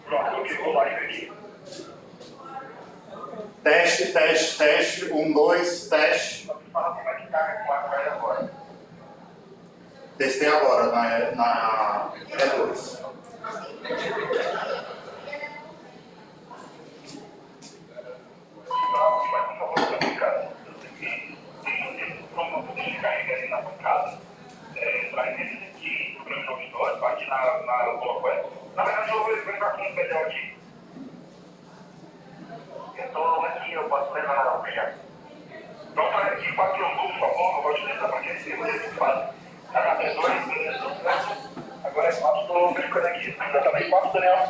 Pronto, eu clicou live aqui. Teste, teste, teste. 1, 2, teste. Fala como é que tá com a câmera agora. Testei agora na E2. Não, mas por favor, você fica. Como você descarrega ali na bancada, traz esse aqui pro meu auditório, aqui na Logweb. Na verdade, eu vou entrar com um pedal aqui. Eu tô aqui, eu posso levar o pedal. Então, para aqui, 4 por favor, eu vou utilizar para aquecer o que faz. Agora é 4, estou brincando aqui. Ainda tá bem 4, Daniel?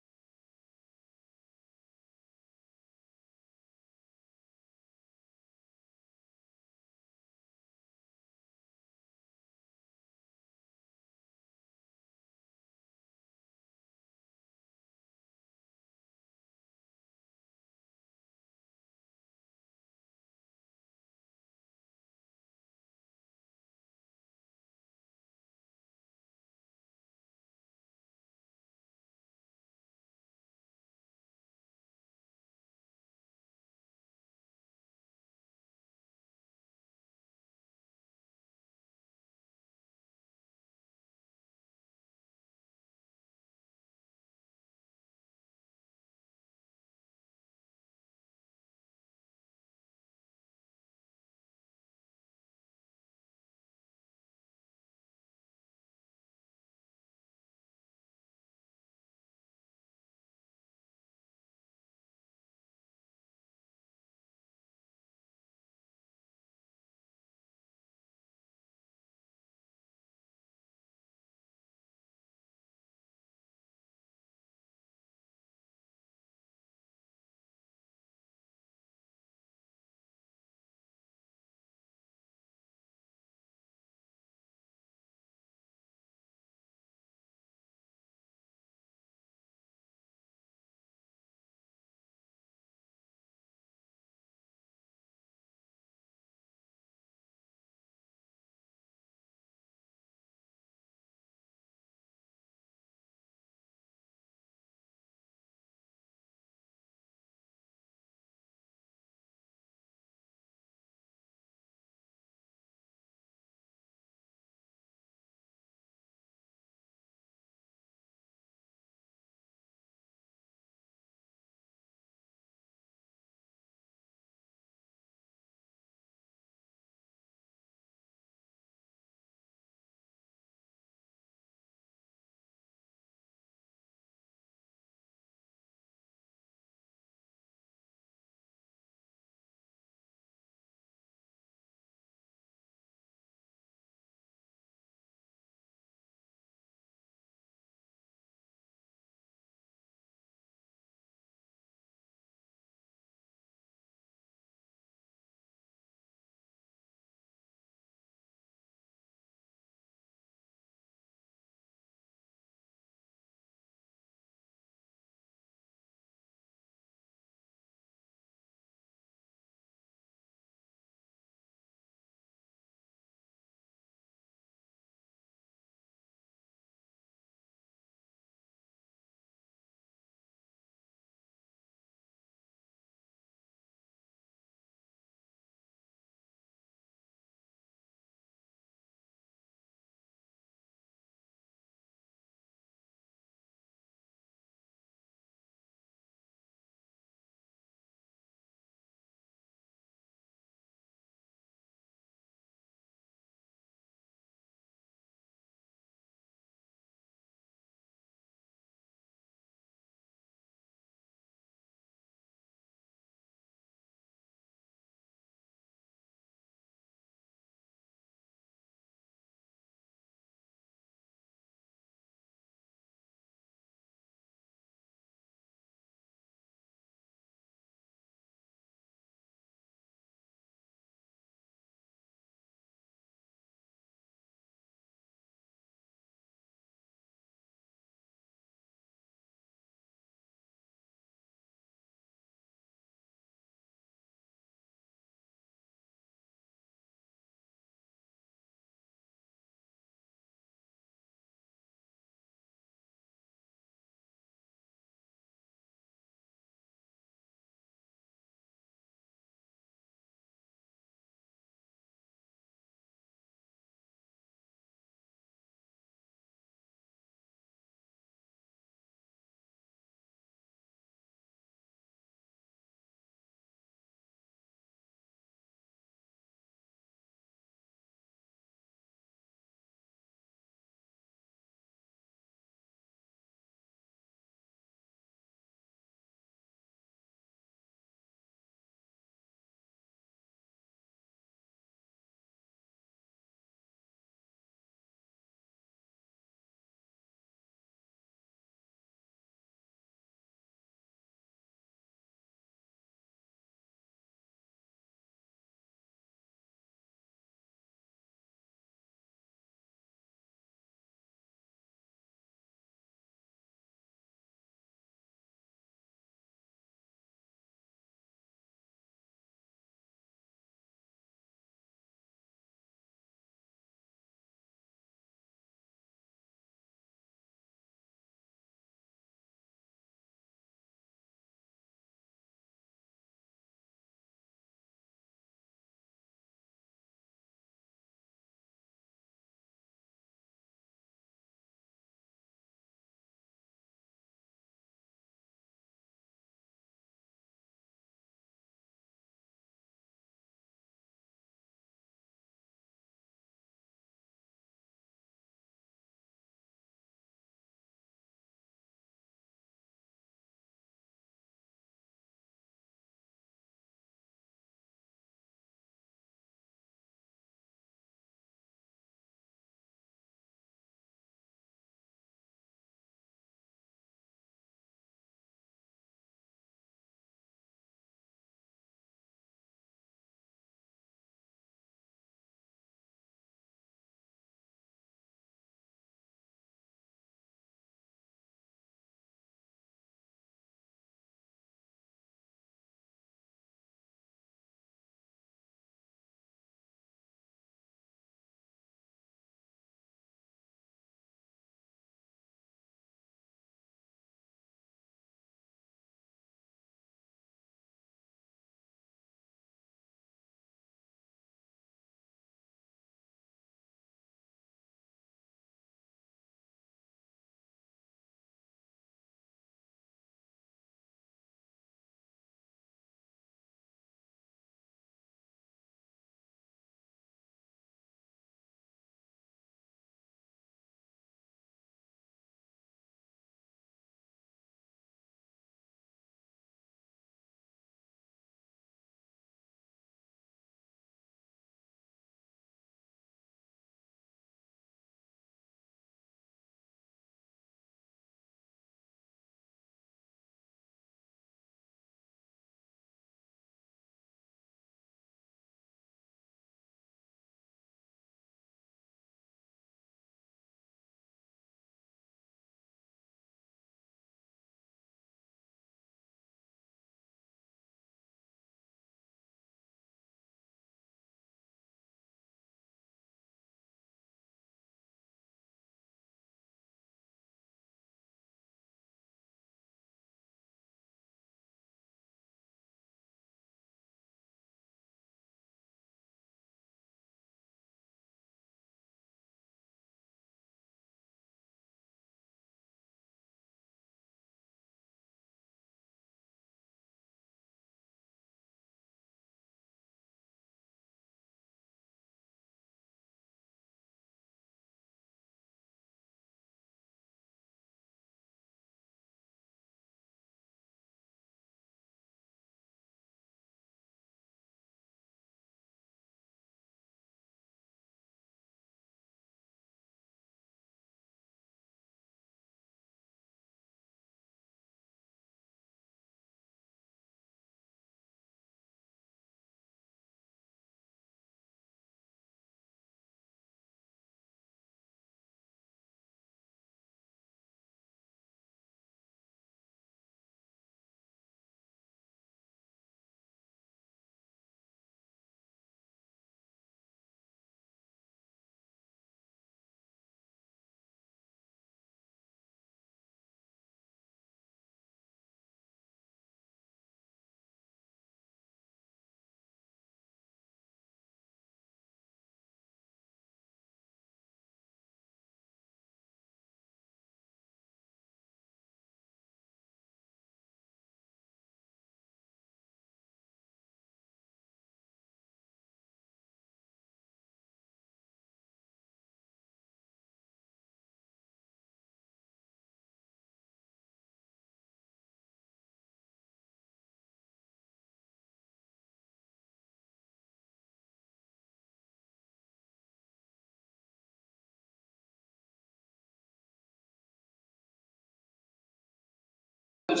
Eu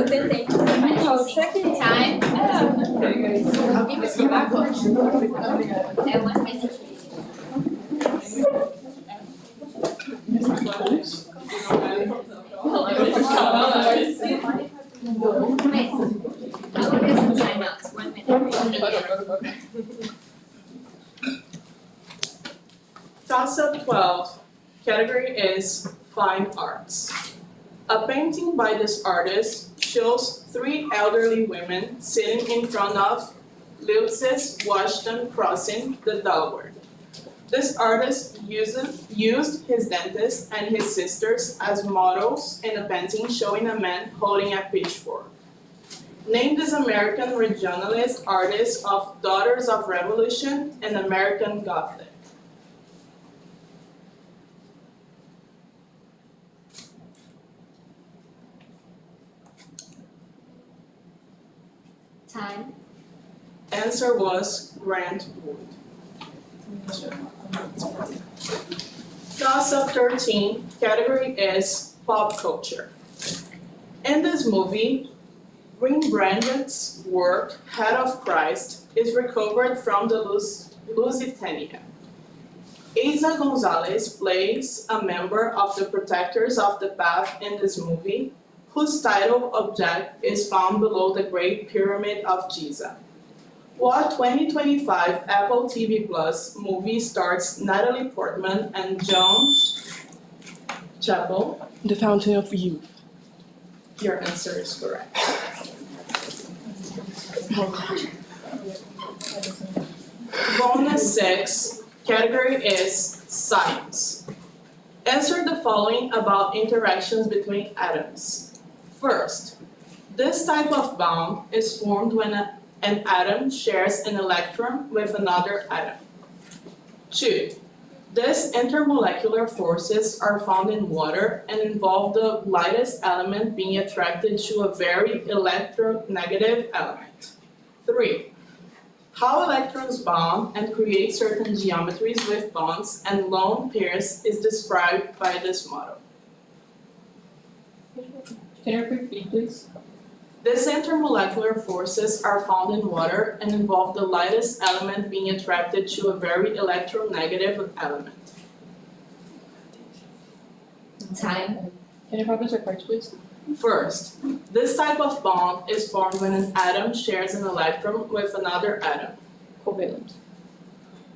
tentei. Time. Alguém vai escrever agora? É 1 minute. I will get some timeouts. 1 minute. Toss-up 12. Category is Fine Arts. A painting by this artist shows 3 elderly women sitting in front of Leutz's Washington crossing the Delaware. This artist used his dentist and his sisters as models in a painting showing a man holding a pitchfork. Name this American regionalist artist of Daughters of Revolution and American Gothic. Time. Answer was Grant Wood. Toss-up 13, category is pop culture. In this movie, Rembrandt's work, Head of Christ, is recovered from the Lusitania. Isa Gonzalez plays a member of the Protectors of the Path in this movie, whose title object is found below the Great Pyramid of Giza. What 2025 Apple TV Plus movie stars Natalie Portman and John Chappell? The Fountain of Youth. Your answer is correct. Bonus 6, category is science. Answer the following about interactions between atoms. First, this type of bond is formed when an atom shares an electron with another atom. 2. These intermolecular forces are found in water and involve the lightest element being attracted to a very electronegative element. 3. How electrons bond and create certain geometries with bonds and lone pairs is described by this model. Can you repeat, please? These intermolecular forces are found in water and involve the lightest element being attracted to a very electronegative element. Time. Can you promise your parts, please? First, this type of bond is formed when an atom shares an electron with another atom. Covalent.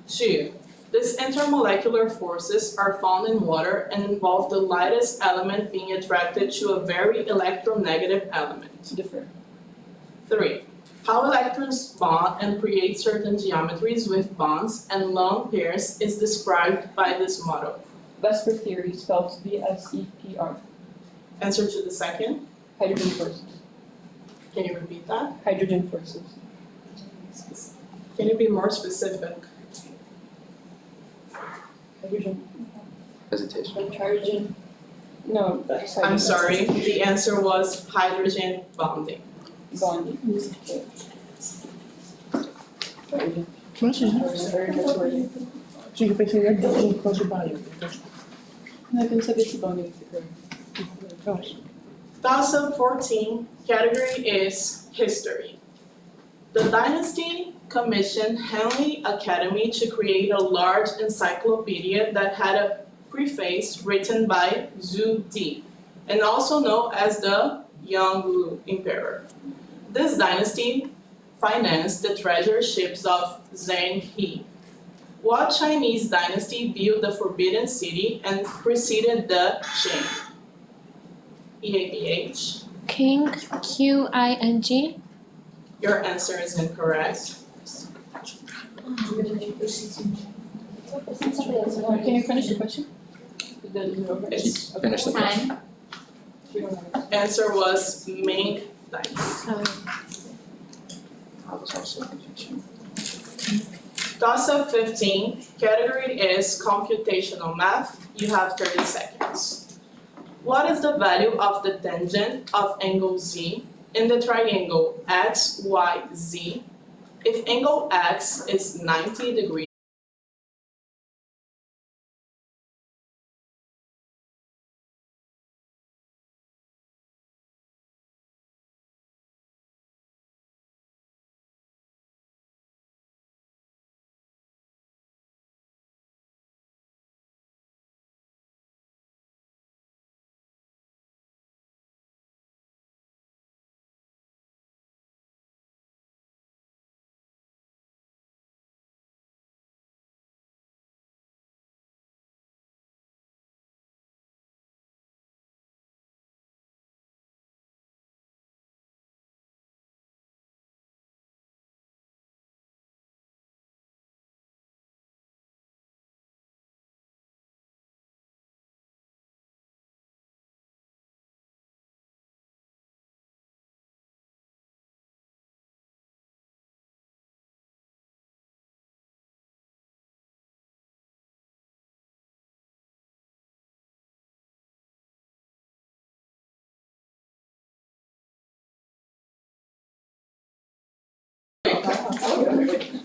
2. These intermolecular forces are found in water and involve the lightest element being attracted to a very electronegative element. Differ. 3. How electrons bond and create certain geometries with bonds and lone pairs is described by this model. Vesper theory, spelled VSEPR. Answer to the second. Hydrogen forces. Can you repeat that? Hydrogen forces. Can you be more specific? Hydrogen. Hesitation. Hydrogen. No, that's I'm sorry, the answer was hydrogen bonding. Bonding. Hydrogen. Sim, eu pensei em coisa de Bahia. Não, eu quero saber se bonding is correct. Eu acho. Toss-up 14, category is history. The dynasty commissioned Henley Academy to create a large encyclopedia that had a preface written by Zhu Di, and also known as the Yongle Emperor. This dynasty financed the treasure ships of Zheng He. What Chinese dynasty built the Forbidden City and preceded the Qing? EADH. King, Qing. Your answer is incorrect. Can you finish the question? It's Finish the question. Time. answer was Ming Dynasty. I was also confused. Toss-up 15, category is computational math. You have 30 seconds. What is the value of the tangent of angle Z in the triangle XYZ if angle X is 90 degrees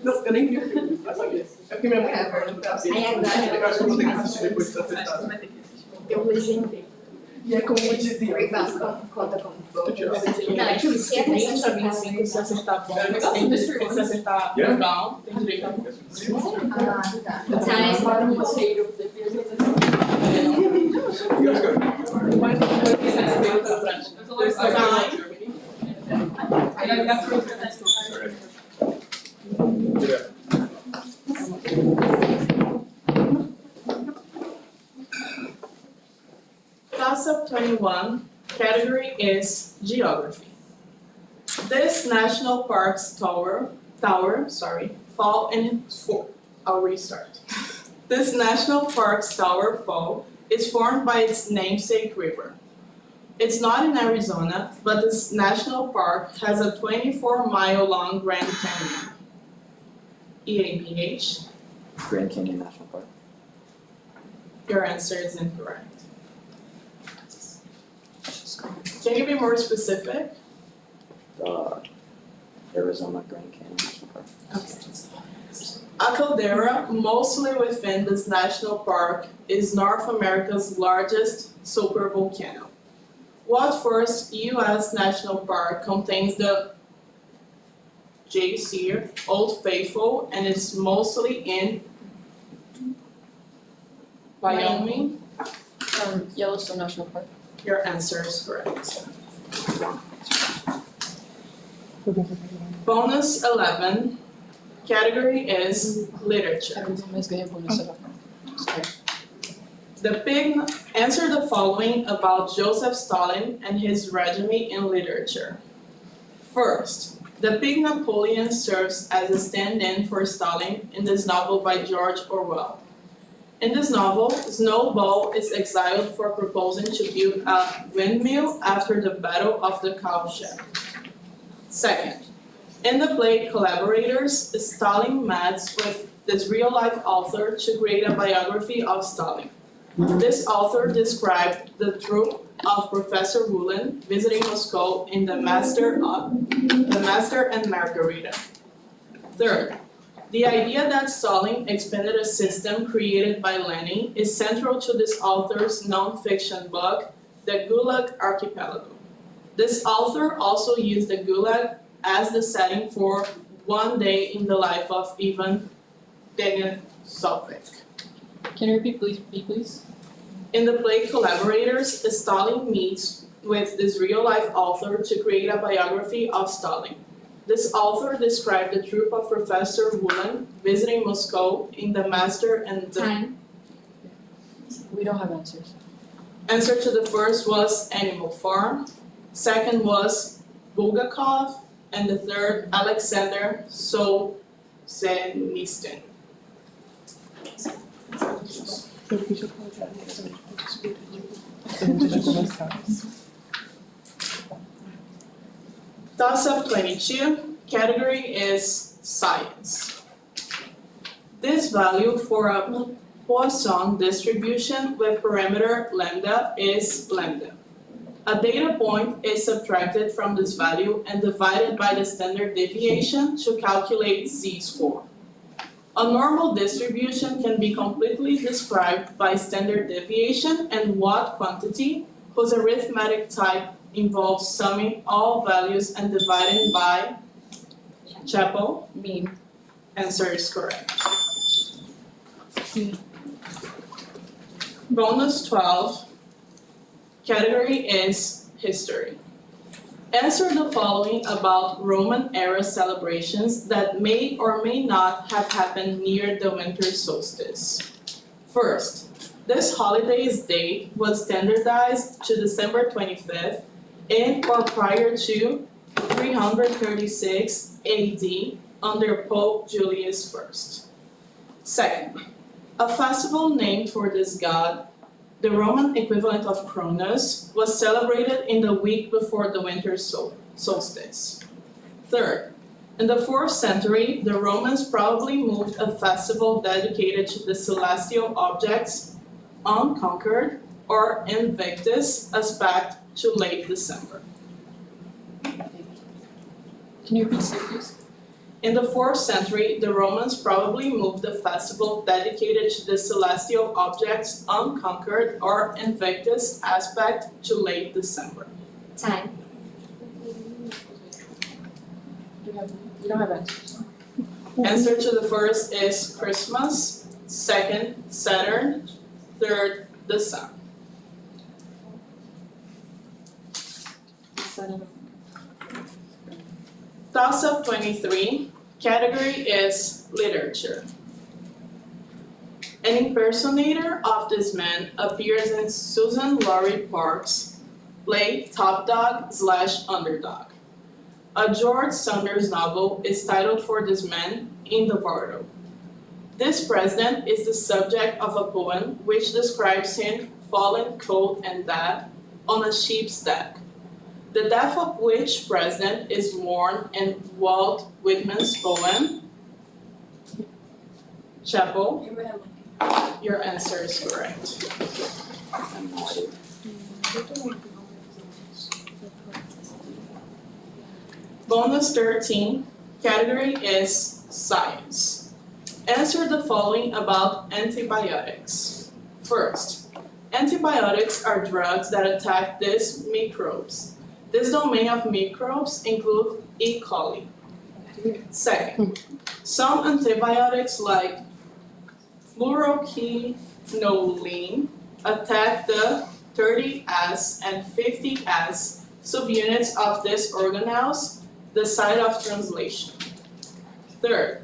Não, eu nem vi. É porque minha mãe Aí agora eu legendei. E é como eu dizia. Conta como. Não, Tipo, Não, se é 20 a 25 se acertar bom, tem direito, se acertar legal, tem direito a Ah, tá. Class of 21, category is geography. This national park's tower, fall in, I'll restart. This national park's tower fall is formed by its namesake river. It's not in Arizona, but this national park has a 24-mile-long Grand Canyon. EABH, Grand Canyon National Park. your answer is incorrect. Can you be more specific? Arizona Grand Canyon National Park. A caldera, mostly within this national park, is North America's largest supervolcano. What first U.S. national park contains the Jay Sear, Old Faithful, and is mostly in Wyoming? Yellowstone National Park. Your answer is correct. Bonus 11, category is literature. Mas ganha bônus, sei lá. Answer the following about Joseph Stalin and his regime in literature. First, the pig Napoleon serves as a stand-in for Stalin in this novel by George Orwell. In this novel, Snowball is exiled for proposing to build a windmill after the Battle of the Cowshed. Second, in the play Collaborators, Stalin meets with this real-life author to create a biography of Stalin. This author described the troupe of Professor Woolen visiting Moscow in The Master and Margarita. Third, the idea that Stalin expanded a system created by Lenin is central to this author's non-fiction book, The Gulag Archipelago. This author also used the Gulag as the setting for One Day in the Life of Ivan Denisovich. Can you repeat please? In the play Collaborators, Stalin meets with this real-life author to create a biography of Stalin. This author described the troupe of Professor Woolen visiting Moscow in The Master and the... Time. We don't have answers. Answer to the first was Animal Farm, second was Bulgakov, and the third, Alexander Solzhenitsyn. Toss-up 22, category is science. This value for a Poisson distribution with parameter lambda is lambda. A data point is subtracted from this value and divided by the standard deviation to calculate z-score. A normal distribution can be completely described by standard deviation and Watt quantity, whose arithmetic type involves summing all values and dividing by Chapel. Mean. Answer is correct. Bonus 12, category is history. Answer the following about Roman era celebrations that may or may not have happened near the winter solstice. First, this holiday's date was standardized to December 25th in or prior to 336 AD under Pope Julius I. Second, a festival named for this god, the Roman equivalent of Cronus, was celebrated in the week before the winter solstice. Third, in the 4th century, the Romans probably moved a festival dedicated to the celestial objects unconquered or Invictus aspect to late December. Can you repeat C, please? In the 4th century, the Romans probably moved the festival dedicated to the celestial objects unconquered or Invictus aspect to late December. Time. We don't have answers. Answer to the first is Christmas, second, Saturn, third, the sun. Toss-up 23, category is literature. An impersonator of this man appears in Susan Laurie Park's play Top Dog / Underdog. A George Saunders novel is titled for this man in the Bardo. This president is the subject of a poem which describes him fallen cold and dead on a sheep's deck. The death of which president is mourned in Walt Whitman's poem, Chapel. Your answer is correct. Bonus 13, category is science. Answer the following about antibiotics. First, antibiotics are drugs that attack these microbes. This domain of microbes include E. coli. Second, some antibiotics like fluoroquinolone attack the 30S and 50S subunits of these organelles, the site of translation. Third,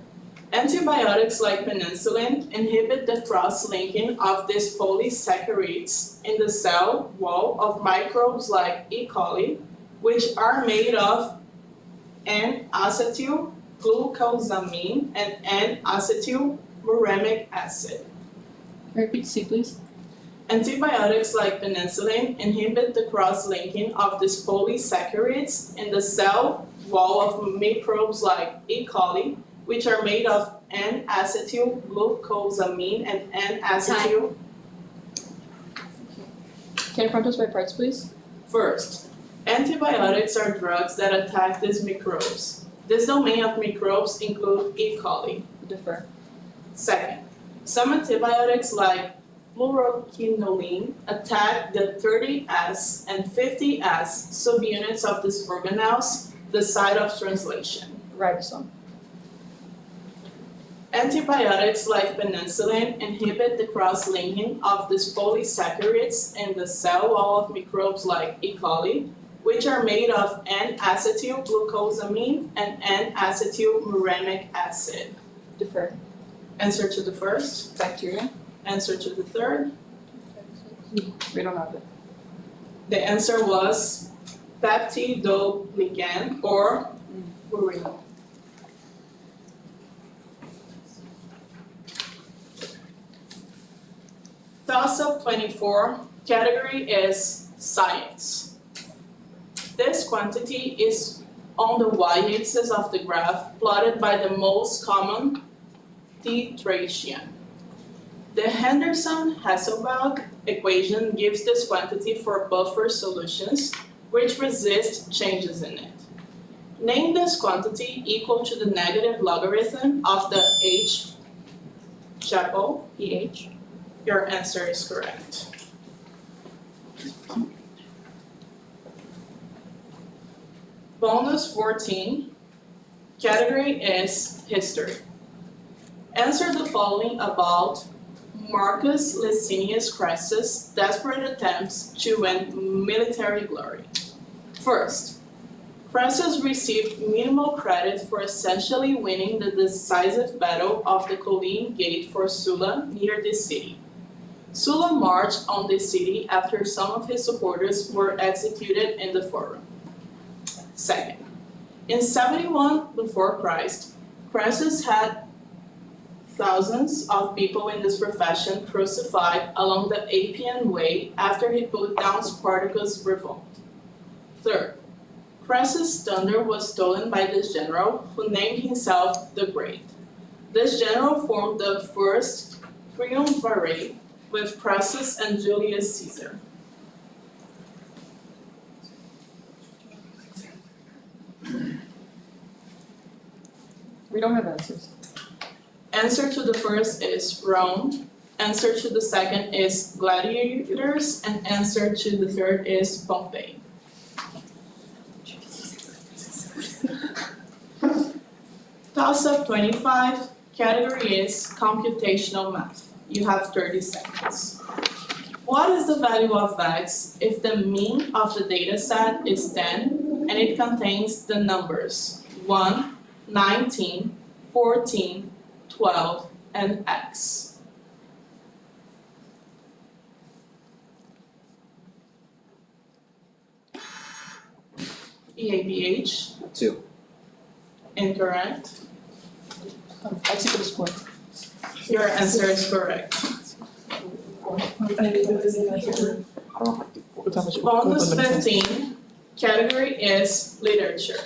antibiotics like penicillin inhibit the cross-linking of these polysaccharides in the cell wall of microbes like E. coli, which are made of N-acetylglucosamine and N-acetylmuramic acid. Repeat C, please. Antibiotics like penicillin inhibit the cross-linking of these polysaccharides in the cell wall of microbes like E. coli, which are made of N-acetylglucosamine and N-acetyl. Can you prompt us by parts, please? First, antibiotics are drugs that attack these microbes. This domain of microbes include E. coli. Defer. Second, some antibiotics like fluoroquinolone attack the 30S and 50S subunits of these organelles, the site of translation. Ribosome. Antibiotics like penicillin inhibit the cross-linking of these polysaccharides in the cell wall of microbes like E. coli, which are made of N-acetylglucosamine and N-acetylmuramic acid. Defer. Answer to the first. Bacteria. Answer to the third. We don't have it. The answer was peptidoglycan or purine. Toss-up 24, category is science. This quantity is on the y-axis of the graph plotted by the most common titration. The Henderson-Hasselbalch equation gives this quantity for buffer solutions which resist changes in it. Name this quantity equal to the negative logarithm of the H Chapel. pH. Your answer is correct. Bonus 14, category is history. Answer the following about Marcus Licinius Crassus' desperate attempts to win military glory. First, Crassus received minimal credit for essentially winning the decisive battle of the Colline Gate for Sulla near this city. Sulla marched on this city after some of his supporters were executed in the Forum. Second, in 71 before Christ, Crassus had thousands of people in this profession crucified along the Appian Way after he put down Spartacus' revolt. Third, Crassus' thunder was stolen by this general who named himself the Great. This general formed the first triumvirate with Crassus and Julius Caesar. We don't have answers. Answer to the first is Rome. Answer to the second is gladiators, and answer to the third is Pompeii. Toss-up 25, category is computational math. You have 30 seconds. What is the value of x if the mean of the data set is 10 and it contains the numbers 1, 19, 14, 12, and x? EABH? 2. Incorrect. I see for the score. Your answer is correct. Bonus 15, category is literature.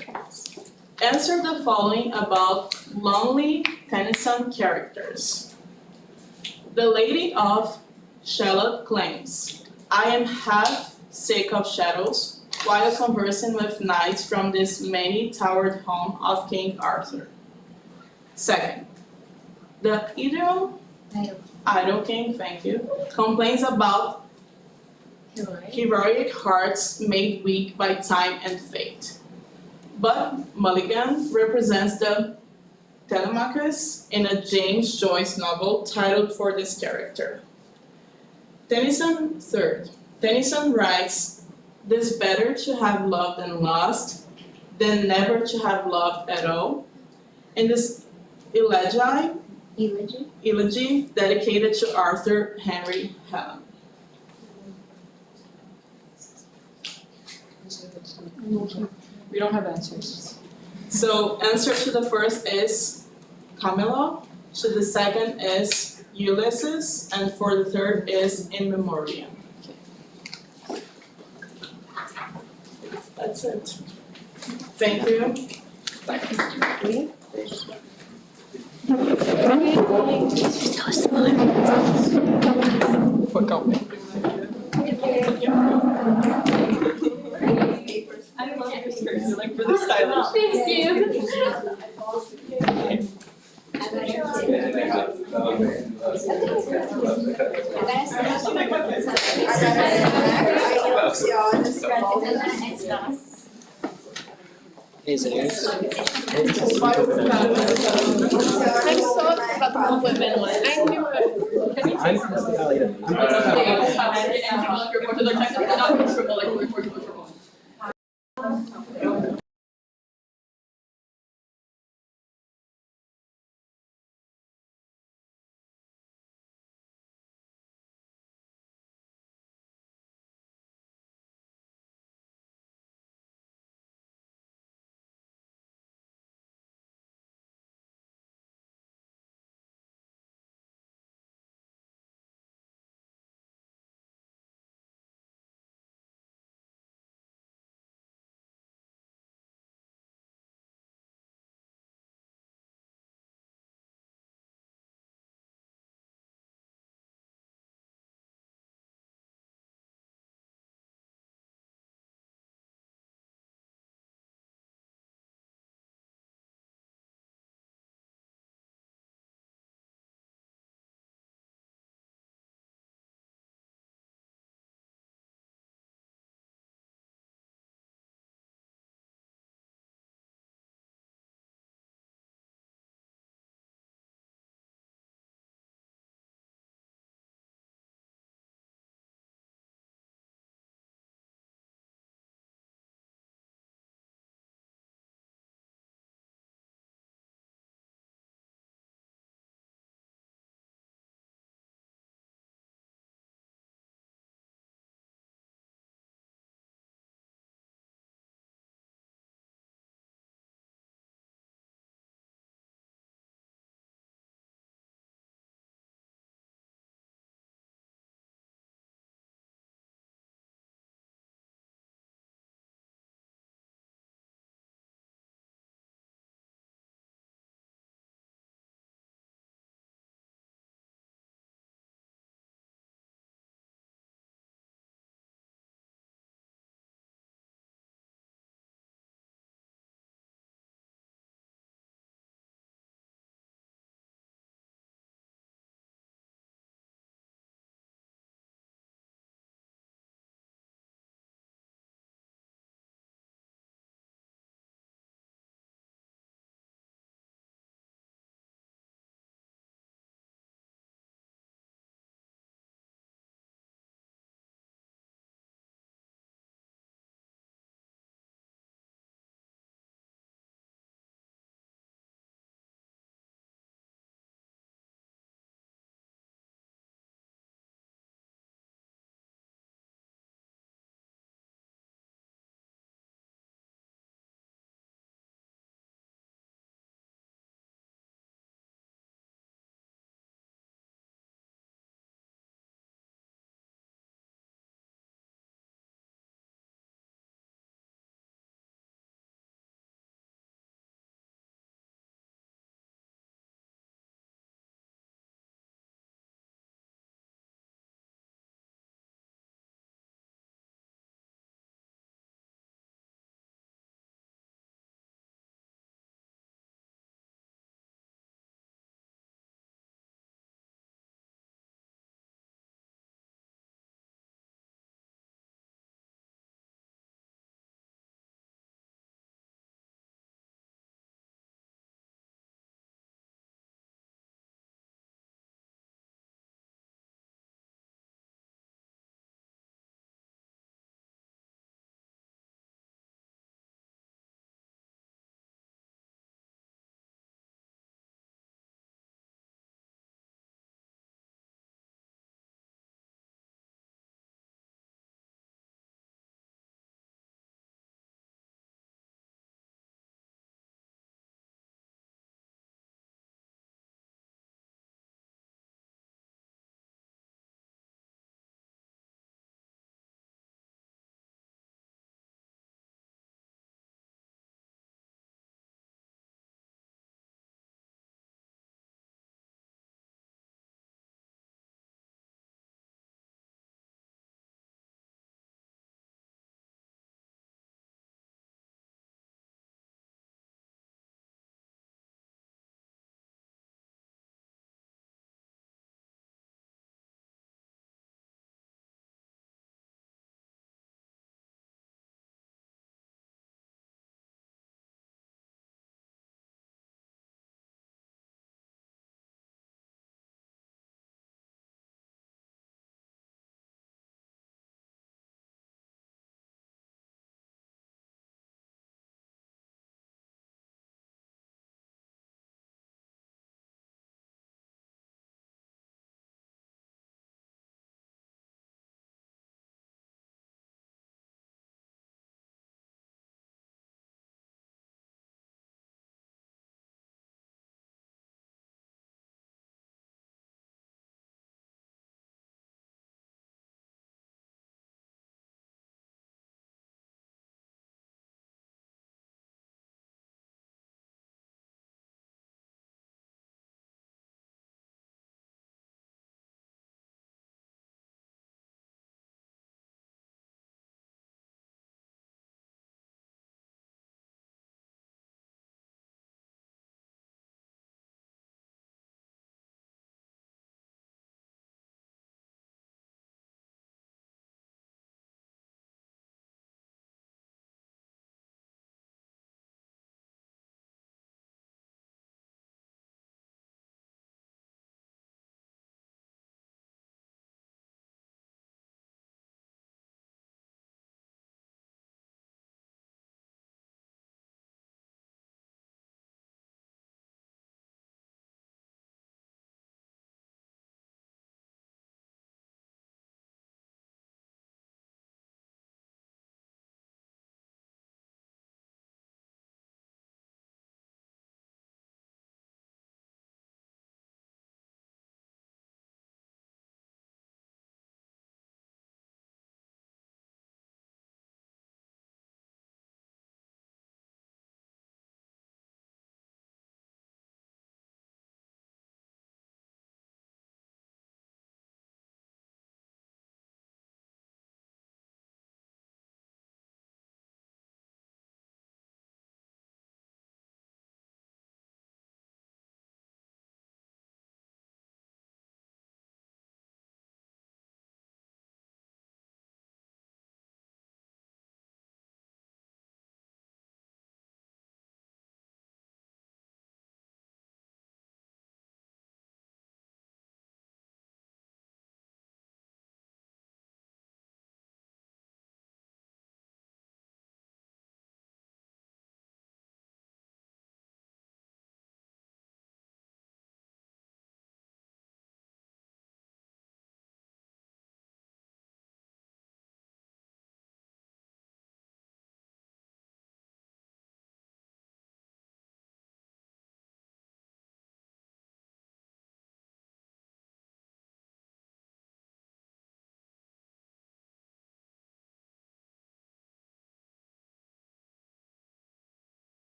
Answer the following about lonely Tennyson characters. The Lady of Shalott claims, I am half sick of shadows while conversing with knights from this many-towered home of King Arthur. Second, the idle king, thank you, complains about heroic hearts made weak by time and fate. But Mulligan represents the Telemachus in a James Joyce novel titled for this character. Tennyson, third. Tennyson writes, "'Tis better to have loved and lost than never to have loved at all." In this elegy dedicated to Arthur Henry Hallam. We don't have answers. So answer to the first is Camilla, to the second is Ulysses, and for the third is In Memoriam. That's it. Thank you. So smart. What company? I love your skirt. You're like really stylish. Thank you. Hey, Zayers. I'm so upset about the compliment one. I knew it. I'm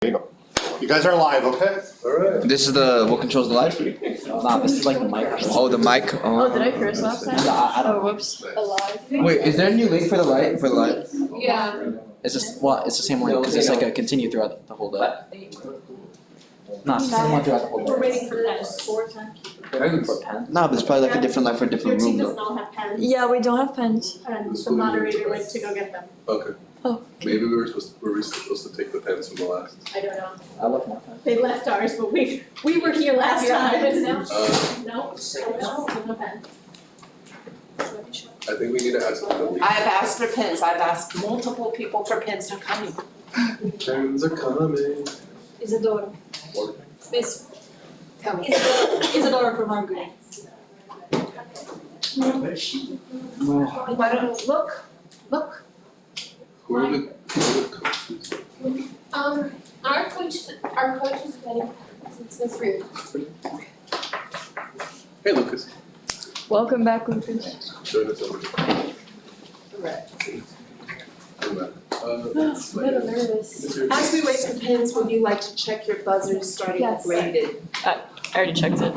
There you go. You guys are live, okay? This is what controls the light? Nah, this is like the mic. Oh, the mic. Oh, did I curse last time? I don't Oh, whoops. Wait, is there a new link for the light? Yeah. It's just it's the same one because it's like a continue throughout the whole day. Nah, it's the same one throughout the whole day. We're waiting for the sport time. They're looking for a pen. No, but it's probably like a different light for a Your different team room does though. not have pens. Yeah, we don't have pens. And the moderator went to go get them. Okay. Oh. Maybe were we supposed to take the pens from the last? I don't know. I love my pen. They left ours, but we were here last time. No, Uh, no pens. I think we need to ask them. I've asked for pins, I've asked multiple people for pins, they're coming. Pens are coming. Isadora. What? Miss Tell me. Isadora from Margaret. Why don't, look. Who are the coaches? Our coach is getting, it's Miss Ruth. Hey Lucas, Welcome back, Lucas. join us over here. Come back. That's my- nervous. As we wait for pins, would you like to check your buzzers starting Yes. graded? I already checked it.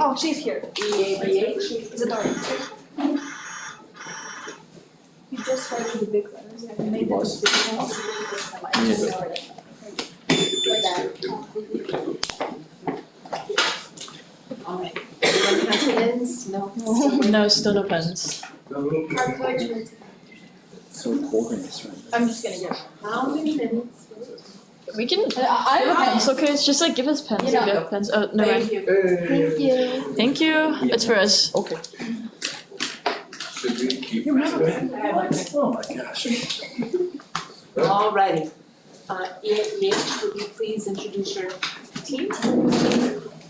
Oh, she's here. EABH? Isadora. You just started the big letters. I made them as big Alright, everyone has pins? No? No, still no pens. Our coach went. It's so cold in this room. I'm just gonna get. How many pins? We can. I have It's okay. It's just like give us pens. You know. If you have pens. Oh, no mind. Thank you. Hey. you. Thank you. It's for us. Okay. Should we keep? Oh my gosh. Alrighty. EABH, would you please introduce your team?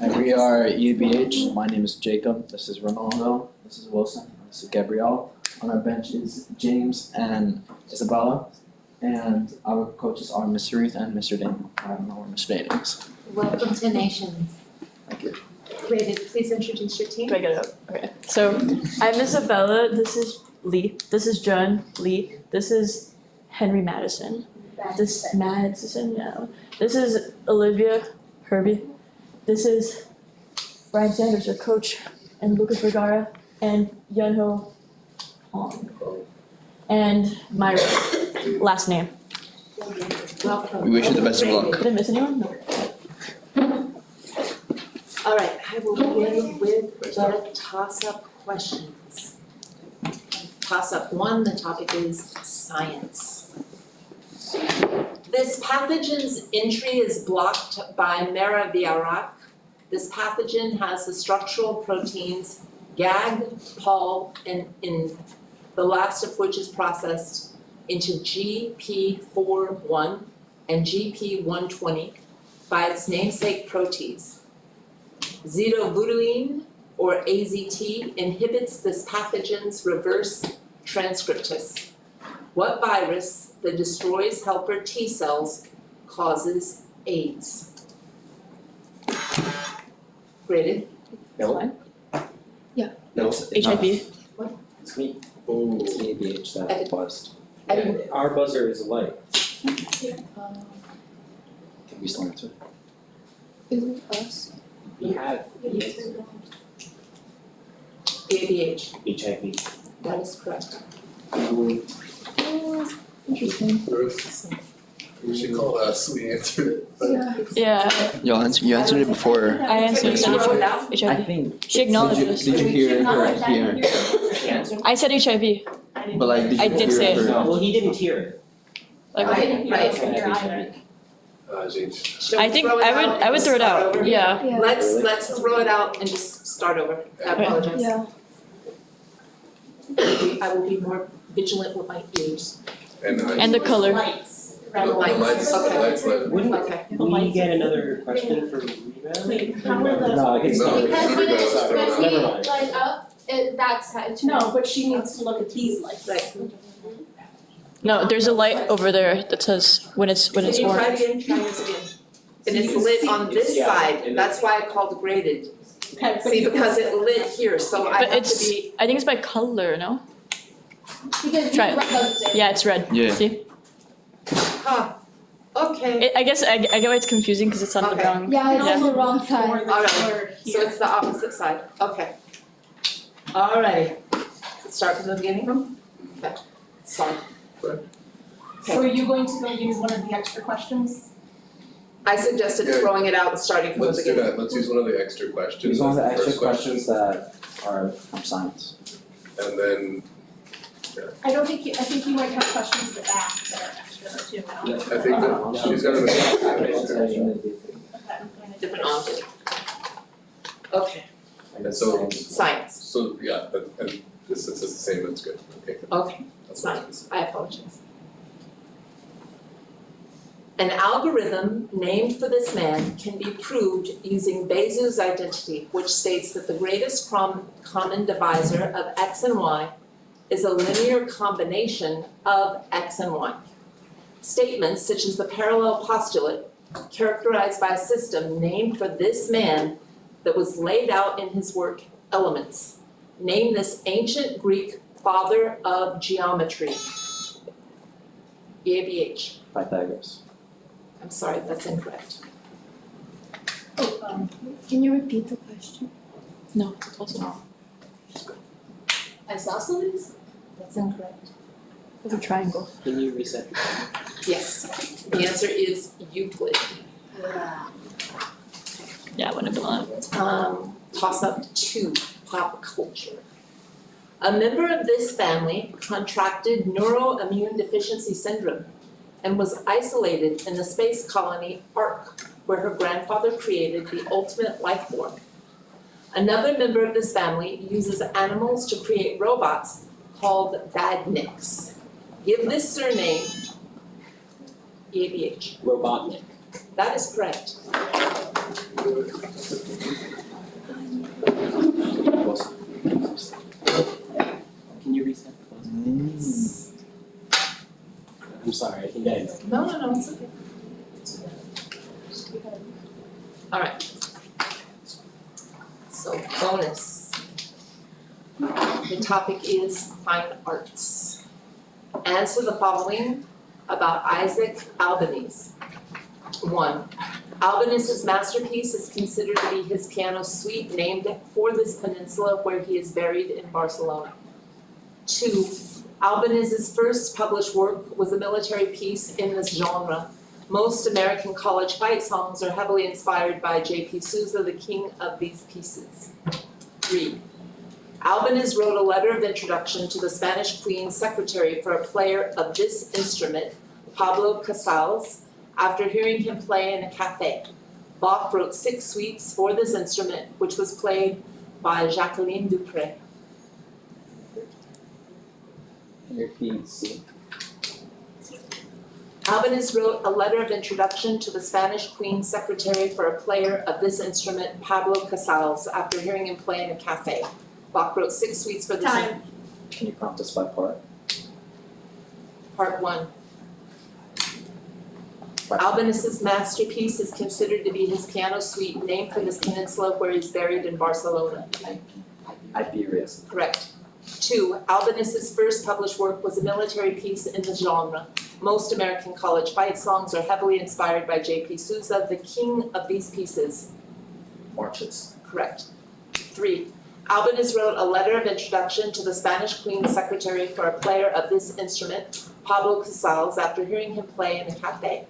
And we are EBH. My name is Jacob. This is Ronaldo. This is Wilson. This is Gabrielle. On our bench is James and Isabella. And our coaches are Mr. Ruth and Mr. Daniel. I don't know where Mr. Daniel is. Welcome to Nations. Thank you. Graded, please introduce your team. Do I get it up? Okay. So I'm Isabella. This is Lee. This is John Lee. This is Henry Madison. This Madison. No. This is Olivia Herbie. This is Brian Sanders, our coach, and Lucas Vergara, and Yunho Hong. And my last name. Welcome. We wish you the best of luck. Did I miss anyone? No. Alright, I will begin with the toss-up questions. Toss-up 1, the topic is science. This pathogen's entry is blocked by Maraviroc. This pathogen has the structural proteins GAG, POL, and IN, the last of which is processed into GP41 and GP120 by its namesake protease. Zidovudine, or AZT, inhibits this pathogen's reverse transcriptase. What virus that destroys helper T cells causes AIDS? Graded? Fine. No, HIV. It's me. Oh. It's EBH that buzzed. I didn't, Our buzzer is light. Can we still answer? Isn't us? We have ABH, HIV. that is correct. Interesting. We should call that sweet answer. Yeah, You answered it before. I answered Can you throw it out? I HIV. think. She acknowledged us. Did you hear her here? I said HIV. But like, did I you did hear say it. her? Well, he didn't hear it. Like, I didn't hear Right. it from here either. James. Shall I we think throw it I out would and throw it start out. over? Yeah. Let's throw it out and just start over. I apologize. Yeah. I will be more vigilant with my ears. And the color. Lights. The Red lights. lights, Okay. lights, Wouldn't Okay. we get another question for rebound? Wait, how are the? No, I can start. Because when it's, Never when we mind. light up, that's how it's. No, but she needs to look at these lights. Right. No, there's a light over there that says when it's Can you try orange. again, try this again? And it's lit on this Yeah, side, and that's why I called graded. Okay, See, because it lit here, so I But have to it's, be, I think it's by color, no? Because Try you it. read those things. Yeah, it's red. Yeah. See? Huh, okay. I guess I get why it's confusing because it's on the Okay. wrong. Yeah, it's Yeah. on the wrong side. Alright, so it's the opposite side, okay. Alrighty, let's start from the beginning. Okay, sorry. So are you going to go use one of the extra questions? I suggested Yeah. throwing it out and starting from the Let's do beginning. that, let's use one of the extra questions Use one of as the the extra first question, questions that are from science. and then I think you might have questions at the back that are extra too, no? I think that she's got an. Different object. Okay, And so, science, so, yeah, and since it's the same, that's good, okay. okay, That's science, I apologize. An algorithm named for this man can be proved using Bézout's identity, which states that the greatest common divisor of x and y is a linear combination of x and y. Statements such as the parallel postulate, characterized by a system named for this man that was laid out in his work Elements. Name this ancient Greek father of geometry. EABH. Pythagoras. I'm sorry, that's incorrect. Can you repeat the question? No, it's also not. Isosceles? That's incorrect. It's a triangle. Can you reset? Yes, the answer is Euclid. Yeah, I wouldn't have been that. Toss up 2, pop culture. A member of this family contracted neuroimmune deficiency syndrome and was isolated in the space colony Ark, where her grandfather created the ultimate life form. Another member of this family uses animals to create robots called badniks. Give this surname, EABH. Robotnik. That is correct. Can you reset? I'm sorry, I think I know. No, it's okay. Alright. So bonus. The topic is fine arts. Answer the following about Isaac Albeniz. 1. Albaniz's masterpiece is considered to be his piano suite named for this peninsula where he is buried in Barcelona. 2. Albaniz's first published work was a military piece in this genre. Most American college fight songs are heavily inspired by J.P. Sousa, the king of these pieces. 3. Albaniz wrote a letter of introduction to the Spanish Queen's secretary for a player of this instrument, Pablo Casals, after hearing him play in a cafe. Bach wrote 6 suites for this instrument, which was played by Jacqueline Dupre. Albaniz wrote a letter of introduction to the Spanish Queen's secretary for a player of this instrument, Pablo Casals, after hearing him play in a cafe. Bach wrote 6 suites for this. Time. Can you prompt us by part? Part 1. Albaniz's masterpiece is considered to be his piano suite named for this peninsula where he's buried in Barcelona. Iberia. Correct. 2. Albaniz's first published work was a military piece in the genre. Most American college fight songs are heavily inspired by J.P. Sousa, the king of these pieces. Marches. Correct. 3. Albaniz wrote a letter of introduction to the Spanish Queen's secretary for a player of this instrument, Pablo Casals, after hearing him play in a cafe.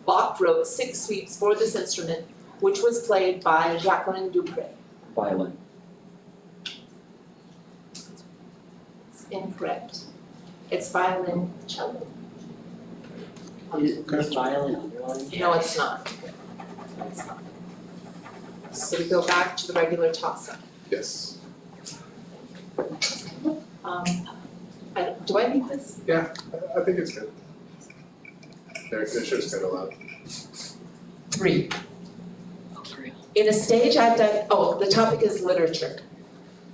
Bach wrote 6 suites for this instrument, which was played by Jacqueline Dupre. Violin. It's incorrect. It's violin cello. Is violin underlined? No, it's not. It's not. So we go back to the regular toss-up. Yes. Do I need this? Yeah, I think it's good. It should have kind of loud. 3. In a stage the topic is literature.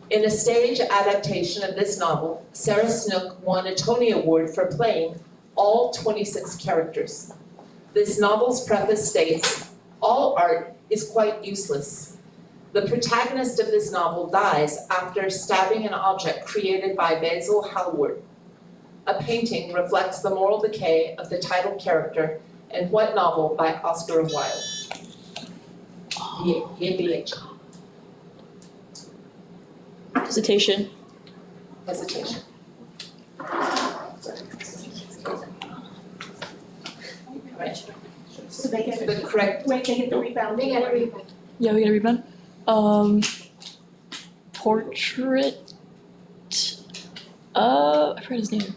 In a stage adaptation of this novel, Sarah Snook won a Tony Award for playing all 26 characters. This novel's preface states, "All art is quite useless. The protagonist of this novel dies after stabbing an object created by Basil Hallward. a painting reflects the moral decay of the title character in what novel by Oscar Wilde? EBH. Hesitation. Hesitation. Right. So they get, The correct, wait, they get the rebound. They get a rebound. Yeah, we gotta rebound. Portrait. I forgot his name.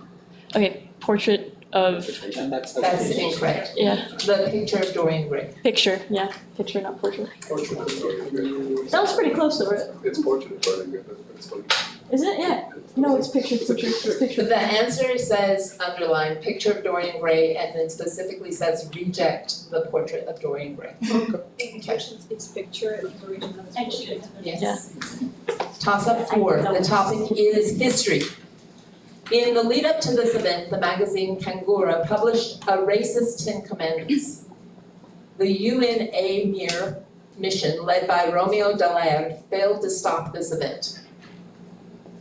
Okay, portrait of. That's that's incorrect. Yeah, The picture of Dorian Gray. picture. Yeah, picture, not portrait. Portrait of Dorian Gray. That was pretty close though, right? It's portrait of Dorian Gray, that's funny. Is it? Yeah. No, it's picture. It's picture. The answer says underline picture of Dorian Gray and then specifically says reject the portrait of Dorian Gray. It's picture of the original. Yes. Toss up 4, the topic is history. In the lead up to this event, the magazine Kangura published a racist 10 commandments. The UNAMIR mission led by Romeo Dallaire failed to stop this event.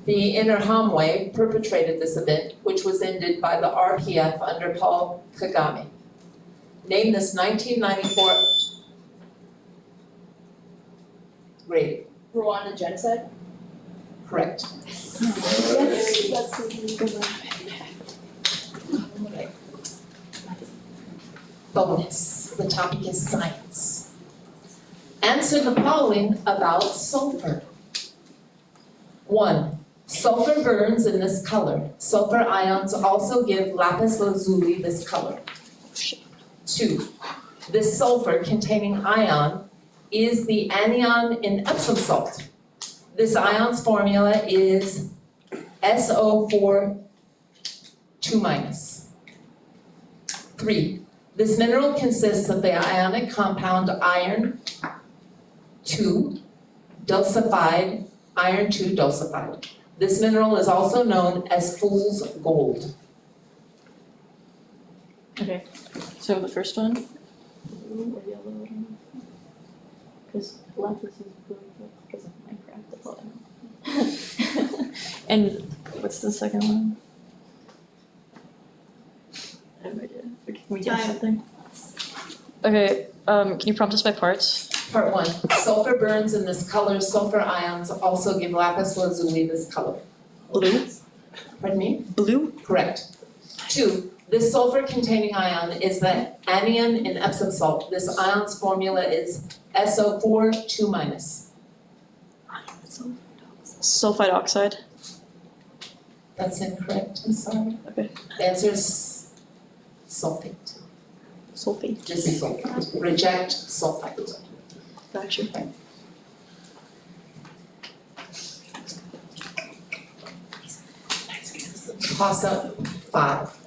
The Interahamwe perpetrated this event, which was ended by the RPF under Paul Kagame. Name this 1994 rating. Rwanda genocide? Correct. Bonus. The topic is science. Answer the following about sulfur. 1. Sulfur burns in this color. Sulfur ions also give lapis lazuli this color. 2. This sulfur containing ion is the anion in Epsom salt. This ion's formula is SO4 2-. 3. This mineral consists of the ionic compound iron 2 dulcified iron 2 dulcified. This mineral is also known as fool's gold. Okay, so the first one. Blue or yellow, I don't know. Because lapis is blue because of Minecraft, that's all I know. And what's the second one? I have no idea. Can we guess Time. something? Okay, can you prompt us by parts? Part 1, sulfur burns in this color. Sulfur ions also give lapis lazuli this color. Blue? Pardon me? Blue? Correct. 2, this sulfur containing ion is the anion in Epsom salt. This ion's formula is SO4 2-. Sulfide oxide. That's incorrect, I'm sorry. Okay. The answer is sulfate. Sulfate. Just sulfate. Reject sulfite. Gotcha. Toss up 5.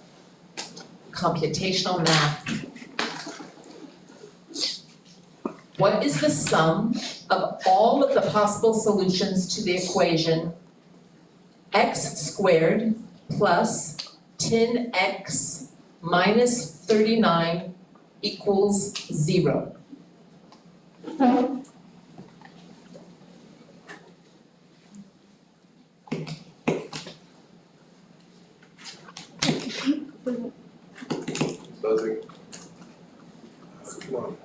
Computational math. What is the sum of all of the possible solutions to the equation x squared plus 10x minus 39 equals 0? Buzzing. Come on.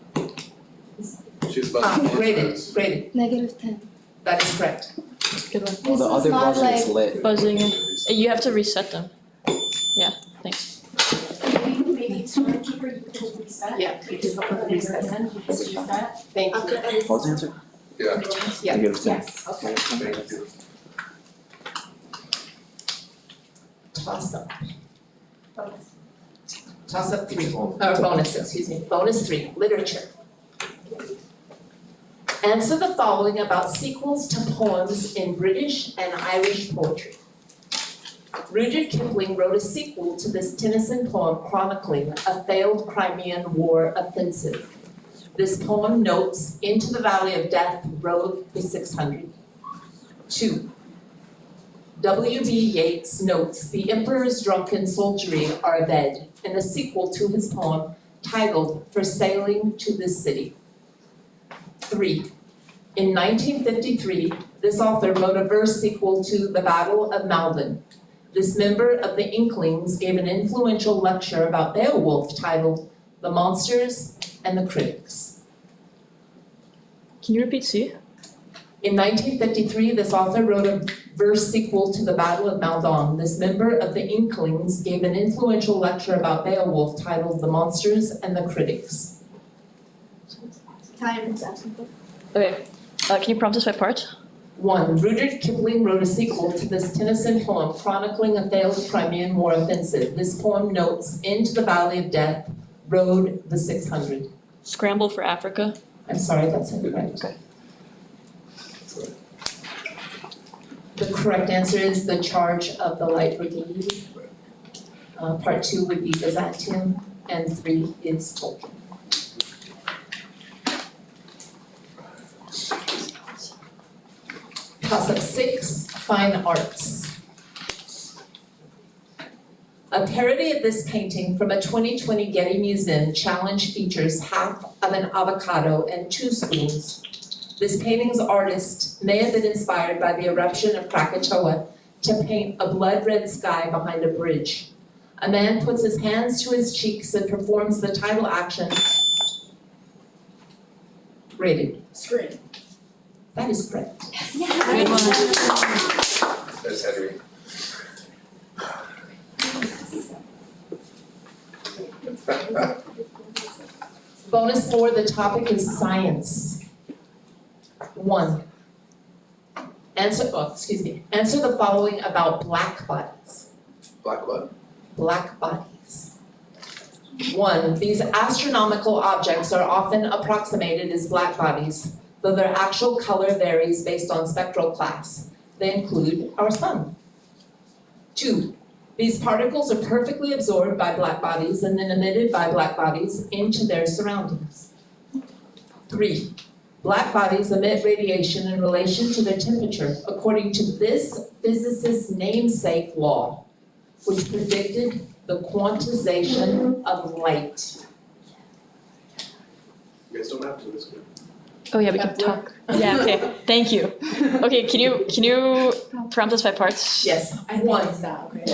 She's buzzing. Graded. -10. That is correct. Good one. Well, the This is other not buzzer is like- lit. Buzzing. You have to reset them. Yeah, thanks. Maybe timekeeper, you could reset. Yeah, you do have to reset. Reset. Thank you. What was the answer? Yeah, Yeah. -10. Yes. Okay. thank you. Toss up. Toss up 3, or bonus, excuse me, bonus 3, literature. Answer the following about sequels to poems in British and Irish poetry. Rudyard Kipling wrote a sequel to this Tennyson poem chronicling a failed Crimean War offensive. This poem notes Into the Valley of Death rode the 600. 2. W.B. Yeats notes the Emperor's drunken soldiery are abed in a sequel to his poem titled For Sailing to This City. 3. In 1953, this author wrote a verse sequel to The Battle of Malvern, This member of the Inklings gave an influential lecture about Beowulf titled The Monsters and the Critics. Can you repeat C? In 1953, this author wrote a verse sequel to the Battle of Maldon. This member of the Inklings gave an influential lecture about Beowulf titled The Monsters and the Critics. Time. Okay. Can you prompt us by parts? 1. Rudyard Kipling wrote a sequel to this Tennyson poem chronicling a failed Crimean War offensive. This poem notes, into the Valley of Death rode the 600. Scramble for Africa. I'm sorry, that's incorrect. Okay. The correct answer is the Charge of the Light Brigade. Part 2 would be Byzantium, and 3 is Tolkien. Toss-up 6, Fine Arts. A parody of this painting from a 2020 Getty Museum challenge features half of an avocado and 2 spoons. This painting's artist may have been inspired by the eruption of Krakatoa to paint a blood-red sky behind a bridge. A man puts his hands to his cheeks and performs the title action. Rated. Screen. That is correct. There's Henry. Bonus 4, the topic is science. 1. Answer the following about black bodies. Black what? Black bodies. 1. These astronomical objects are often approximated as black bodies, though their actual color varies based on spectral class. They include our sun. 2. These particles are perfectly absorbed by black bodies and then emitted by black bodies into their surroundings. 3. Black bodies emit radiation in relation to their temperature according to this physicist's namesake law, which predicted the quantization of light. You guys don't have to, it's good. Oh yeah, we can talk. Yeah, okay. Thank you. Okay, can you prompt us by parts? Yes. 1.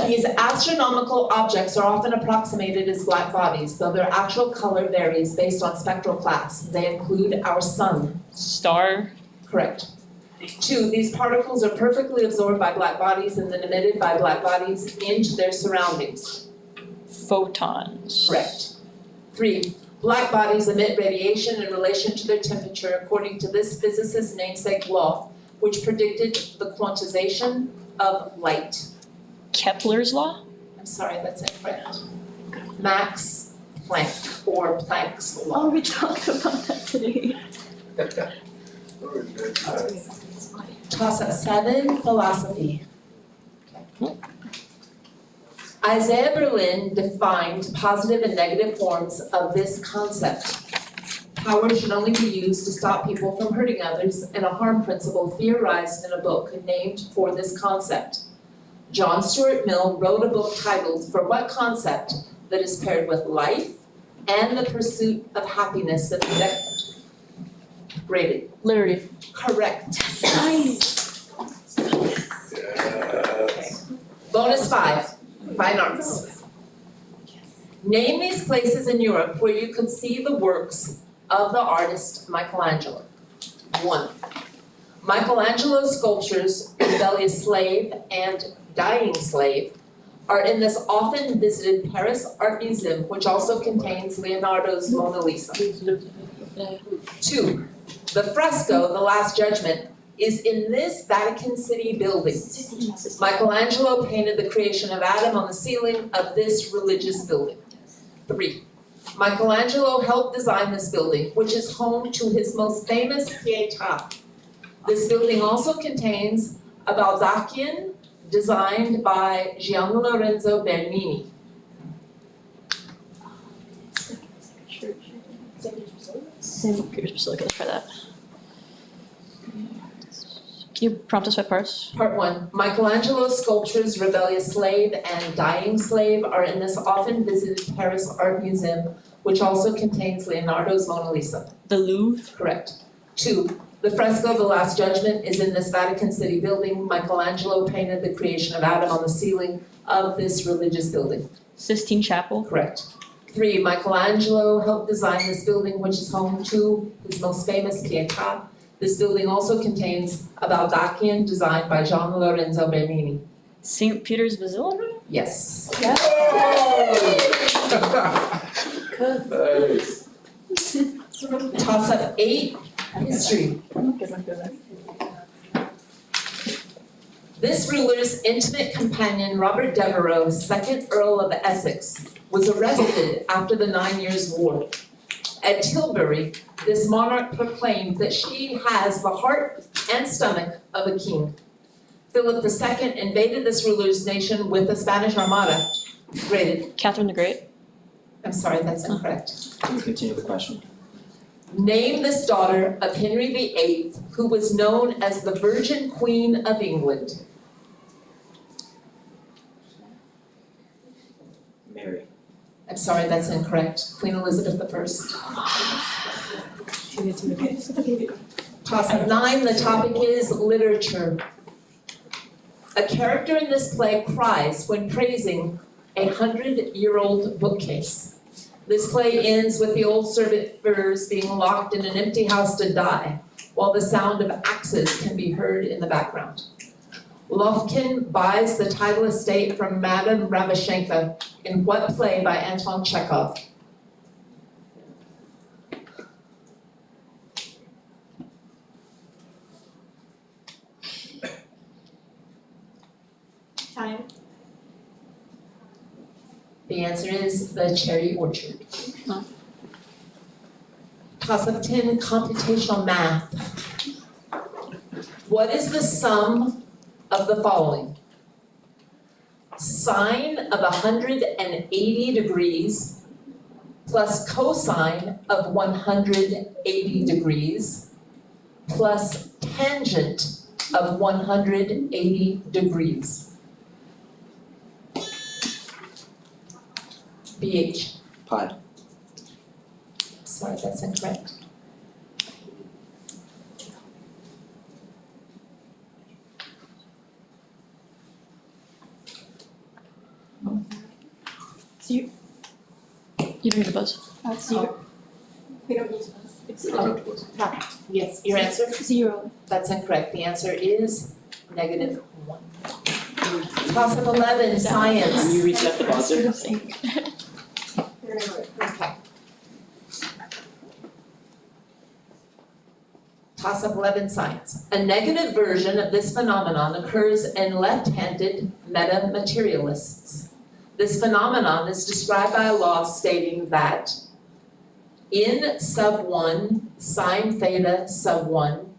These astronomical objects are often approximated as black bodies, though their actual color varies based on spectral class. They include our sun. Star. Correct. 2. These particles are perfectly absorbed by black bodies and then emitted by black bodies into their surroundings. Photons. Correct. 3. Black bodies emit radiation in relation to their temperature according to this physicist's namesake law, which predicted the quantization of light. Kepler's law? I'm sorry, that's incorrect. Max Planck, or Planck's law. Oh, we talked about that today. Toss-up 7, philosophy. Isaiah Berlin defined positive and negative forms of this concept. Power should only be used to stop people from hurting others, and a harm principle theorized in a book named for this concept. John Stuart Mill wrote a book titled For What Concept That is Paired with Life and the Pursuit of Happiness and Objective. Rated. Liberty. Correct. Nice. Okay. Bonus 5. Fine arts. Name these places in Europe where you could see the works of the artist Michelangelo. 1. Michelangelo's sculptures, Rebellious Slave and Dying Slave, are in this often visited Paris Art Museum, which also contains Leonardo's Mona Lisa. 2. The fresco, The Last Judgment, is in this Vatican City building. Michelangelo painted the creation of Adam on the ceiling of this religious building. 3. Michelangelo helped design this building, which is home to his most famous Pietà. This building also contains a Baldaquian designed by Gian Lorenzo Bernini. St. Peter's Basilica, let's try that. Can you prompt us by parts? Part 1. Michelangelo's sculptures, Rebellious Slave and Dying Slave, are in this often visited Paris Art Museum, which also contains Leonardo's Mona Lisa. The Louvre. Correct. 2. The fresco, The Last Judgment, is in this Vatican City building. Michelangelo painted the creation of Adam on the ceiling of this religious building. Sistine Chapel. Correct. 3, Michelangelo helped design this building, which is home to his most famous Pietà. This building also contains a Baldachin designed by Gian Lorenzo Bernini. St. Peter's Basilica? Yes. Toss up 8, history. This ruler's intimate companion, Robert Devereux, 2nd Earl of Essex, was arrested after the 9 Years' War. At Tilbury, this monarch proclaimed that she has the heart and stomach of a king. Philip II invaded this ruler's nation with a Spanish armada. Graded. Catherine the Great. I'm sorry, that's incorrect. Please continue the question. Name this daughter of Henry VIII, who was known as the Virgin Queen of England. Mary. I'm sorry, that's incorrect. Queen Elizabeth I. Toss up 9, the topic is literature. A character in this play cries when praising a 100-year-old bookcase. This play ends with the old servitors being locked in an empty house to die, while the sound of axes can be heard in the background. Lovkin buys the title estate from Madame Ravashenka in what play by Anton Chekhov? Time. The answer is The Cherry Orchard. Toss up 10, computational math. What is the sum of the following? Sine of 180 degrees plus cosine of 180 degrees plus tangent of 180 degrees. BH. Pi. Sorry, that's incorrect. So you don't need a buzz. zero. We don't use those. It's Yes, your answer? 0. That's incorrect. The answer is -1. Toss up 11, science. Can you reset the buzzer? Okay. Toss up 11, science. A negative version of this phenomenon occurs in left-handed metamaterialists. This phenomenon is described by a law stating that n sub 1 sine theta sub 1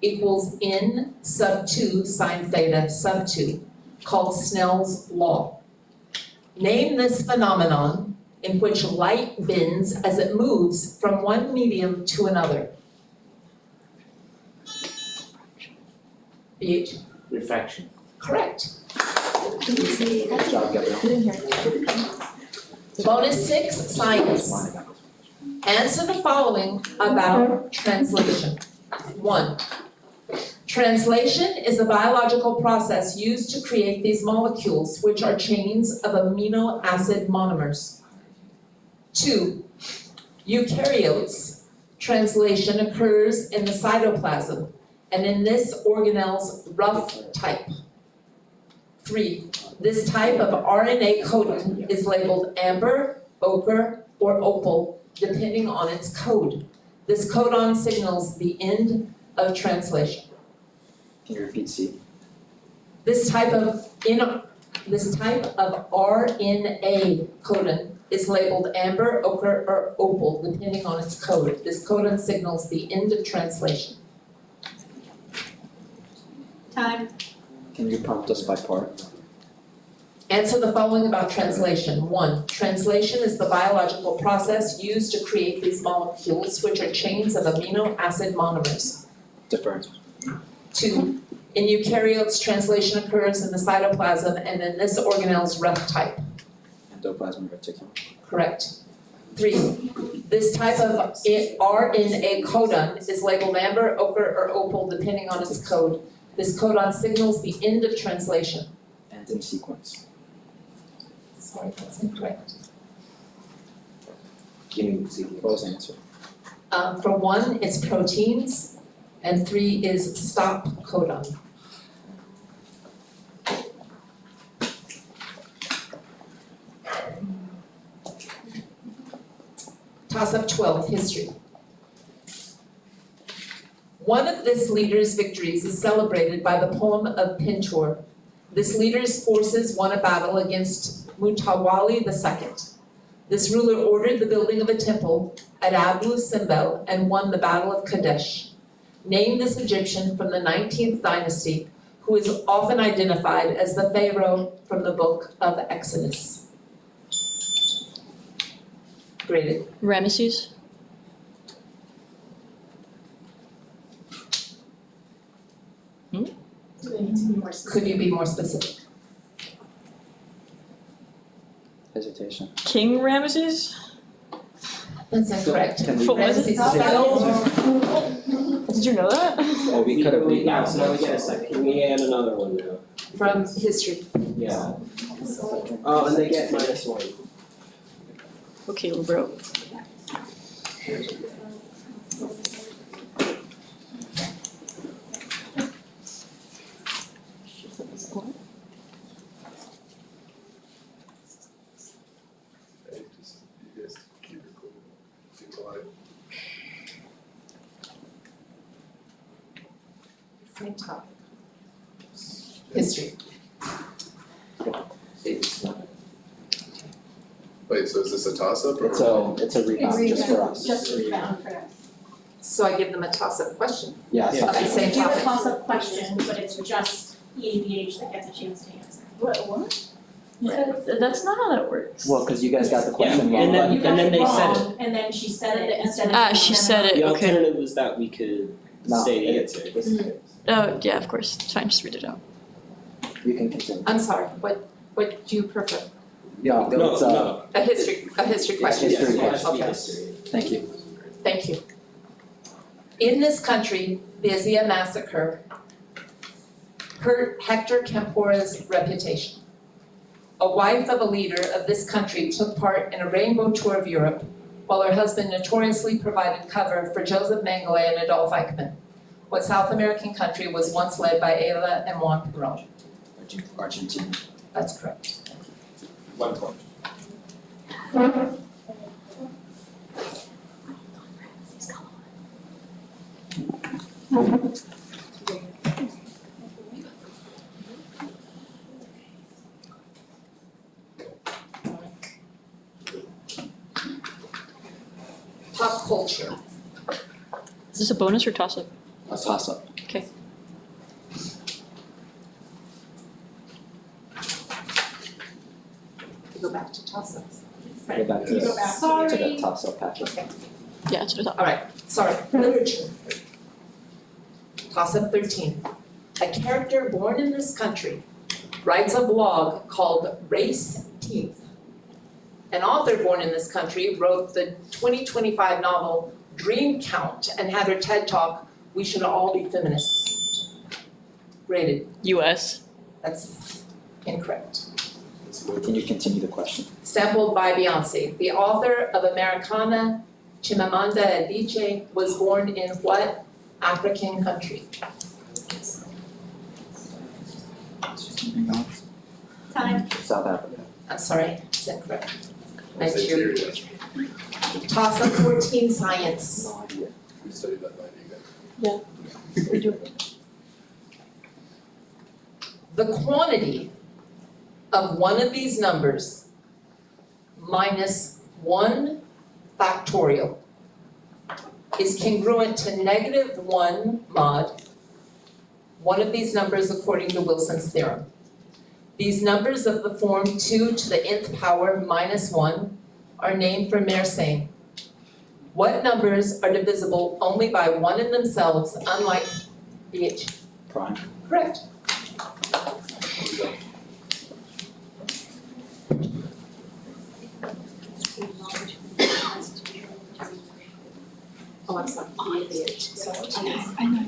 equals n sub 2 sine theta sub 2, called Snell's law. Name this phenomenon in which light bends as it moves from one medium to another. BH? Refraction. Correct. Good job, Gabrielle. Bonus 6, science. Answer the following about translation. 1. Translation is a biological process used to create these molecules, which are chains of amino acid monomers. 2. Eukaryotes, translation occurs in the cytoplasm and in this organelle's rough type. 3. This type of RNA codon is labeled amber, ochre, or opal, depending on its code. This codon signals the end of translation. Can you repeat C? This type of RNA codon is labeled amber, ochre, or opal, depending on its code. This codon signals the end of translation. Time. Can you prompt us by part? Answer the following about translation. 1. Translation is the biological process used to create these molecules, which are chains of amino acid monomers. Different. 2. In eukaryotes, translation occurs in the cytoplasm and in this organelle's rough type. Endoplasmic reticulum. Correct. 3, this type of RNA codon is labeled amber, ochre, or opal depending on its code. This codon signals the end of translation. And in sequence. Sorry, that's incorrect. What was the answer? For 1, it's proteins, and 3 is stop codon. Toss-up 12, history. One of this leader's victories is celebrated by the poem of Pintor. This leader's forces won a battle against Mutawalli II. This ruler ordered the building of a temple at Abu Simbel and won the Battle of Kadesh. Name this Egyptian from the 19th dynasty who is often identified as the Pharaoh from the book of Exodus. Graded. Ramesses. Could you be more specific? Hesitation. King Ramesses? That's incorrect. Can we- Ramesses is Did you know that? Oh, we could have read Yeah, that. so now we get a second. Can we add another one now? from history. Yeah. Oh, and they get -1. Okay, bro. Hey, you guys keep it cool. Keep quiet. Same topic. History. Wait, so is this a toss-up or? It's a rebound just for us. Just rebound for us. So I give them a toss-up question. Yeah, Of the same Do a topic. toss-up question, but it's just EABH that gets a chance to answer. What? That's not how that works. Well, cause you guys got the question Yeah, wrong. and then- You got it they said wrong, and then she said it instead of. Ah, she said it, The okay. alternative was that we could No, say the it- answer. this is it. Oh, yeah, of course. It's fine, just read it out. You can continue. I'm sorry, what do you prefer? Yeah, No, it's, no. A history question? History Yes, it has question. to be Okay. history. Thank you. Thank you. In this country, the Azia massacre hurt Hector Campora's reputation. A wife of a leader of this country took part in a rainbow tour of Europe, while her husband notoriously provided cover for Joseph Mengele and Adolf Eichmann. What South American country was once led by Eva and Juan Perón? Argentina. That's correct. 1 point. Pop culture. Is this a bonus or toss-up? A toss-up. Okay. Go back to toss-ups. Go back to You go the, back. to Sorry. the toss-up packet. Yeah, it's a toss-up. Alright, sorry, literature. Toss-up 13. A character born in this country writes a blog called Race Teeth. An author born in this country wrote the 2025 novel Dream Count and had her TED Talk, We Should All Be Feminists. Rated, US. that's incorrect. Can you continue the question? Sampled by Beyonce. The author of Americana, Chimamanda Adichie, was born in what African country? Time. South Africa. I'm sorry, it's incorrect. Nigeria. Nigeria. Toss-up 14, science. No idea. We studied that 90 again. The quantity of one of these numbers minus 1 factorial is congruent to -1 mod, one of these numbers according to Wilson's theorem. These numbers of the form 2 to the nth power minus 1 are named for Mersenne. What numbers are divisible only by 1 in themselves, unlike BH? Prime. Correct. talks on EABH, so. I know.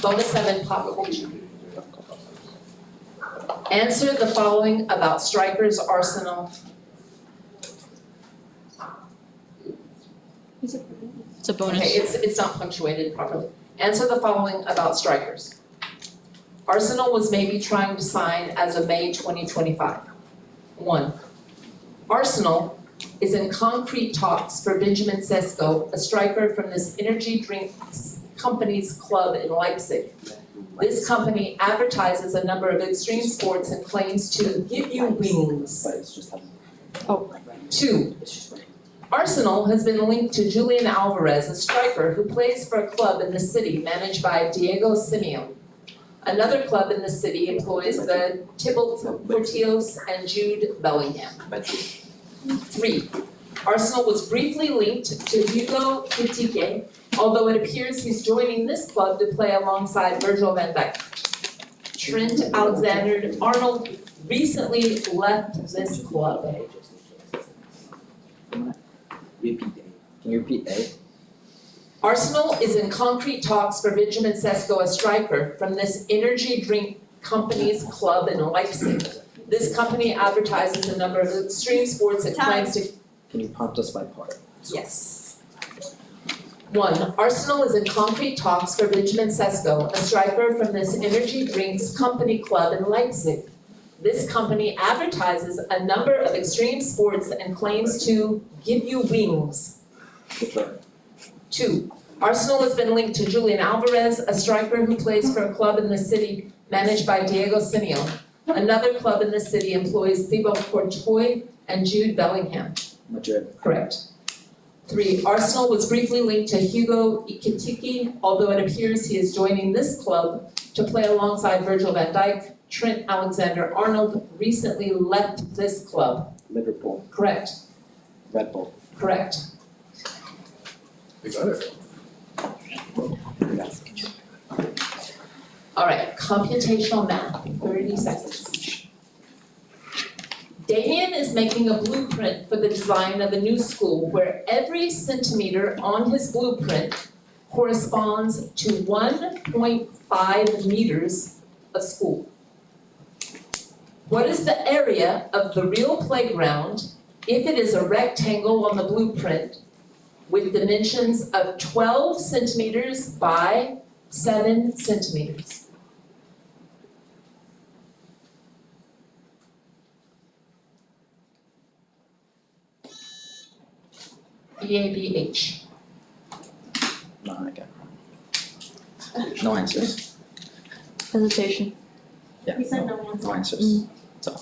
Bonus 7, pop culture. Answer the following about Stryker's arsenal. It's a bonus. Okay, it's not punctuated properly. Answer the following about Strikers. Arsenal was maybe trying to sign as of May 2025. 1. Arsenal is in concrete talks for Benjamin Sesko, a striker from this energy drinks company's club in Leipzig. This company advertises a number of extreme sports and claims to give you wings. 2. Arsenal has been linked to Julian Alvarez, a striker who plays for a club in the city managed by Diego Simeone. Another club in the city employs the Thibaut Courtois and Jude Bellingham. 3. Arsenal was briefly linked to Hugo Ekitike, although it appears he's joining this club to play alongside Virgil van Dijk. Trent Alexander-Arnold recently left this club. Repeat A. Can you repeat A? Arsenal is in concrete talks for Benjamin Sesko, a striker from this energy drink company's club in Leipzig. This company advertises a number of extreme sports and claims to. Can you prompt us by part? Yes. 1. Arsenal is in concrete talks for Benjamin Sesko, a striker from this energy drinks company club in Leipzig. This company advertises a number of extreme sports and claims to give you wings. 2. Arsenal has been linked to Julian Alvarez, a striker who plays for a club in the city managed by Diego Simeone. Another club in the city employs Thibaut Courtois and Jude Bellingham. Madrid. Correct. 3. Arsenal was briefly linked to Hugo Ekitike, although it appears he is joining this club to play alongside Virgil van Dijk. Trent Alexander-Arnold recently left this club. Liverpool. Correct. Red Bull. Correct. You got it. All right, computational math, 30 seconds. Damien is making a blueprint for the design of a new school where every centimeter on his blueprint corresponds to 1.5 meters of school. What is the area of the real playground if it is a rectangle on the blueprint with dimensions of 12 centimeters by 7 centimeters? EABH. No, I got it. No answers. Hesitation. Yeah. We said no answer. No answers. So.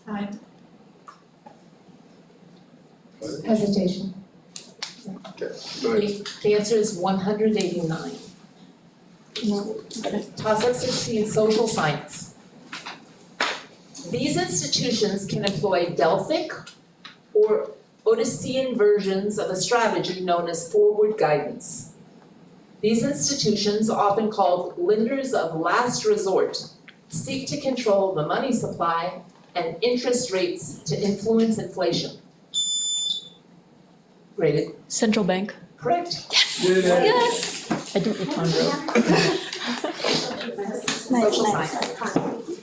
Time. Hesitation. Okay, go ahead. The answer is 189. Toss-up 16, social science. These institutions can employ Delphic or Odyssean versions of a strategy known as forward guidance. These institutions, often called lenders of last resort, seek to control the money supply and interest rates to influence inflation. Graded. Central bank. Correct. Yes. I do eat chondro. Social science.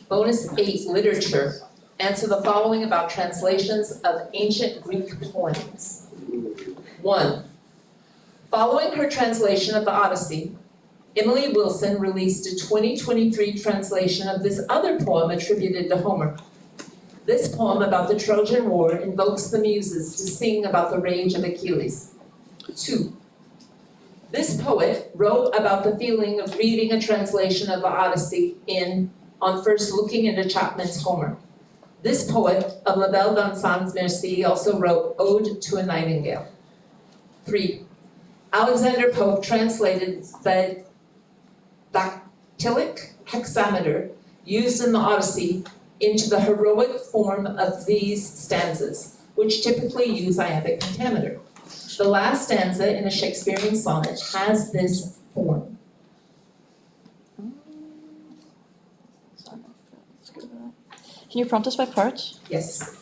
Bonus 8, literature. Answer the following about translations of ancient Greek poems. 1. Following her translation of the Odyssey, Emily Wilson released a 2023 translation of this other poem attributed to Homer. This poem about the Trojan War invokes the muses to sing about the rage of Achilles. 2. This poet wrote about the feeling of reading a translation of the Odyssey on first looking into Chapman's Homer. This poet of La Belle dans Sans Merci also wrote Ode to a Nightingale. 3. Alexander Pope translated the dactylic hexameter used in the Odyssey into the heroic form of these stanzas, which typically use iambic pentameter. The last stanza in a Shakespearean sonnet has this form. Can you prompt us by parts? Yes.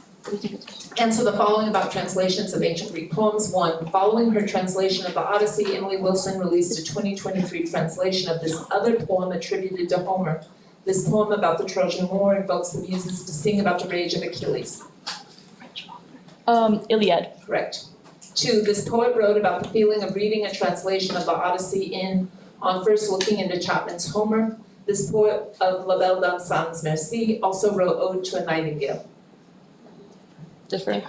Answer the following about translations of ancient Greek poems. 1. Following her translation of the Odyssey, Emily Wilson released a 2023 translation of this other poem attributed to Homer. This poem about the Trojan War invokes the muses to sing about the rage of Achilles. Iliad. Correct. 2. This poet wrote about the feeling of reading a translation of the Odyssey on first looking into Chapman's Homer. This poet of La Belle Dame sans Merci also wrote Ode to a Nightingale. Different.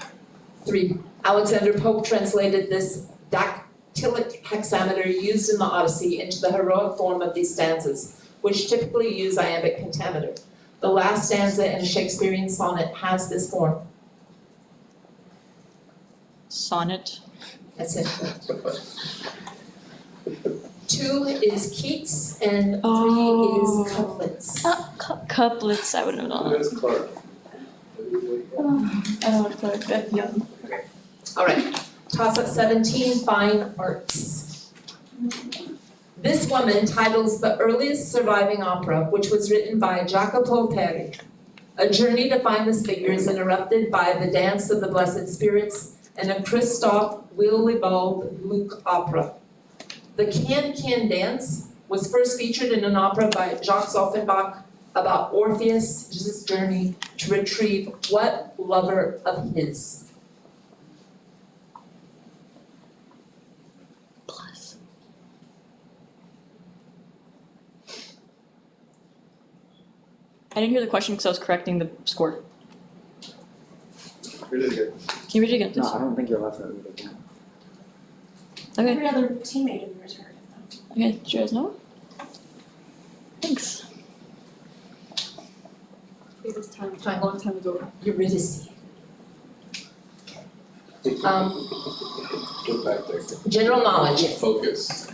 3. Alexander Pope translated this dactylic hexameter used in the Odyssey into the heroic form of these stanzas, which typically use iambic pentameter. The last stanza in a Shakespearean sonnet has this form. Sonnet. That's it. 2 is Keats and 3 is couplets. Couplets, I wouldn't have known. Who is Clark? I don't want to play it. Yeah. All right, toss up 17, fine arts. This woman titles the earliest surviving opera, which was written by Jacopo Peri. A journey to find this figure is interrupted by the Dance of the Blessed Spirits and a Christoph Willibald Gluck opera. The Can-Can Dance was first featured in an opera by Jacques Offenbach about Orpheus' journey to retrieve what lover of his? Plus. I didn't hear the question because I was correcting the score. Read it again. Can you read it again, please? No, I don't think you're allowed to read it again. Okay. Every other teammate of yours heard it though. Okay, did you guys know? Thanks. It was time, a long time ago. Eurydice. Go back there. General knowledge. Focus.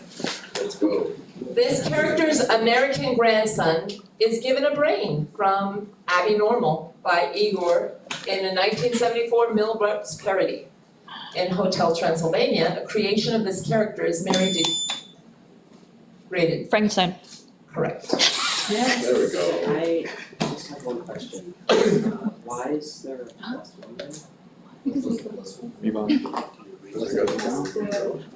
Let's go. This character's American grandson is given a brain from Abby Normal by Igor in a 1974 Mel Brooks parody. In Hotel Transylvania, a creation of this character is rated. Frankenstein. Correct. There we go. I just have one question. Why is there a last one then?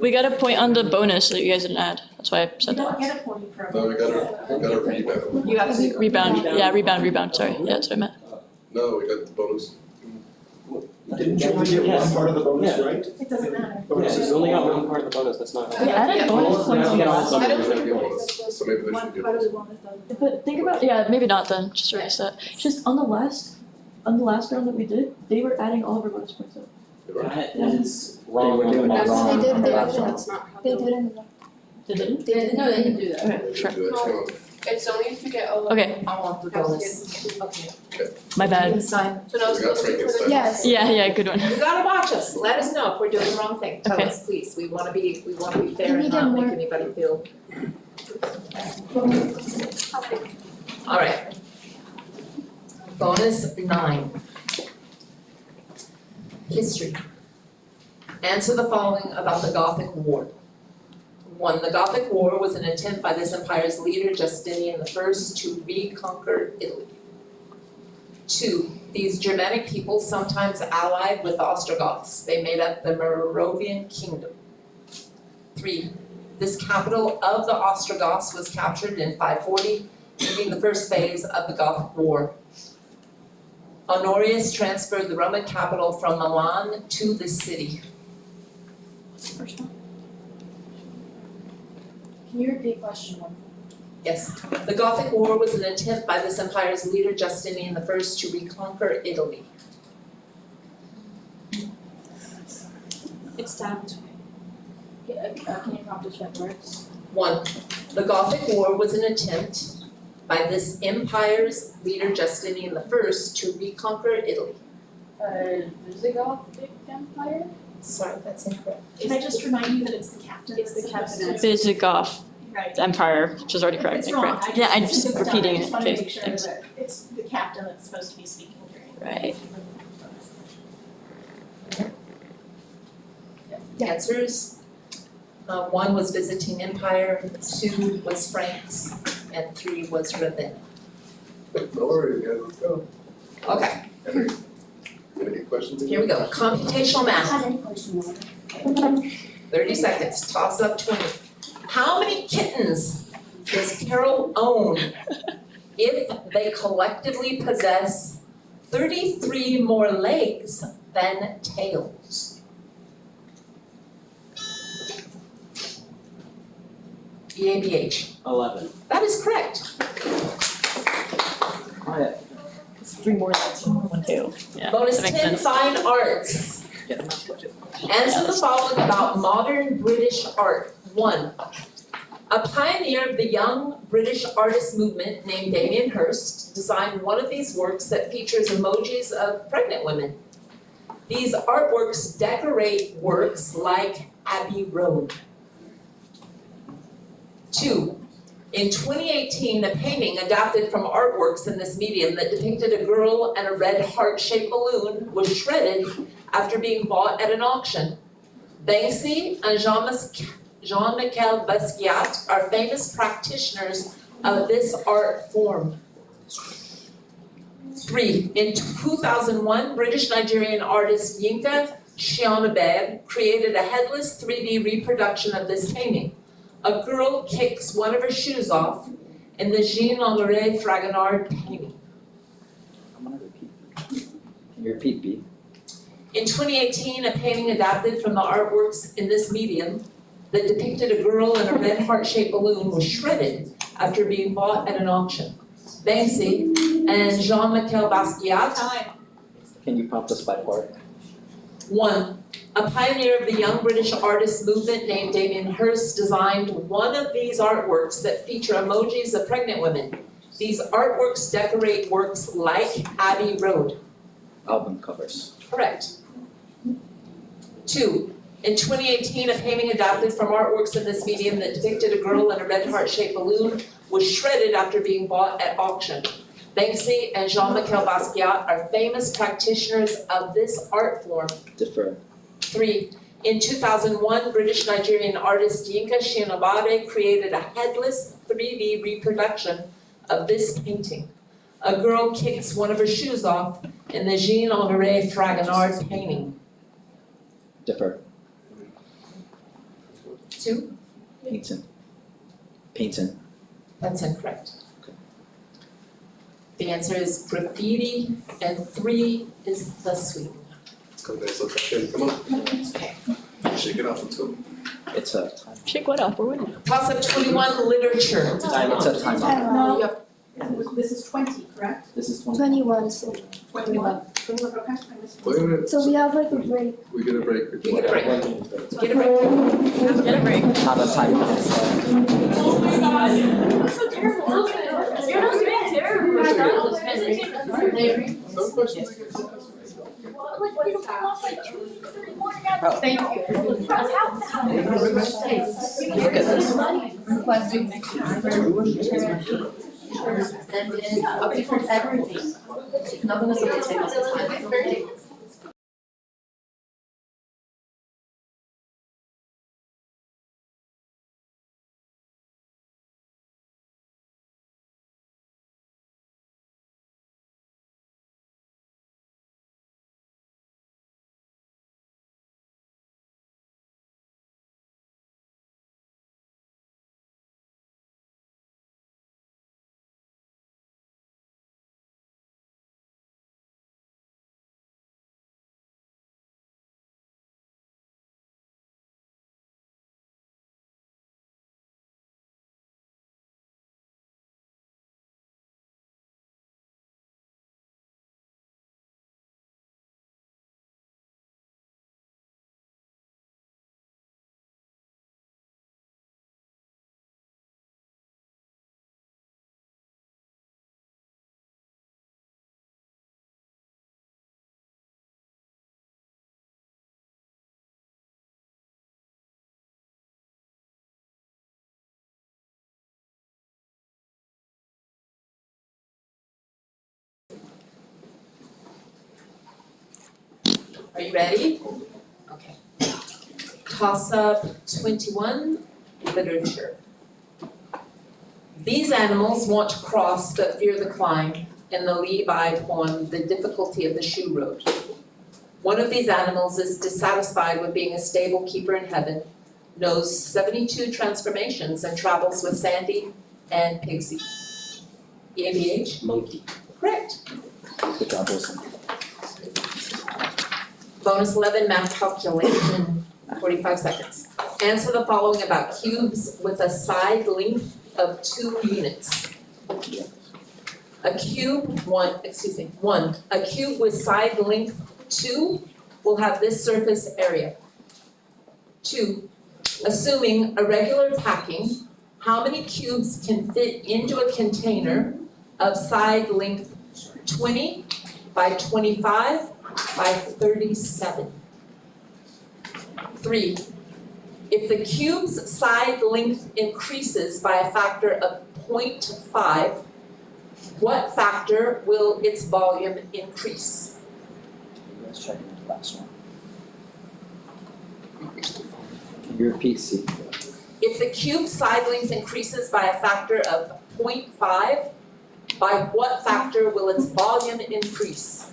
We got a point on the bonus that you guys didn't add. That's why I You said don't that. get a point for. No, we gotta rebound. You have to. Rebound. Sorry, yeah, that's what I meant. No, we got the bonus. Didn't you only get one part of the bonus, right? It doesn't matter. Bonus is You only got one part of the bonus, that's not. We added bonus points on the last Some one. of them should get bonus, so maybe they should get bonus. But think about, maybe not then, just erase that. Just on the last round that we did, they were adding all of our bonus points up. That is Wrong. wrong. Doing it That's what wrong. they did there, Last but one. that's not how they did it. Did they? They did. No, they didn't do that. Okay, sure. Do that challenge. It's only if you get over. Okay, I want the bonus. Okay. my bad. Frankenstein. So now it's We got supposed to be for the. Yes. Yeah, good one. You gotta watch us. Let us know if we're doing the wrong thing. Tell Okay. us, please. We wanna be fair Can we and get not more? make anybody feel. All right. Bonus 9. History. Answer the following about the Gothic War. 1. The Gothic War was an attempt by this empire's leader, Justinian I, to reconquer Italy. 2. These Germanic peoples sometimes allied with the Ostrogoths. They made up the Merovingian kingdom. 3. This capital of the Ostrogoths was captured in 540, ending the first phase of the Gothic War. Honorius transferred the Roman capital from Milan to this city. What's the first one? Can you repeat question one? Yes. The Gothic War was an attempt by this empire's leader, Justinian I, to reconquer Italy. It's tapped. Can you prompt us by words? 1. The Gothic War was an attempt by this empire's leader, Justinian I, to reconquer Italy. Visigothic Empire? Sorry, that's incorrect. Can I just remind you that it's the captain? It's the captain. Visigoth Right. Empire, which is already If correct. it's wrong, Incorrect. I Yeah, I'm just just it's done. repeating I it. just wanna Okay, make sure thanks. that it's the captain that's supposed to be speaking during. Right. Answers. 1 was Visiting Empire, 2 was Franks, and 3 was Ravenna. No worries, guys, let's go. Okay, Henry, any questions? here we go. Computational math. 30 seconds, toss up 20. How many kittens does Carol own if they collectively possess 33 more legs than tails? EABH. 11. That is correct. Oh, yeah. It's 3 more legs and 1 tail. Yeah, Bonus that makes 10, sense. fine arts. Get them out. Answer the following about modern British art. 1. A pioneer of the young British artist movement named Damien Hirst designed one of these works that features emojis of pregnant women. These artworks decorate works like Abbey Road. 2. In 2018, a painting adapted from artworks in this medium that depicted a girl and a red heart-shaped balloon was shredded after being bought at an auction. Banksy and Jean-Michel Basquiat are famous practitioners of this art form. 3. In 2001, British-Nigerian artist Yinka Shionabeb created a headless 3D reproduction of this painting. A girl kicks one of her shoes off in the Jean-Honoré Fragonard painting. I'm gonna repeat. Can you repeat B? In 2018, a painting adapted from the artworks in this medium that depicted a girl in a red heart-shaped balloon was shredded after being bought at an auction. Banksy and Jean-Michel Basquiat. Can you prompt us by part? 1. A pioneer of the young British artist movement named Damien Hirst designed one of these artworks that feature emojis of pregnant women. These artworks decorate works like Abbey Road. Album covers. Correct. 2. In 2018, a painting adapted from artworks in this medium that depicted a girl in a red heart-shaped balloon was shredded after being bought at auction. Banksy and Jean-Michel Basquiat are famous practitioners of this art form. Defer. 3. In 2001, British-Nigerian artist Yinka Shionabade created a headless 3D reproduction of this painting. A girl kicks one of her shoes off in the Jean-Honoré Fragonard painting. Defer. 2. Painting. Painting. That's incorrect. The answer is graffiti, and 3 is the sweep. Let's go guys, let's go, come on. Okay. Shake it off, let's go. It's a time. Shake what up? We're winning. Toss up 21, literature. It's a timeout. No, Yep. this is 20, correct? This is 20. 21, so. 21. 21, okay, I missed it. Wait a minute, So we have like a break. we get a break. You get a break. Get a break. Get a break. Not a timeout. That's so terrible. You're not doing terrible. Some questions I get to ask. Thank you. Look at this. And then a different everything. Nothing is on the table at the time. Are you ready? Okay. Toss up 21, literature. These animals want to cross but fear the climb. In the Levi poem, The Difficulty of the Shoe Road. One of these animals is dissatisfied with being a stable keeper in heaven, knows 72 transformations, and travels with Sandy and Pixie. EABH? Monkey. Correct. Good job, Wilson. Bonus 11, math calculation, 45 seconds. Answer the following about cubes with a side length of 2 units. A cube with side length 2 will have this surface area. 2, assuming a regular packing, how many cubes can fit into a container of side length 20 by 25 by 37? 3, if the cube's side length increases by a factor of 0.5, what factor will its volume increase? Let's check into the last one. Can you repeat C? If the cube's side length increases by a factor of 0.5, by what factor will its volume increase?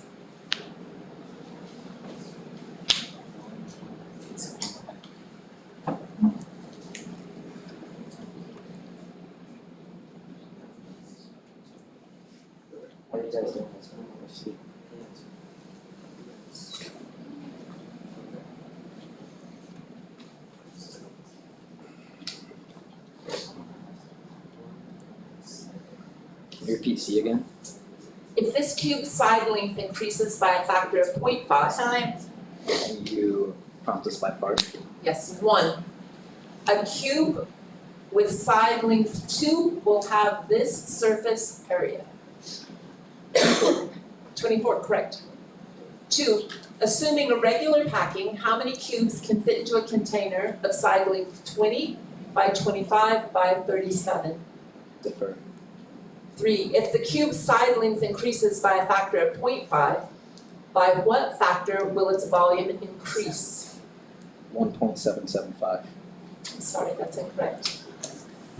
What are you guys doing? Let's see. Can you repeat C again? If this cube's side length increases by a factor of 0.5, Can you prompt us by part? yes, 1. A cube with side length 2 will have this surface area. 24, correct. 2, assuming a regular packing, how many cubes can fit into a container of side length 20 by 25 by 37? Defer. 3, if the cube's side length increases by a factor of 0.5, by what factor will its volume increase? 1.775. I'm sorry, that's incorrect.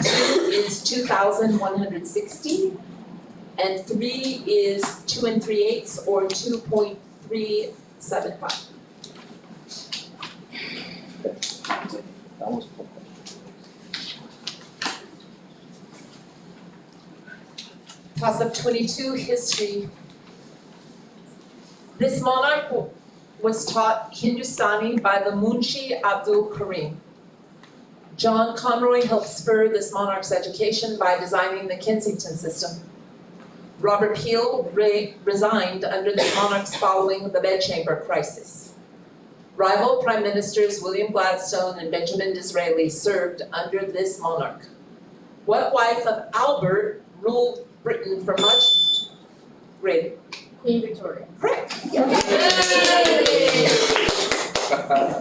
2 is 2,160, and 3 is 2 3/8 or 2.375. That was cool. Toss up 22, history. This monarch was taught Hindustani by the Munshi Abdul Karim. John Conroy helped spur this monarch's education by designing the Kensington system. Robert Peel resigned under this monarch's following the bedchamber crisis. Rival Prime Ministers William Gladstone and Benjamin Disraeli served under this monarch. What wife of Albert ruled Britain for much? Grade. Queen Victoria. Correct.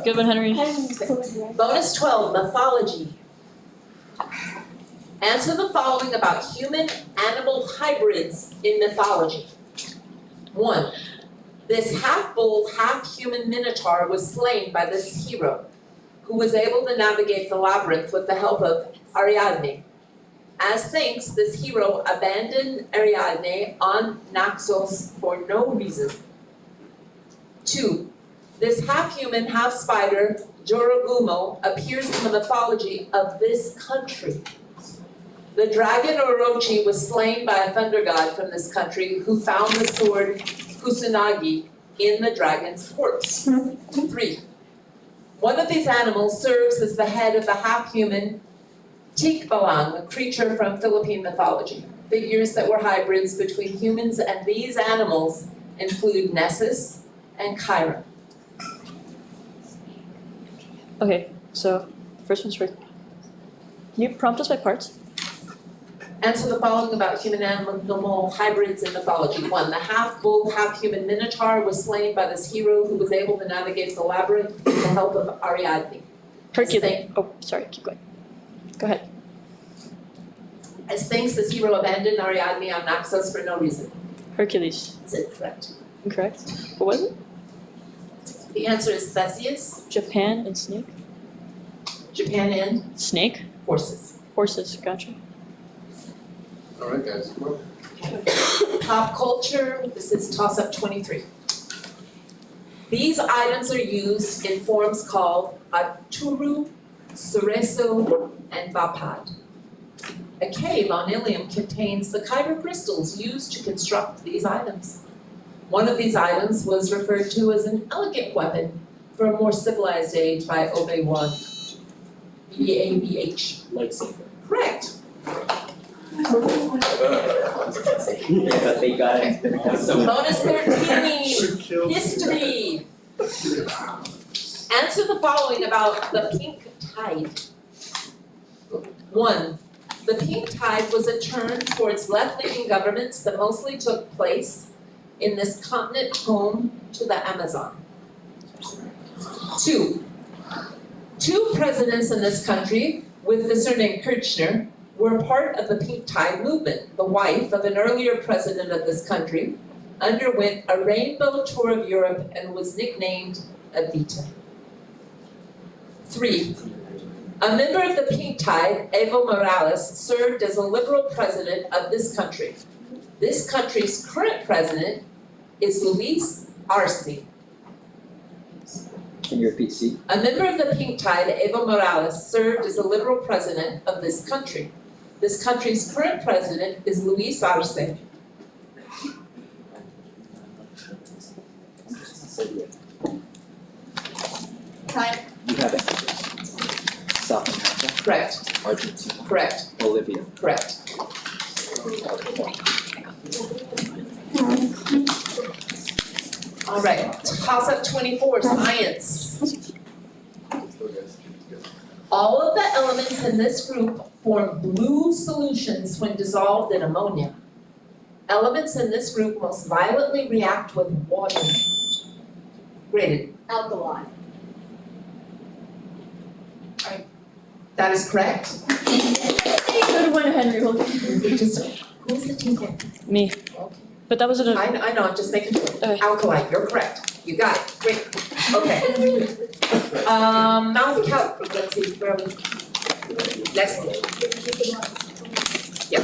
Good one, Henry. Bonus 12, mythology. Answer the following about human-animal hybrids in mythology. 1, this half-bull, half-human minotaur was slain by this hero, who was able to navigate the labyrinth with the help of Ariadne. As thanks, this hero abandoned Ariadne on Naxos for no reason. 2, this half-human, half-spider, Jorogumo, appears in the mythology of this country. The dragon Orochi was slain by a thunder god from this country who found the sword Kusanagi in the dragon's corpse. 3, one of these animals serves as the head of the half-human Tikbalang, a creature from Philippine mythology. Figures that were hybrids between humans and these animals include Nessus and Chiron. Okay, so first one's for. Can you prompt us by parts? Answer the following about human-animal hybrids in mythology. 1, the half-bull, half-human minotaur was slain by this hero who was able to navigate the labyrinth with the help of Ariadne. Hercules. Oh, sorry, keep going. Go ahead. As thanks, this hero abandoned Ariadne on Naxos for no reason. Hercules. That's it, correct. Incorrect. What was it? The answer is Theseus, Japan and snake. Japan and Snake? horses. Horses, gotcha. All right, guys, come on. Pop culture, this is toss-up 23. These items are used in forms called Aturu, Cereso, and Vapad. A cave on Ilium contains the kyber crystals used to construct these items. One of these items was referred to as an elegant weapon for a more civilized age by Obi-Wan. B-A-B-H. Lightsaber. Correct. Yeah, but they got it. Bonus 13, history. Answer the following about the pink tide. 1. The pink tide was a turn towards left-leaning governments that mostly took place in this continent home to the Amazon. 2. Two presidents in this country with the surname Kirchner were part of the pink tide movement. The wife of an earlier president of this country underwent a rainbow tour of Europe and was nicknamed Evita. 3. A member of the pink tide, Evo Morales, served as a liberal president of this country. This country's current president is Luis Arce. Can you repeat C? A member of the pink tide, Evo Morales, served as a liberal president of this country. This country's current president is Luis Arce. Time. You have it. South America, Correct. Argentina, Correct. Bolivia. Correct. All right, toss-up 24, science. Let's go, guys. Let's go. All of the elements in this group form blue solutions when dissolved in ammonia. Elements in this group most violently react with water. Graded. Alkali. That is correct. Good one, Henry. Hold on. Who's the team captain? Me. But that wasn't a. I know, I'm just making sure. Okay. Alkali, you're correct. You got it. Great. Okay. Mount Cal, let's see, where are we? Next one. Yep.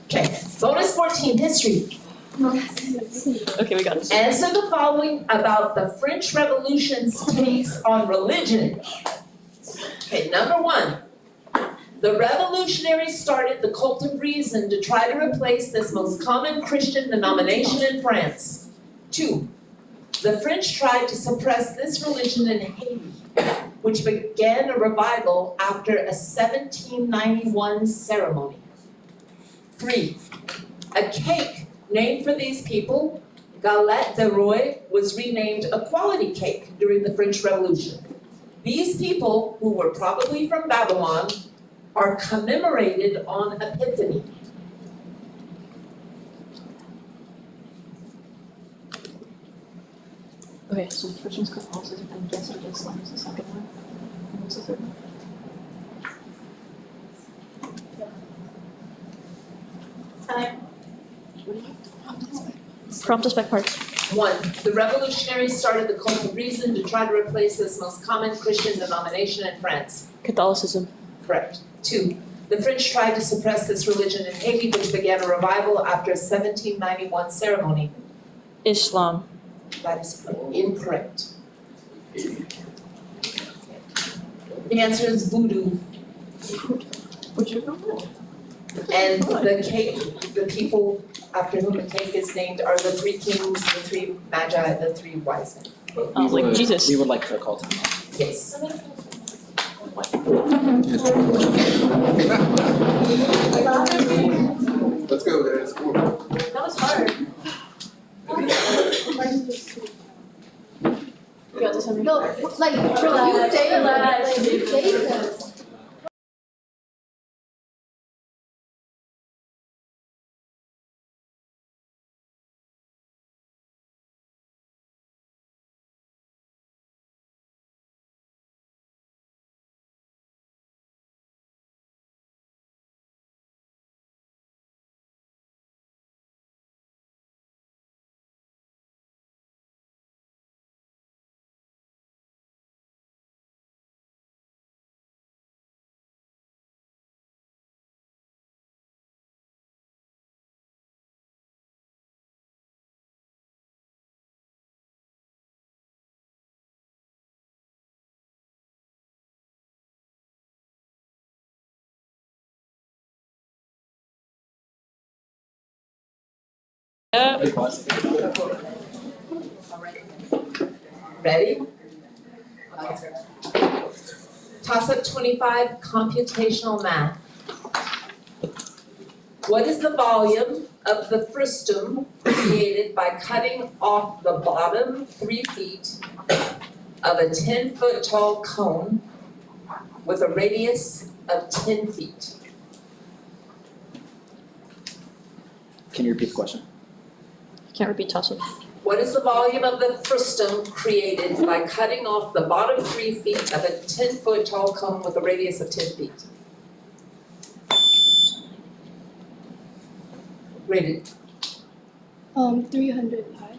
Okay. Bonus 14, history. Okay, we got it. Answer the following about the French Revolution's takes on religion. Okay, number 1. The revolutionaries started the cult of reason to try to replace this most common Christian denomination in France. 2. The French tried to suppress this religion in Haiti, which began a revival after a 1791 ceremony. 3. A cake named for these people, Galette de Roy, was renamed Equality Cake during the French Revolution. These people, who were probably from Babylon, are commemorated on Epiphany. Okay, so the first one's Catholicism and guess what Islam is the second one. And what's the third one? Time. Prompt us back parts. 1. The revolutionaries started the cult of reason to try to replace this most common Christian denomination in France. Catholicism. Correct. 2. The French tried to suppress this religion in Haiti, which began a revival after a 1791 ceremony. Islam. That is incorrect. The answer is voodoo. And the cake, the people after whom the cake is named are the 3 kings, the 3 magi, the 3 wise men. But Oh, like Jesus. We would like to call time out. Yes. Let's go, guys. Come on. That was hard. You got this, Henry. No, like, you say that, you say that. Ready? Toss up 25, computational math. What is the volume of the frustum created by cutting off the bottom 3 feet of a 10-foot tall cone with a radius of 10 feet? Can you repeat the question? Can't repeat toss up. What is the volume of the frustum created by cutting off the bottom 3 feet of a 10-foot tall cone with a radius of 10 feet? Rated. 300 pi.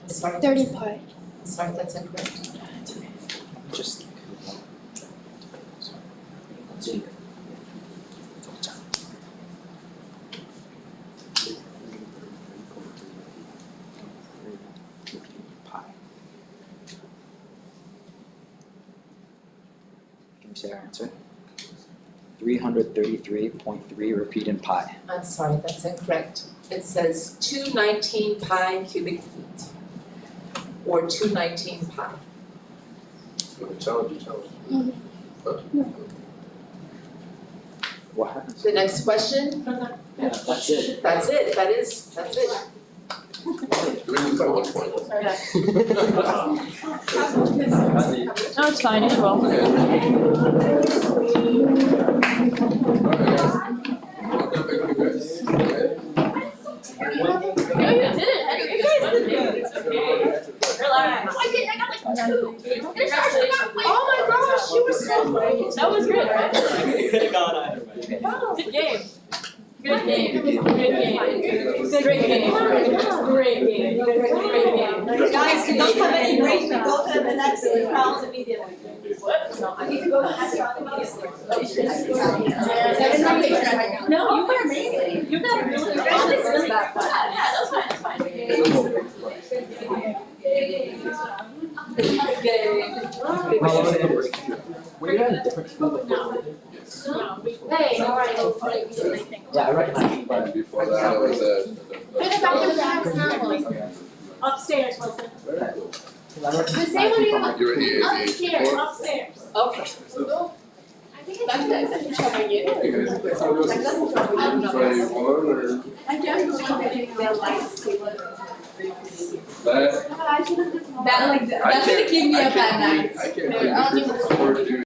Sorry. 30 pi. Sorry, that's incorrect. Just. Can you say our answer? 333.3 repeat in pi. I'm sorry, that's incorrect. It says 219 pi cubic feet, or 219 pi. Challenge. What happens? The next question? Yeah, that's it. That's it, that's it. Do we lose by 1 point? No, it's fine, it's well. Relax. I got like 2. Oh my gosh, you were so great. That was good, right? Could have gone either way. Good game. Good game. Good game. Great game. Great game. Great game. Guys, don't come in and break me, go to the next round immediately. What? No, I need to go to the next round immediately. No, you were amazing. You got it really good. That was really Yeah, that's fine, that's fine. Were you at a different school before? Hey, alright. Yeah, I recognize you, but. Before that, I was at. Upstairs, Wilson. Very cool. I recognize Say what You were in the Upstairs, upstairs. Okay. I think it's showing you. You guys, try one or? I definitely think they'll like That. That should have given me a bad night. I can't believe this is 4 2.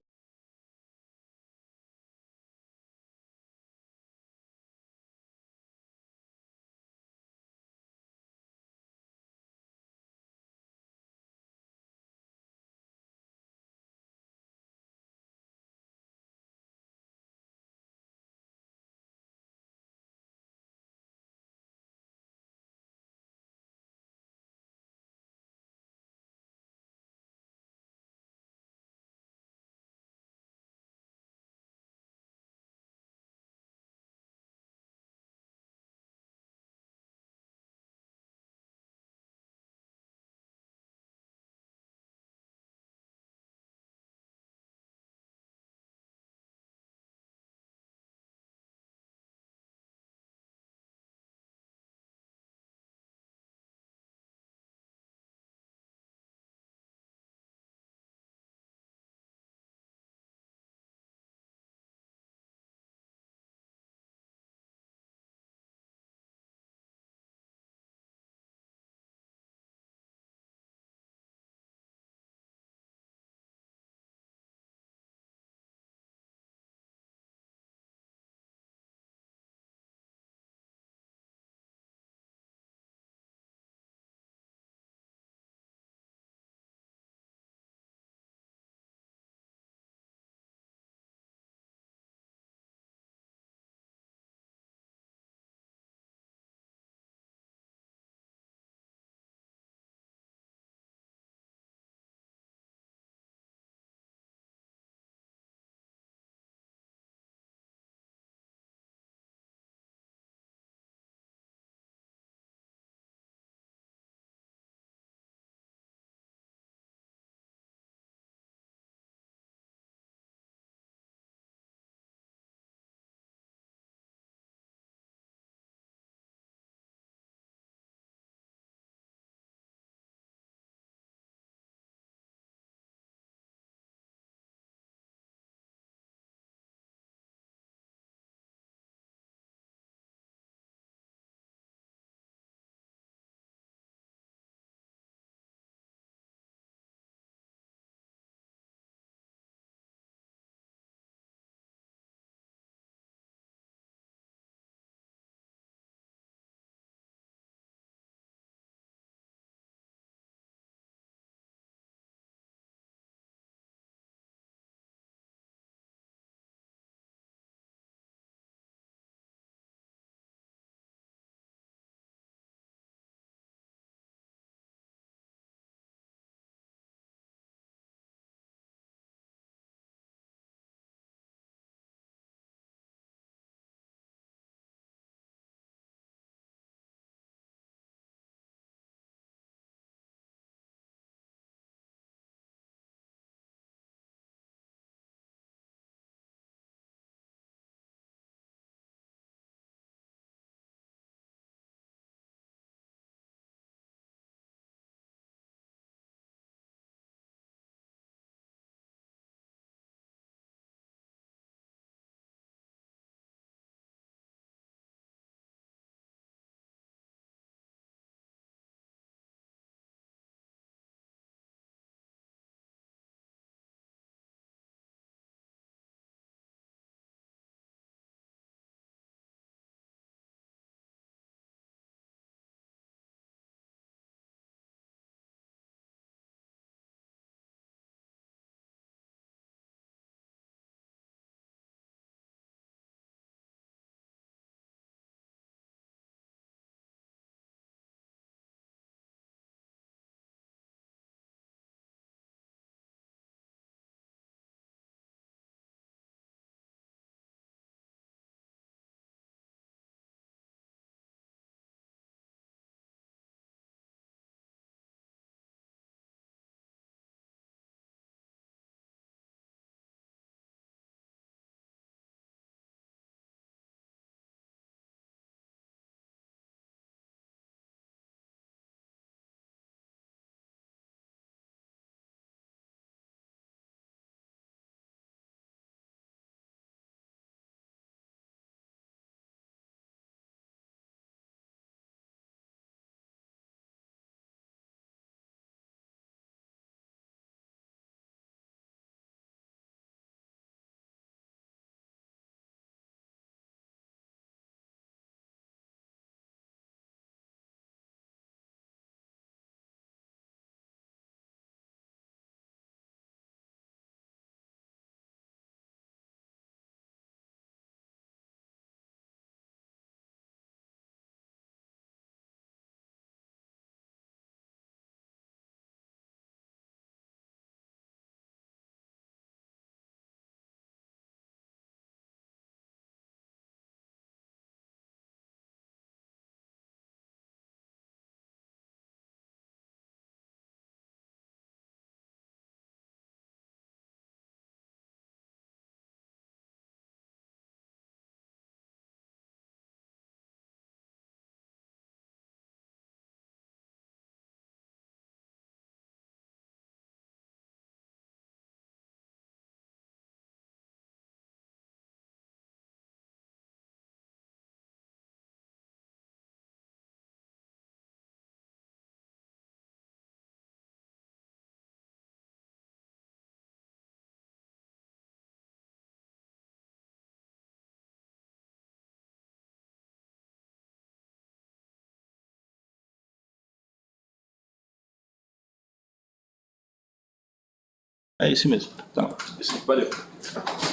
É esse mesmo. Tá, esse aqui valeu.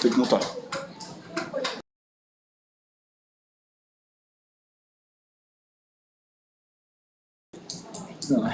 Tem que notar. Não,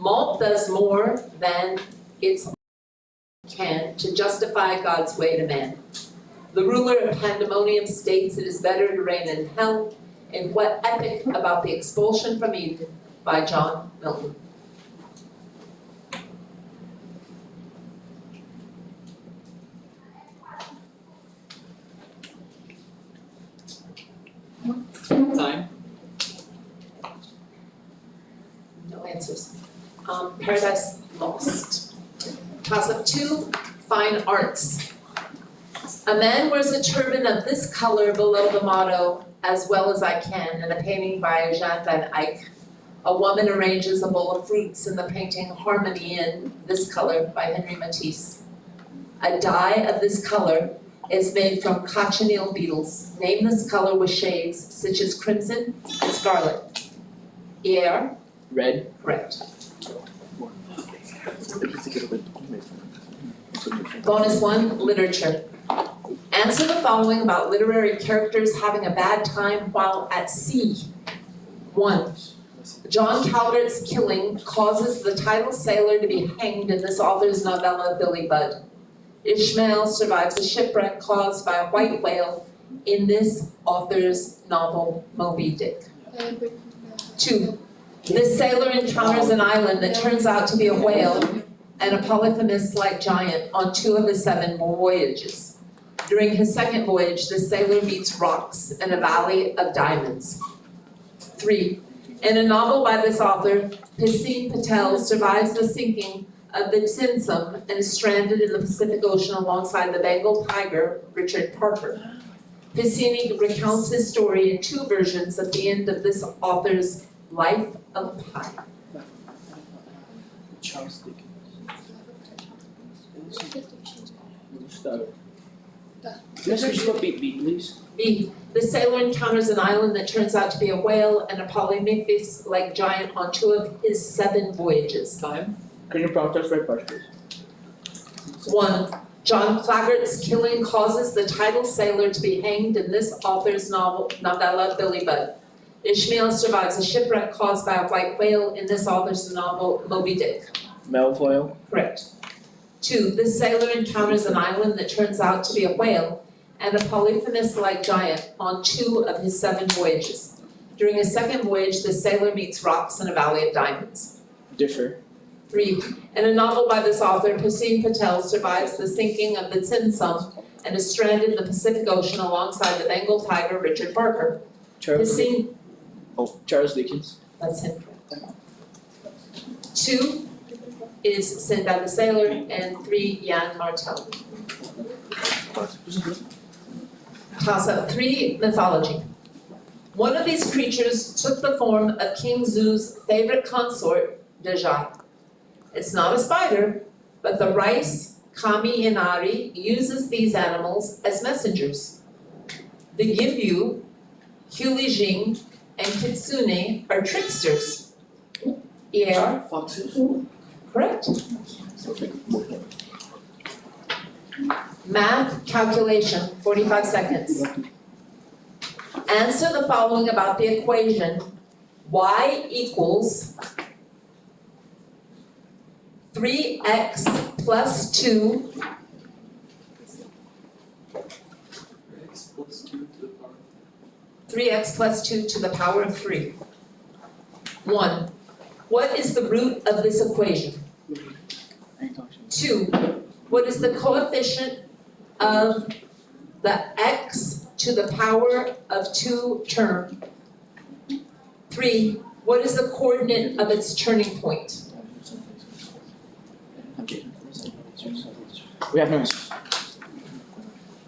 Malt does more than its can to justify God's way to man. The ruler of Pandemonium states it is better to reign in hell. In what epic about the expulsion from Eden by John Milton? Time. No answers. Paradise Lost. Toss up 2, fine arts. A man wears a turban of this color below the motto, as well as I can, in a painting by Jan van Eyck. A woman arranges a bowl of fruits in the painting Harmony in this color by Henri Matisse. A dye of this color is made from cochineal beetles. Name this color with shades such as crimson and scarlet. Hier? Red. Correct. Bonus 1, literature. Answer the following about literary characters having a bad time while at sea. 1. John Calvert's killing causes the title sailor to be hanged in this author's novella Billy Budd. Ishmael survives a shipwreck caused by a white whale in this author's novel Moby Dick. 2. This sailor encounters an island that turns out to be a whale and a Polyphemus-like giant on 2 of his 7 voyages. During his second voyage, the sailor meets rocks in a valley of diamonds. 3. In a novel by this author, Piscine Patel survives the sinking of the Tinsum and is stranded in the Pacific Ocean alongside the Bengal tiger, Richard Parker. Piscine recounts his story in 2 versions at the end of this author's Life of Pi. Charles Dickens. Let's just go B, please. B. The sailor encounters an island that turns out to be a whale and a Polyphemus-like giant on 2 of his 7 voyages. Time. Can you prompt us right first, please? 1. John Claggart's killing causes the title sailor to be hanged in this author's novella Billy Budd. Ishmael survives a shipwreck caused by a white whale in this author's novel Moby Dick. Malfoy. Correct. 2. This sailor encounters an island that turns out to be a whale and a Polyphemus-like giant on 2 of his 7 voyages. During his second voyage, the sailor meets rocks in a valley of diamonds. Differ. 3. In a novel by this author, Piscine Patel survives the sinking of the Tinsum and is stranded in the Pacific Ocean alongside the Bengal tiger, Richard Parker. Charles Dickens. That's him. 2 is Sinbad the Sailor, and 3, Jan Martel. Toss up 3, mythology. One of these creatures took the form of King Zoo's favorite consort, Dejah. It's not a spider, but the rice Kami Inari uses these animals as messengers. The Gibyu, Hyulijing, and Kitsune are tricksters. Hier? Foxes. Correct. Math calculation, 45 seconds. Answer the following about the equation y equals 3x plus 2 3x plus 2 to the power of 3. 1. What is the root of this equation? 2. What is the coefficient of the x to the power of 2 term? 3. What is the coordinate of its turning point? We have no answers.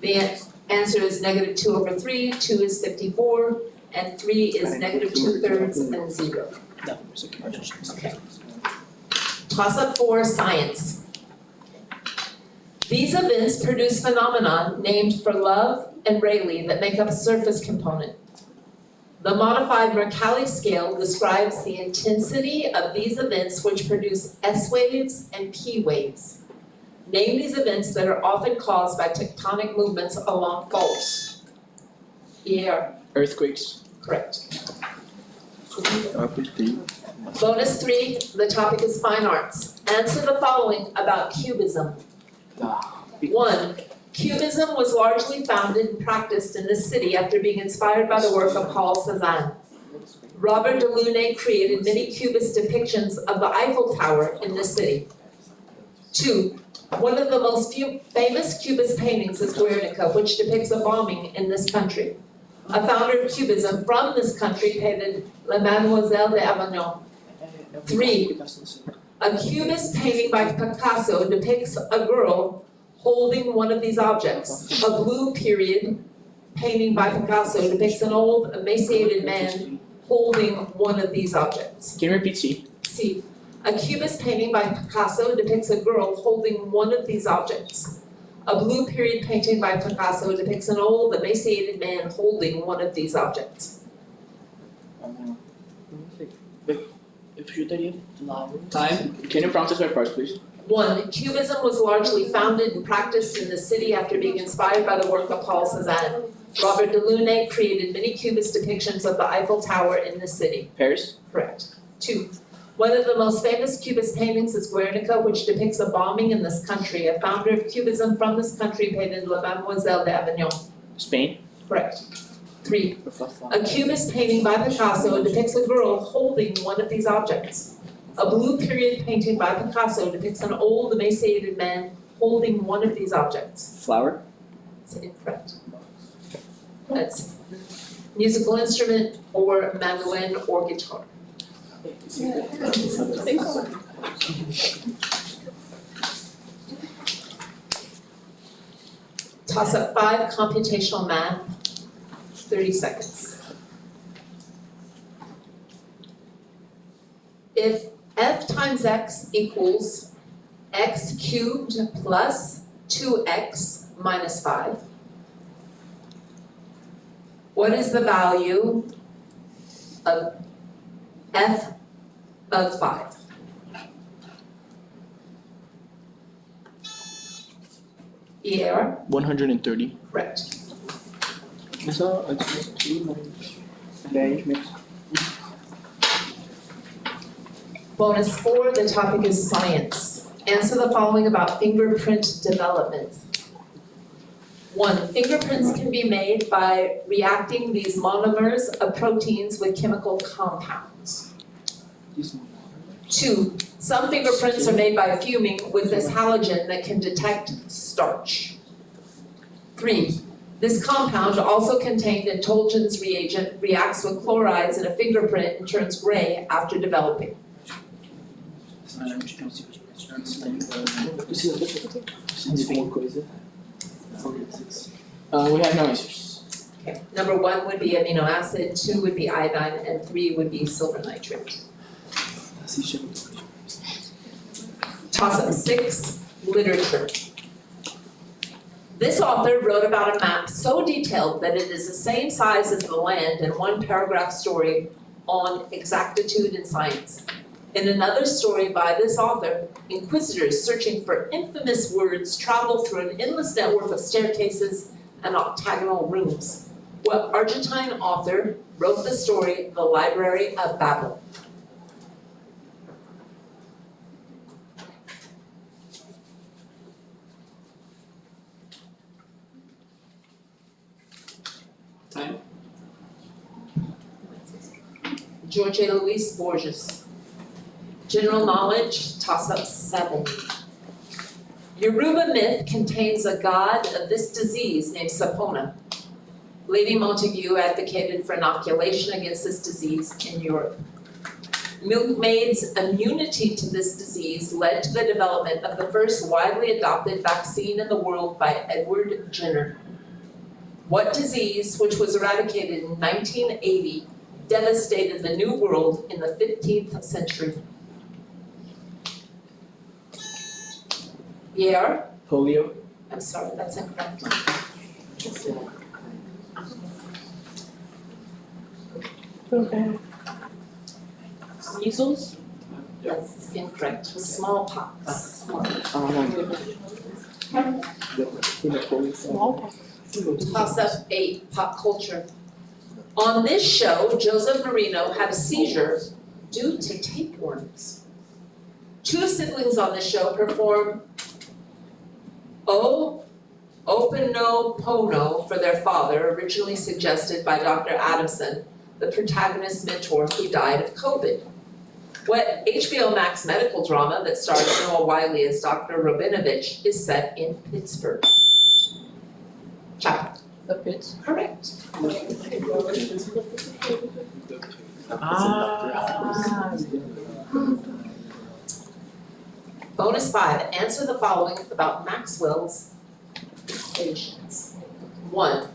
The answer is negative 2 over 3, 2 is 54, and 3 is negative 2/3 and 0. Okay. Toss up 4, science. These events produce phenomena named for Love and Rayleigh that make up a surface component. The modified Mercalli scale describes the intensity of these events which produce S waves and P waves. Name these events that are often caused by tectonic movements along faults. Here. Earthquakes. Correct. Bonus 3, the topic is fine arts. Answer the following about Cubism. 1. Cubism was largely founded and practiced in this city after being inspired by the work of Paul Cézanne. Robert Delaunay created many Cubist depictions of the Eiffel Tower in this city. 2. One of the most famous Cubist paintings is Guernica, which depicts a bombing in this country. A founder of Cubism from this country painted La Mademoiselle d'Avignon. 3. A Cubist painting by Picasso depicts a girl holding one of these objects. A blue period painting by Picasso depicts an old, emaciated man holding one of these objects. Can you repeat C? C. A Cubist painting by Picasso depicts a girl holding one of these objects. A blue period painting by Picasso depicts an old, emaciated man holding one of these objects. Time. Can you prompt us by parts, please? 1. Cubism was largely founded and practiced in the city after being inspired by the work of Paul Cézanne. Robert Delaunay created many Cubist depictions of the Eiffel Tower in the city. Paris? Correct. 2. One of the most famous Cubist paintings is Guernica, which depicts a bombing in this country. A founder of Cubism from this country painted La Mademoiselle d'Avignon. Spain? Correct. 3. A Cubist painting by Picasso depicts a girl holding one of these objects. A blue period painting by Picasso depicts an old, emaciated man holding one of these objects. Flower? It's incorrect. That's musical instrument or mandolin or guitar. Toss up 5, computational math, 30 seconds. If f times x equals x cubed plus 2x minus 5, what is the value of f of 5? ER? 130. Correct. Bonus 4, the topic is science. Answer the following about fingerprint development. 1, fingerprints can be made by reacting these monomers of proteins with chemical compounds. 2, some fingerprints are made by fuming with this halogen that can detect starch. 3, this compound, also contained in Tolgen's reagent, reacts with chlorides in a fingerprint and turns gray after developing. We have no answers. Okay. Number 1 would be amino acid, 2 would be iodine, and 3 would be silver nitrate. Toss up 6, literature. This author wrote about a map so detailed that it is the same size as the land in one paragraph story on exactitude in science. In another story by this author, inquisitors searching for infamous words travel through an endless network of staircases and octagonal rooms. What Argentine author wrote the story, The Library of Babel? Time. Jorge Luis Borges. General knowledge, toss up 7. Yoruba myth contains a god of this disease named Sapona. Lady Montagu advocated for inoculation against this disease in Europe. Milkmaid's immunity to this disease led to the development of the first widely adopted vaccine in the world by Edward Jenner. What disease, which was eradicated in 1980, devastated the New World in the 15th century? Pierre? Polio. I'm sorry, that's incorrect. Okay. Measles? That's incorrect. Smallpox. Smallpox. Toss up 8, pop culture. On this show, Joseph Marino had a seizure due to tapeworms. Two siblings on this show perform Oponopono for their father, originally suggested by Dr. Adamson, the protagonist's mentor who died of COVID. What HBO Max medical drama that stars Noah Wiley as Dr. Rabinovich is set in Pittsburgh. Chapel. The pits? Correct. Bonus 5, answer the following about Maxwell's equations. 1.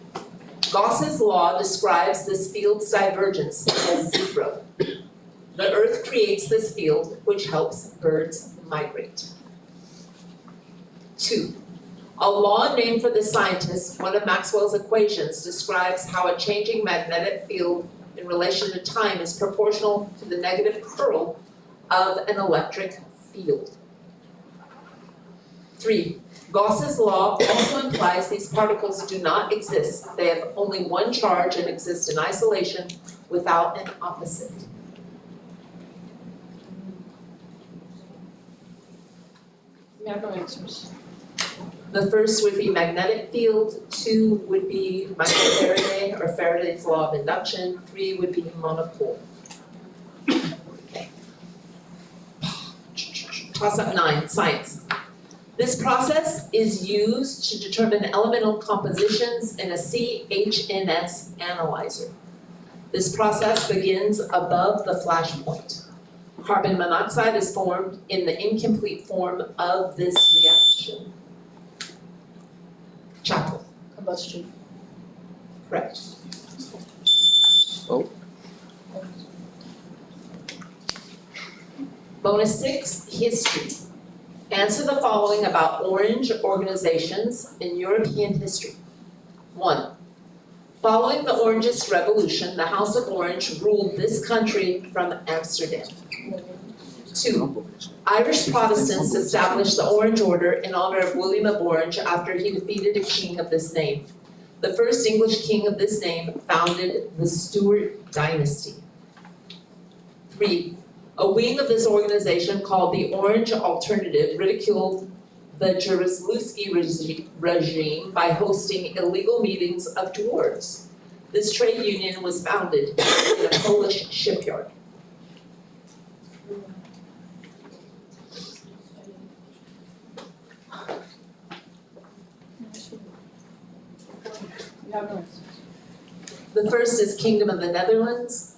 Gauss's law describes this field's divergence as 0. The Earth creates this field, which helps birds migrate. 2. A law named for the scientist, one of Maxwell's equations, describes how a changing magnetic field in relation to time is proportional to the negative curl of an electric field. 3. Gauss's law also implies these particles do not exist. They have only one charge and exist in isolation without an opposite. We have no answers. The first would be magnetic field, 2 would be Michael Faraday or Faraday's law of induction, 3 would be monopole. Okay. Toss up 9, science. This process is used to determine elemental compositions in a CHNS analyzer. This process begins above the flash point. Carbon monoxide is formed in the incomplete form of this reaction. Chapel. Combustion. Correct. Oh. Bonus 6, history. Answer the following about Orange organizations in European history. 1. Following the Orangist Revolution, the House of Orange ruled this country from Amsterdam. 2. Irish Protestants established the Orange Order in honor of William of Orange after he defeated a king of this name. The first English king of this name founded the Stuart dynasty. 3. A wing of this organization called the Orange Alternative ridiculed the Jaruzelski regime by hosting illegal meetings of dwarves. This trade union was founded in a Polish shipyard. We have no answers. The first is Kingdom of the Netherlands,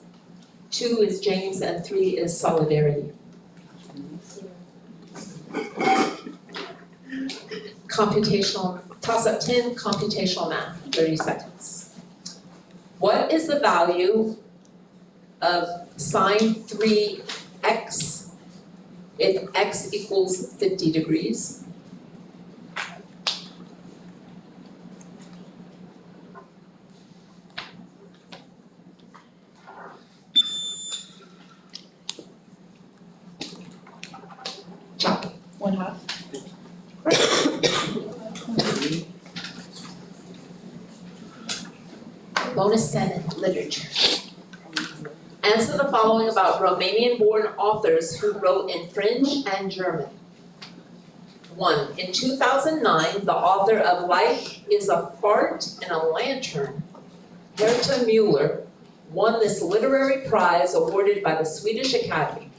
2 is James, and 3 is Solidarity. Computational, toss up 10, computational math, 30 seconds. What is the value of sine 3x if x equals 50 degrees? Chop. 1/2. Bonus 7, literature. Answer the following about Romanian-born authors who wrote in French and German. 1. In 2009, the author of Life is a Fart in a Lantern, Herta Müller, won this literary prize awarded by the Swedish Academy.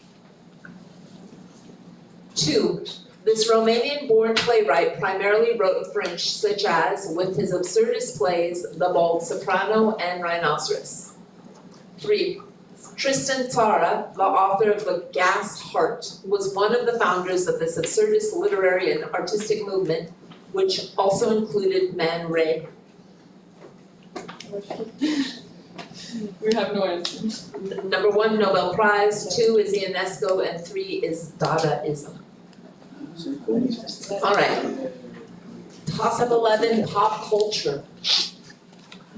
2. This Romanian-born playwright primarily wrote in French, such as, with his absurdist plays, The Bald Soprano and Rhinoceros. 3. Tristan Tzara, the author of The Gas Heart, was one of the founders of this absurdist literary and artistic movement, which also included Man Ray. We have no answers. Number 1, Nobel Prize, 2 is Ionesco, and 3 is Dadaism. All right. Toss up 11, pop culture.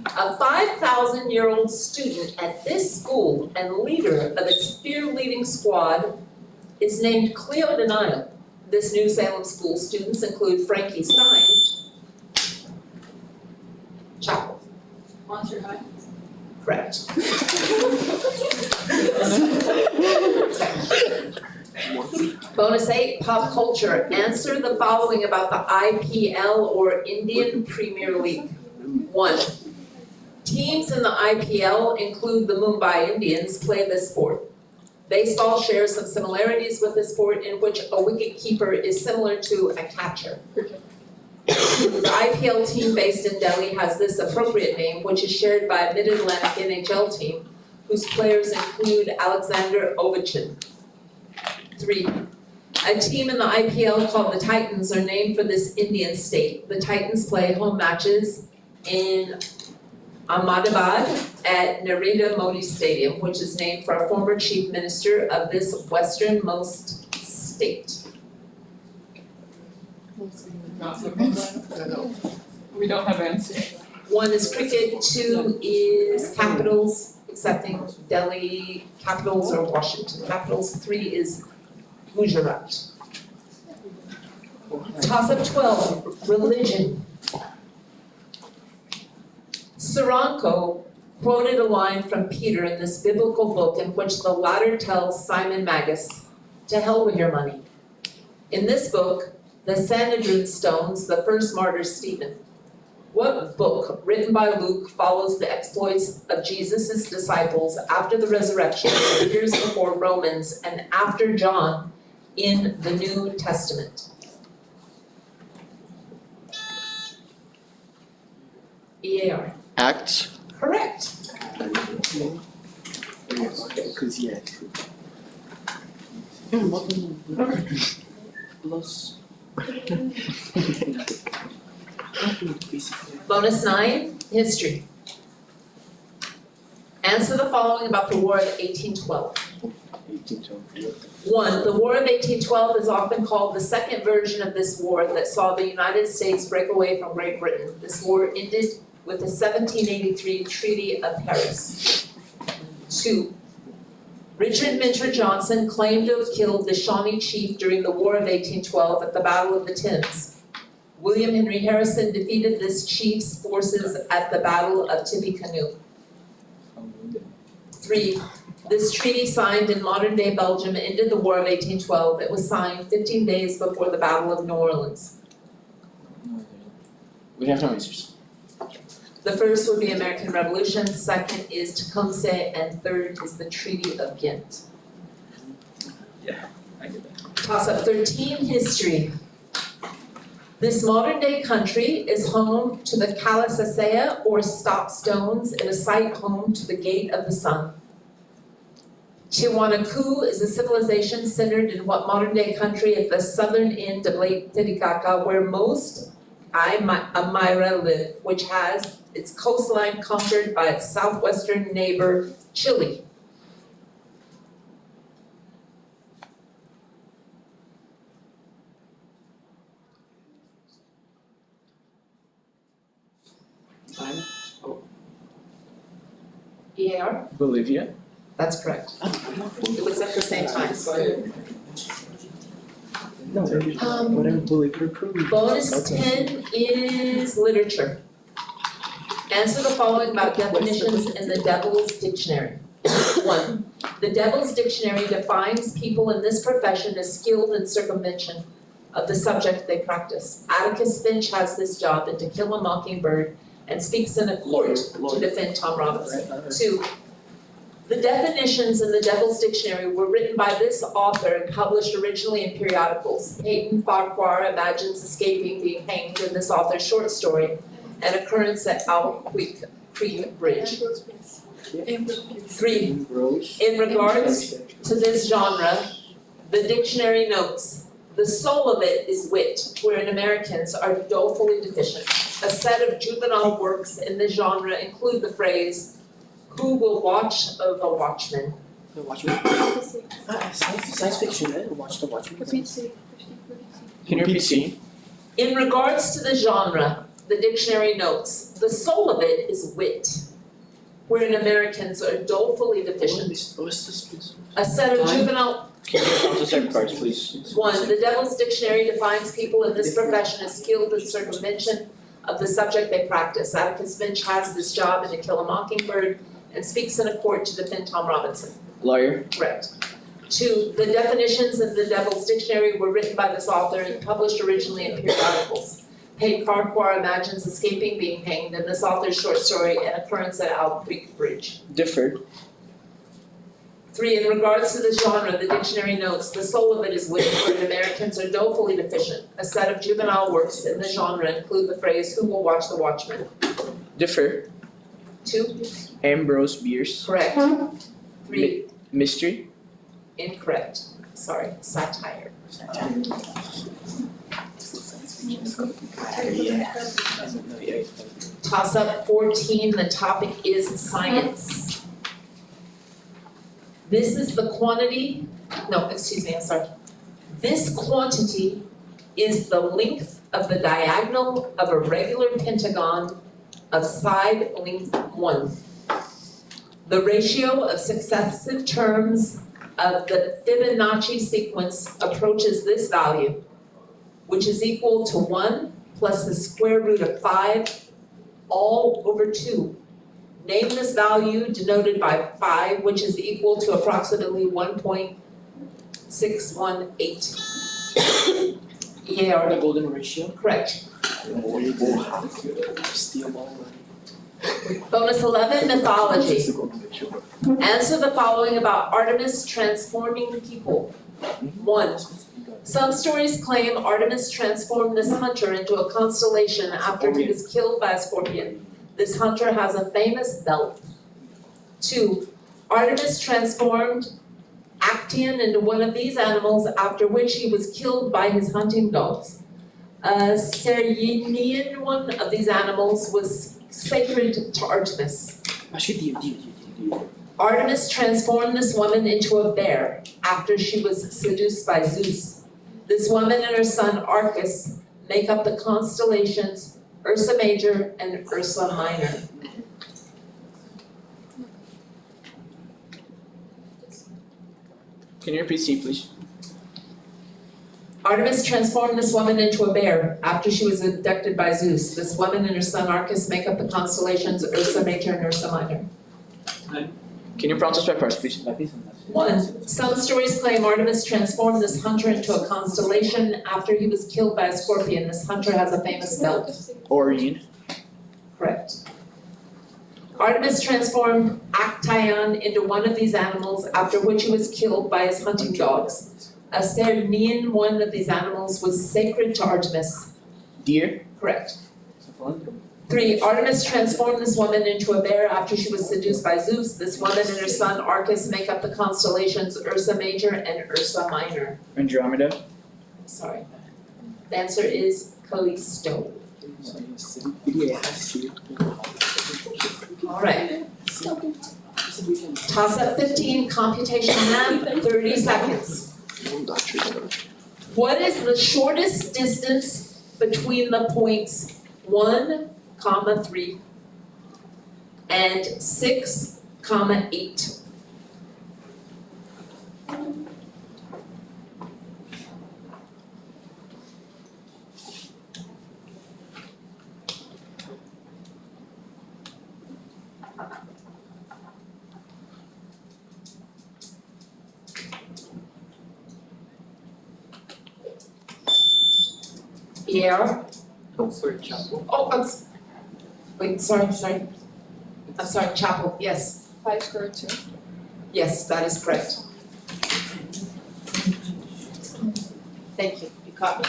A 5,000-year-old student at this school and leader of its fear-leading squad is named Cleo Denial. This New Salem school students include Frankie Stein, Chapel. Monster High. Correct. correct. Bonus 8, pop culture. Answer the following about the IPL or Indian Premier League. 1. Teams in the IPL include the Mumbai Indians play this sport. Baseball shares some similarities with this sport in which a wicket-keeper is similar to a catcher. The IPL team based in Delhi has this appropriate name, which is shared by a Mid-Atlantic NHL team, whose players include Alexander Ovechkin. 3. A team in the IPL called the Titans are named for this Indian state. The Titans play home matches in Ahmedabad at Narendra Modi Stadium, which is named for a former chief minister of this westernmost state. We don't have answers. 1 is cricket, 2 is capitals, accepting Delhi Capitals or Washington Capitals, 3 is Gujarat. Toss-up 12, religion. Saranko quoted a line from Peter in this biblical book in which the latter tells Simon Magus, "To hell with your money." In this book, the Sanhedrin stones the first martyr Stephen. What book written by Luke follows the exploits of Jesus' disciples after the resurrection and appears before Romans and after John in the New Testament? EAR. Acts. Correct. Bonus 9, history. Answer the following about the War of 1812. 1. The War of 1812 is often called the second version of this war that saw the United States break away from Great Britain. This war ended with the 1783 Treaty of Paris. 2. Richard Minter Johnson claimed to have killed the Shawnee chief during the War of 1812 at the Battle of the Thames. William Henry Harrison defeated this chief's forces at the Battle of Tippecanoe. 3. This treaty signed in modern-day Belgium ended the War of 1812. It was signed 15 days before the Battle of New Orleans. We have no answers. The first would be American Revolution, second is Tecumseh, and third is the Treaty of Ghent. Yeah, I get that. Toss-up 13, history. This modern-day country is home to the Kalasasaya or stop stones in a site home to the Gate of the Sun. Tiwanaku is a civilization centered in what modern-day country at the southern end of Lake Titicaca, where most Aymara live, which has its coastline conquered by its southwestern neighbor, Chile. EAR? Bolivia. That's correct. It was at the same time. Whatever Bolivia approved. Bonus 10 is literature. Answer the following about definitions in the Devil's Dictionary. 1. The Devil's Dictionary defines people in this profession as skilled in circumvention of the subject they practice. Atticus Finch has this job in To Kill a Mockingbird and speaks in a court to defend Tom Robinson. 2. The definitions in the Devil's Dictionary were written by this author and published originally in periodicals. Peyton Farquhar imagines escaping being hanged in this author's short story, An Occurrence at Owl Creek Bridge. 3. In regards to this genre, the dictionary notes, the soul of it is wit, wherein Americans are dolefully deficient. A set of juvenile works in this genre include the phrase, "Who will watch the Watchmen?" The Watchmen? Science fiction, right? Watch the Watchmen. Can you repeat? In regards to the genre, the dictionary notes, the soul of it is wit, wherein Americans are dolefully deficient. A set of juvenile. Can you count the second cards, please? 1. The Devil's Dictionary defines people in this profession as skilled in circumvention of the subject they practice. Atticus Finch has this job in To Kill a Mockingbird and speaks in a court to defend Tom Robinson. Lawyer. Correct. 2, the definitions in the Devil's Dictionary were written by this author and published originally in periodicals. Paid Farquhar imagines escaping being hanged in this author's short story, An Occurrence at Owl Creek Bridge. Differ. 3, in regards to the genre, the dictionary notes, the soul of it is wit, wherein Americans are dolefully deficient. A set of juvenile works in the genre include the phrase, who will watch the watchman? Differ. 2, Ambrose Bierce. correct. 3, Mystery. incorrect. Sorry, satire. Toss up 14, the topic is science. This is the quantity, no, excuse me, I'm sorry. This quantity is the length of the diagonal of a regular pentagon of side length 1. The ratio of successive terms of the Fibonacci sequence approaches this value, which is equal to 1 plus the square root of 5 all over 2. Name this value denoted by 5, which is equal to approximately 1.618. The golden ratio. Correct. Steel ball. Bonus 11, mythology. Answer the following about Artemis transforming people. 1. Some stories claim Artemis transformed this hunter into a constellation after he was killed by a scorpion. This hunter has a famous belt. 2. Artemis transformed Actaeon into one of these animals, after which he was killed by his hunting dogs. A Cyrenian one of these animals was sacred to Artemis. Artemis transformed this woman into a bear after she was seduced by Zeus. This woman and her son Arcus make up the constellations Ursa Major and Ursa Minor. Can you repeat C, please? Artemis transformed this woman into a bear after she was abducted by Zeus. This woman and her son Arcus make up the constellations Ursa Major and Ursa Minor. Can you prompt us by parts, please? 1. Some stories claim Artemis transformed this hunter into a constellation after he was killed by a scorpion. This hunter has a famous belt. Orion. Correct. Artemis transformed Actaeon into one of these animals, after which he was killed by his hunting dogs. A Cyrenian one of these animals was sacred to Artemis. Deer. Correct. 3. Artemis transformed this woman into a bear after she was seduced by Zeus. This woman and her son Arcus make up the constellations Ursa Major and Ursa Minor. Andromeda. Sorry. The answer is Callisto. Alright. Toss up 15, computation math, 30 seconds. What is the shortest distance between the points 1, 3 and 6, 8? Yeah. Oh, sorry, Chapel. Oh, wait, sorry. I'm sorry, Chapel, yes. 5 square root 2. Yes, that is correct. Thank you, you caught me.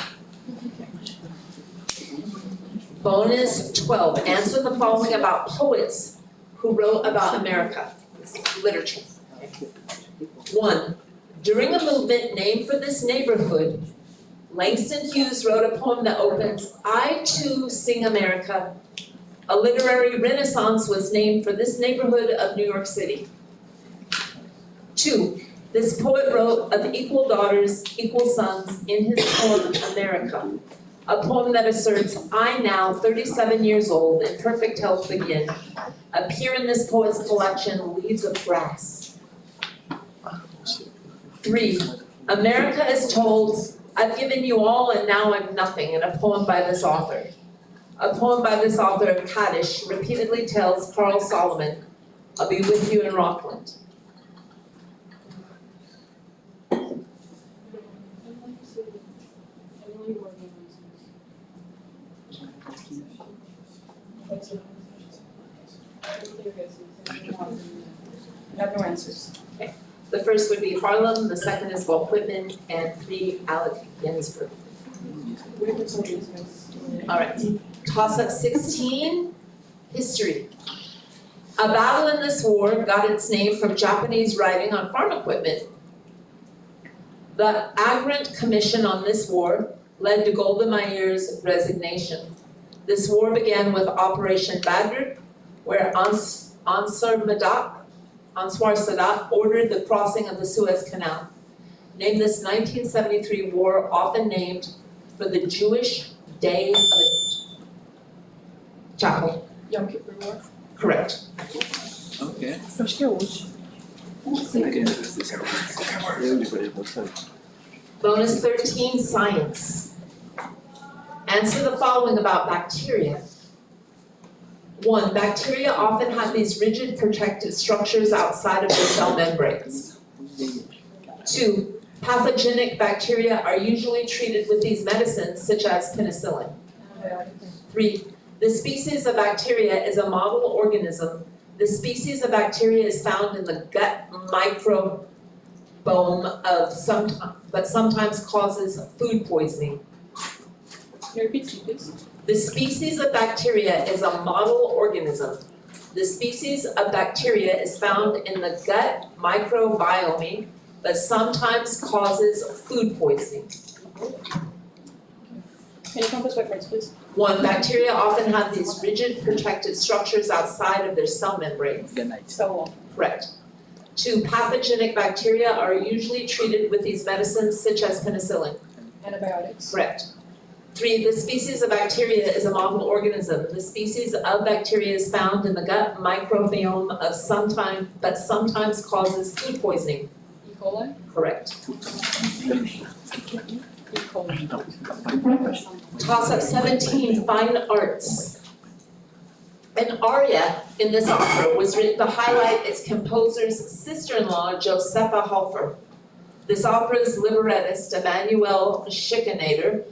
Bonus 12, answer the following about poets who wrote about America, literature. 1, during a movement named for this neighborhood, Langston Hughes wrote a poem that opens, I too sing America. A literary renaissance was named for this neighborhood of New York City. 2, this poet wrote of equal daughters, equal sons in his poem, America. A poem that asserts, I now, 37 years old, in perfect health begin. Appear in this poet's collection, Leaves of Grass. 3, America is told, I've given you all and now I'm nothing, in a poem by this author. A poem by this author of Kaddish repeatedly tells Carl Solomon, I'll be with you in Rockland. I have no answers. The first would be Harlem, the second is Walt Whitman, and 3, Alec Ginsberg. All right, toss-up 16, history. A battle in this war got its name from Japanese writing on farm equipment. The Agrant Commission on this war led to Golda Meir's resignation. This war began with Operation Badr, where Ansar Sadat ordered the crossing of the Suez Canal. Named this 1973 war, often named for the Jewish Day of the Chapel. Yom Kippur War. Correct. Okay. Acho que é hoje. Bonus 13, science. Answer the following about bacteria. 1, bacteria often have these rigid protective structures outside of their cell membranes. 2, pathogenic bacteria are usually treated with these medicines such as penicillin. 3, the species of bacteria is a model organism. The species of bacteria is found in the gut microbiome but sometimes causes food poisoning. Can you repeat, please? The species of bacteria is a model organism. The species of bacteria is found in the gut microbiome, but sometimes causes food poisoning. Can you count us backwards, please? 1, bacteria often have these rigid protective structures outside of their cell membranes. Cell wall. Correct. 2, pathogenic bacteria are usually treated with these medicines such as penicillin. Antibiotics. Correct. 3, the species of bacteria is a model organism. The species of bacteria is found in the gut microbiome but sometimes causes food poisoning. E. coli. Correct. E. coli. Toss-up 17, fine arts. An aria in this opera was written to highlight its composer's sister-in-law, Josepha Hofer. This opera's librettist, Emmanuel Schikaneder,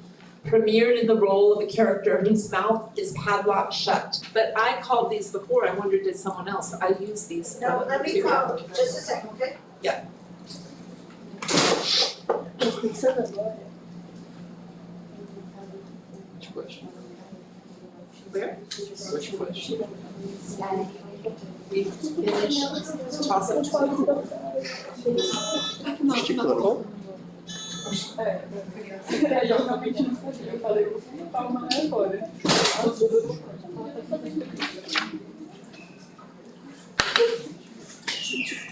premiered in the role of a character whose mouth is padlocked shut. But I called these before, I wondered did someone else, I used these. No, let me call, just a second, okay? Yeah. Where? Which question? We finished toss-up 12. Eu falei, vou fumar uma agora.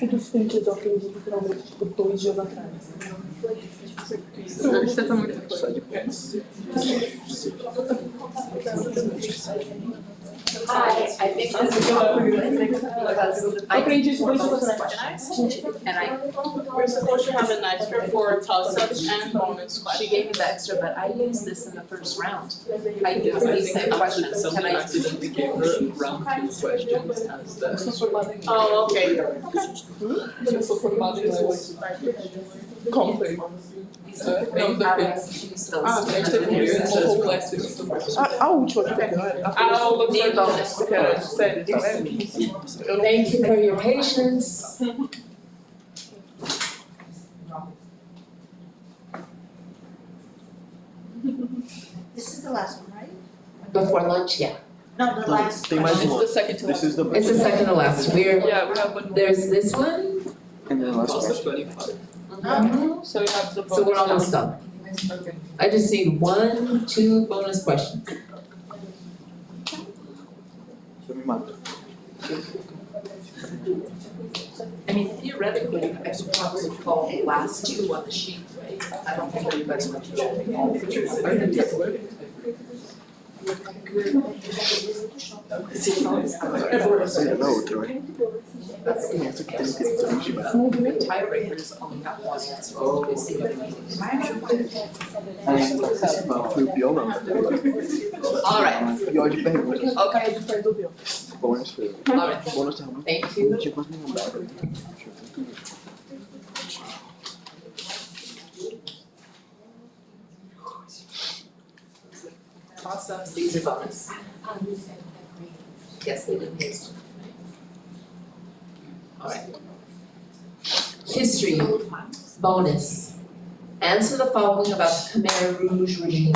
O do frente eu aprendi literalmente tipo 2 dias atrás. Você tá muito coisa. Só de pés. I think this is I aprendi isso dois dias atrás. We're supposed to have an extra for toss-ups and bonus She questions. gave me the extra, but I used this in the first round. I used these same questions, can I? We gave her round 2 questions as the. Oh, okay. Eu sou formada em línguas. Como foi? Não, depende. Ah, A gente teve um whole class muito bom. A última que pegou. I'll look The for bonus. because sério, eu não Thank you for your patience. This is the last one, right? Before lunch, yeah. No, the last Tem mais It's uma. the second to This last. is the. It's the second to last. Yeah, we have one more. There's this one. And then last Also question. 25. So we have the bonus. So we're almost done. Okay. I just need 1, 2 bonus questions. Deixa eu me matar. I mean, theoretically, I should probably call the last 2 on the sheet, right? I don't think anybody's much. Tiebreakers only got one answer. They say that All right. Okay. All right. Thank you. Awesome. These are bonus. Yes, they did this. All right. History, bonus. Answer the following about the Khmer Rouge regime.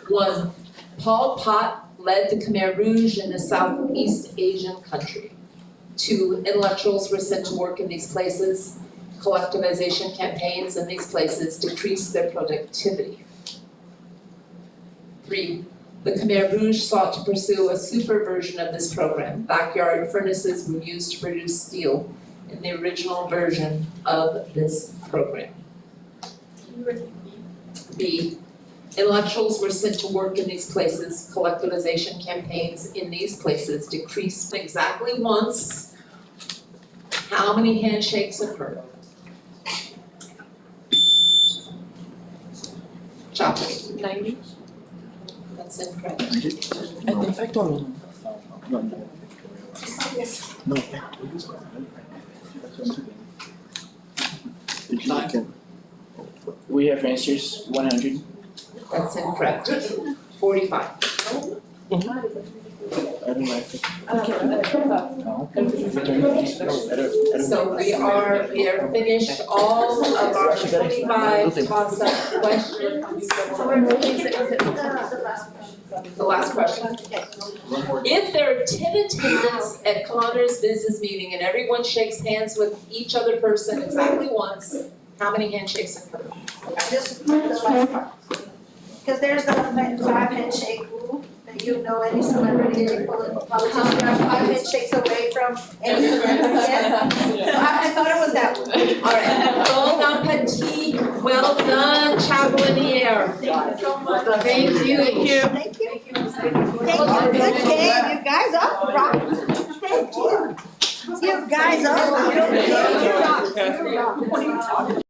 1. Pol Pot led the Khmer Rouge in a Southeast Asian country. 2. Intellectuals were sent to work in these places. Collectivization campaigns in these places decreased their productivity. 3. The Khmer Rouge sought to pursue a super version of this program. Backyard furnaces were used to produce steel in the original version of this program. B. Intellectuals were sent to work in these places. Collectivization campaigns in these places decreased exactly once. How many handshakes occurred? Chocolate. 90. That's incorrect. We have answers, 100. That's incorrect. 45. I don't like it. So we are finished all of our 25 toss-up questions. The last question. If there are 10 attendants at Connor's business meeting and everyone shakes hands with each other person exactly once, how many handshakes occur? Just the last part. Because there's the 5 handshake rule, that you know any celebrity or politician are 5 handshakes away from any celebrity, yes? So I thought it was that one. All right, bon appetit, well done, travel in the air. Thank you. Thank you. Thank you, good game, you guys are rocking. Thank you. You guys are rocking. You rock.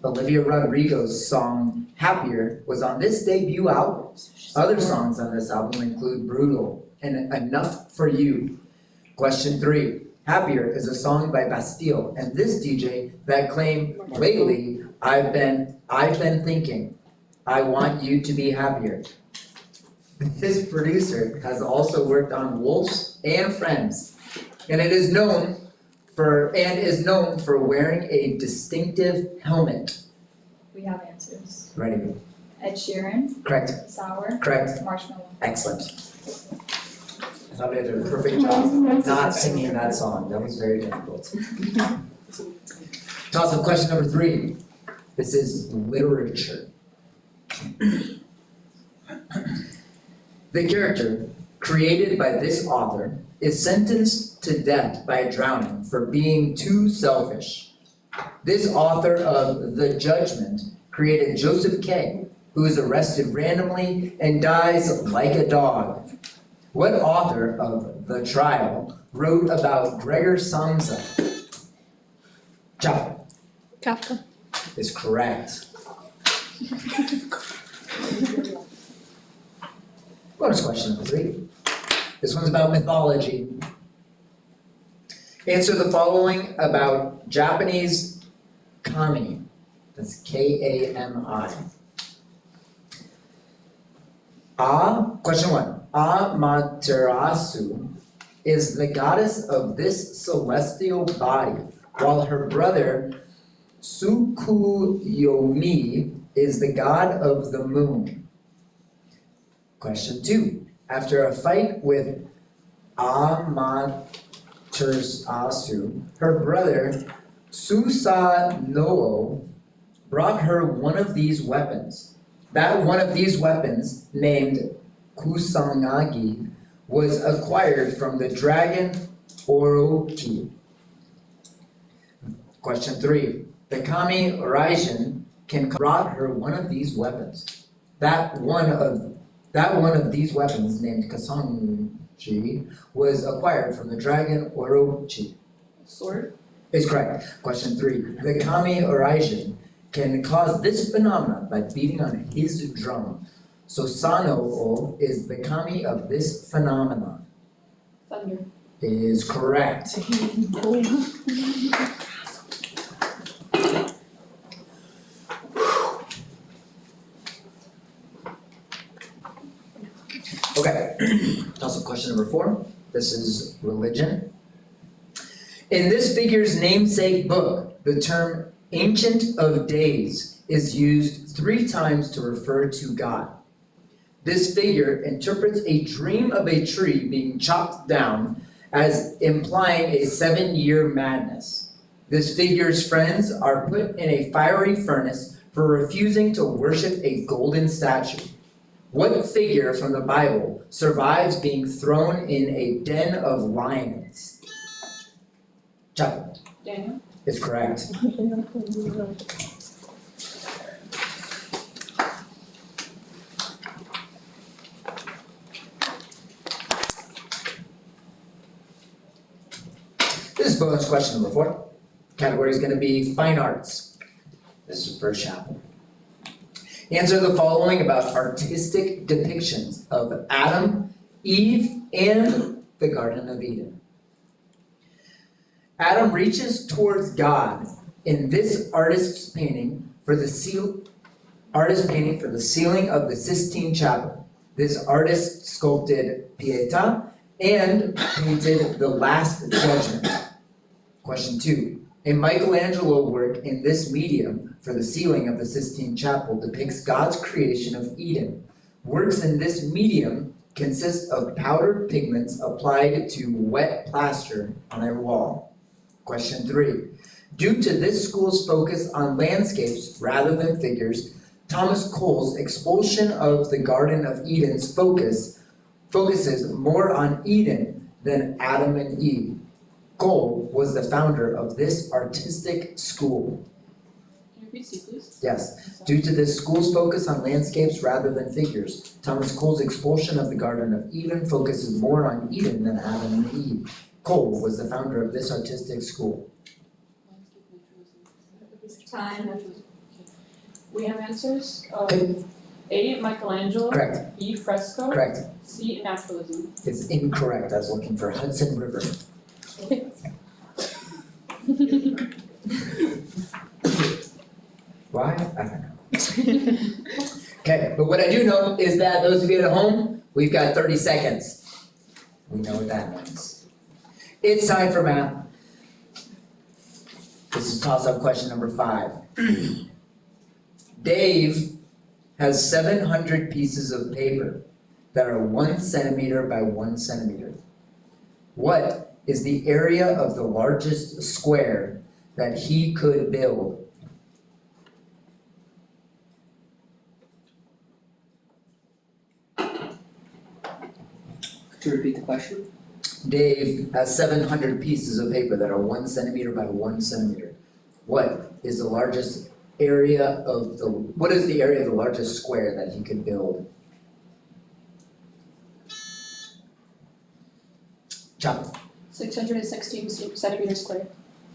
Olivia Rodrigo's song Happier was on this debut album. Other songs on this album include Brutal and Enough for You. Question 3. Happier is a song by Bastille and this DJ that claimed lately, I've been thinking, I want you to be happier. This producer has also worked on Wolves and Friends, and is known for wearing a distinctive helmet. We have answers. Ready? Ed Sheeran. Correct. Sour. Correct. Marshmallow. Excellent. I thought I did a perfect job not singing that song. That was very difficult. Toss up question number 3. This is literature. The character created by this author is sentenced to death by drowning for being too selfish. This author of The Judgment created Joseph K., who is arrested randomly and dies like a dog. What author of The Trial wrote about Gregor Samsa? Chapel Kafka. is correct. Bonus question number 3. This one's about mythology. Answer the following about Japanese kami. That's K-A-M-I. Question 1. Amaterasu is the goddess of this celestial body, while her brother Tsukuyomi is the god of the moon. Question 2. After a fight with Amaterasu, her brother Susanoo brought her one of these weapons. That one of these weapons, named Kusanagi, was acquired from the dragon Orochi. Question 3. The Kami Raijin brought her one of these weapons. That one of these weapons, named Kusanagi, was acquired from the dragon Orochi. Sword? Is correct. Question 3. The Kami Raijin can cause this phenomenon by beating on his drum. So Sanoo is the kami of this phenomenon. Thunder. Is correct. Okay, also question number 4. This is religion. In this figure's namesake book, the term Ancient of Days is used 3 times to refer to God. This figure interprets a dream of a tree being chopped down as implying a 7-year madness. This figure's friends are put in a fiery furnace for refusing to worship a golden statue. What figure from the Bible survives being thrown in a den of lions? Chapel. Daniel? Is correct. This is bonus question number 4. Category is going to be fine arts. This is first chapel. Answer the following about artistic depictions of Adam, Eve, and the Garden of Eden. Adam reaches towards God in this artist's painting for the ceiling of the Sistine Chapel. This artist sculpted Pietà and painted the Last Judgment. Question 2. A Michelangelo work in this medium for the ceiling of the Sistine Chapel depicts God's creation of Eden. Works in this medium consist of powdered pigments applied to wet plaster on a wall. Question 3. Due to this school's focus on landscapes rather than figures, Thomas Cole's expulsion of the Garden of Eden's focuses more on Eden than Adam and Eve. Cole was the founder of this artistic school. Can you repeat, please? Yes. Due to this school's focus on landscapes rather than figures, Thomas Cole's expulsion of the Garden of Eden focuses more on Eden than Adam and Eve. Cole was the founder of this artistic school. Time. We have answers. Okay. A, Michelangelo. Correct. B, fresco. Correct. C, naturalism. It's incorrect. I was looking for Hudson River. Why? I don't know. Okay, but what I do know is that those of you at home, we've got 30 seconds. We know what that means. It's time for math. This is toss-up question number 5. Dave has 700 pieces of paper that are 1 centimeter by 1 centimeter. What is the area of the largest square that he could build? Could you repeat the question? Dave has 700 pieces of paper that are 1 centimeter by 1 centimeter. What is the largest area of the, what is the area of the largest square that he could build? Chop. 616 centimeters squared.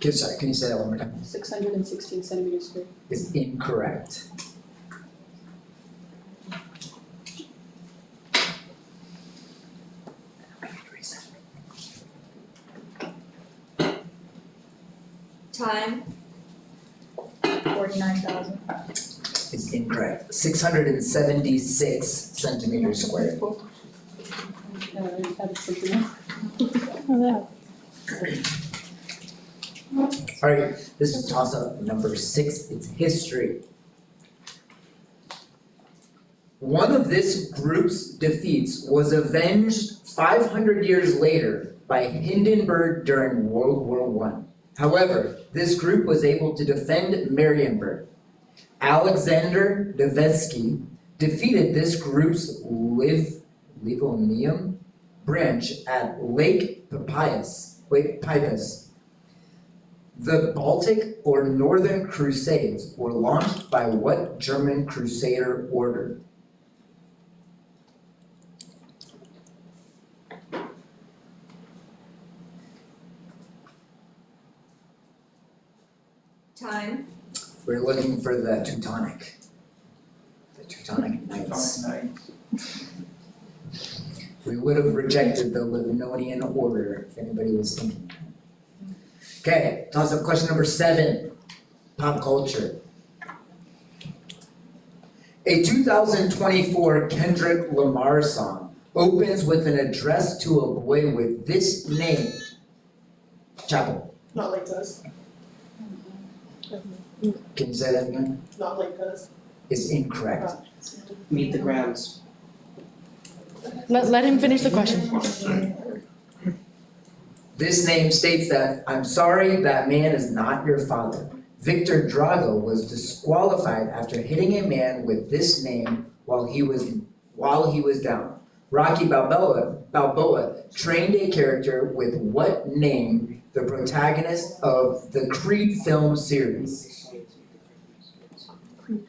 Sorry, can you say that one more time? 616 centimeters squared. Is incorrect. Time. 49,000. Is incorrect. 676 centimeters squared. Alright, this is toss-up number 6, it's history. One of this group's defeats was avenged 500 years later by Hindenburg during World War I. However, this group was able to defend Marienburg. Alexander Nevsky defeated this group's Livonian branch at Lake Peipus. The Baltic or Northern Crusades were launched by what German Crusader order? Time. We're looking for the Teutonic. The Teutonic Knights. We would have rejected the Livonian order if anybody was thinking. Okay, toss up question number 7, pop culture. A 2024 Kendrick Lamar song opens with an address to a boy with this name. Chapel. Not like this. Can you say that again? Not like this. Is incorrect. Meet the grounds. Let him finish the question. This name states that, I'm sorry, that man is not your father. Victor Drago was disqualified after hitting a man with this name while he was down. Rocky Balboa trained a character with what name, the protagonist of the Creed film series? Can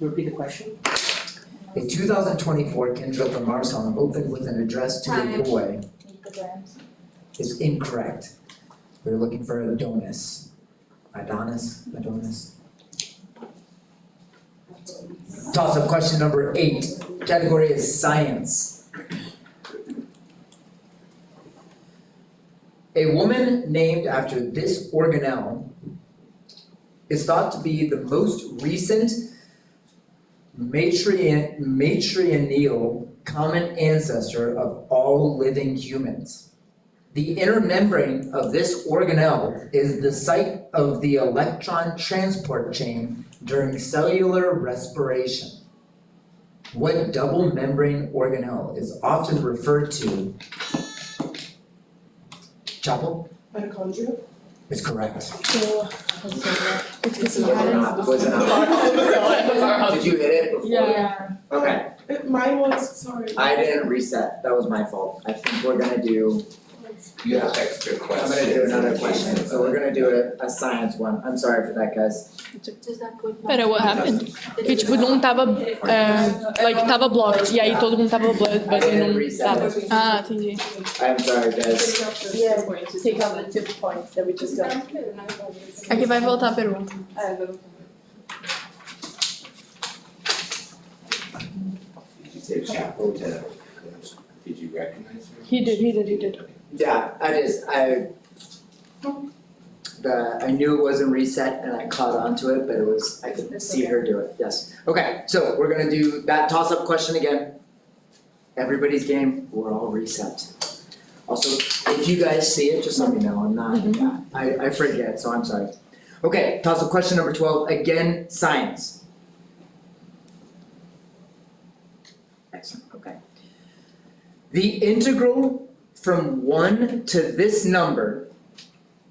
you repeat the question? A 2024 Kendrick Lamar song opened with an address to a boy Meet the grounds. is incorrect. We're looking for Adonis. Adonis? Toss up question number 8. Category is science. A woman named after this organelle is thought to be the most recent matrilineal common ancestor of all living humans. The inner membrane of this organelle is the site of the electron transport chain during cellular respiration. What double membrane organelle is often referred to? Chapel? Mitochondria? Is correct. It's Was it not? Did you hit it before? Yeah. Okay, Mine was, sorry. I didn't reset, that was my fault. I think we're gonna do You have extra questions. I'm gonna do another question, so we're gonna do a science one. I'm sorry for that, guys. Pera, what happened? Que tipo, não tava, tava blocked, e aí todo mundo tava blocked, but não tava. Ah, entendi. I'm sorry, guys. Yeah, we're going to take out the 2 points that we just got. Aqui vai voltar a pergunta. Did you say chapel to, did you recognize her? He did. Yeah, I knew it wasn't reset and I caught onto it, but I could see her do it, yes. Okay, so we're gonna do that toss-up question again. Everybody's game, we're all reset. Also, if you guys see it, just let me know, I'm not, I forget, so I'm sorry. Okay, toss-up question number 12, again, science. Excellent, okay. The integral from 1 to this number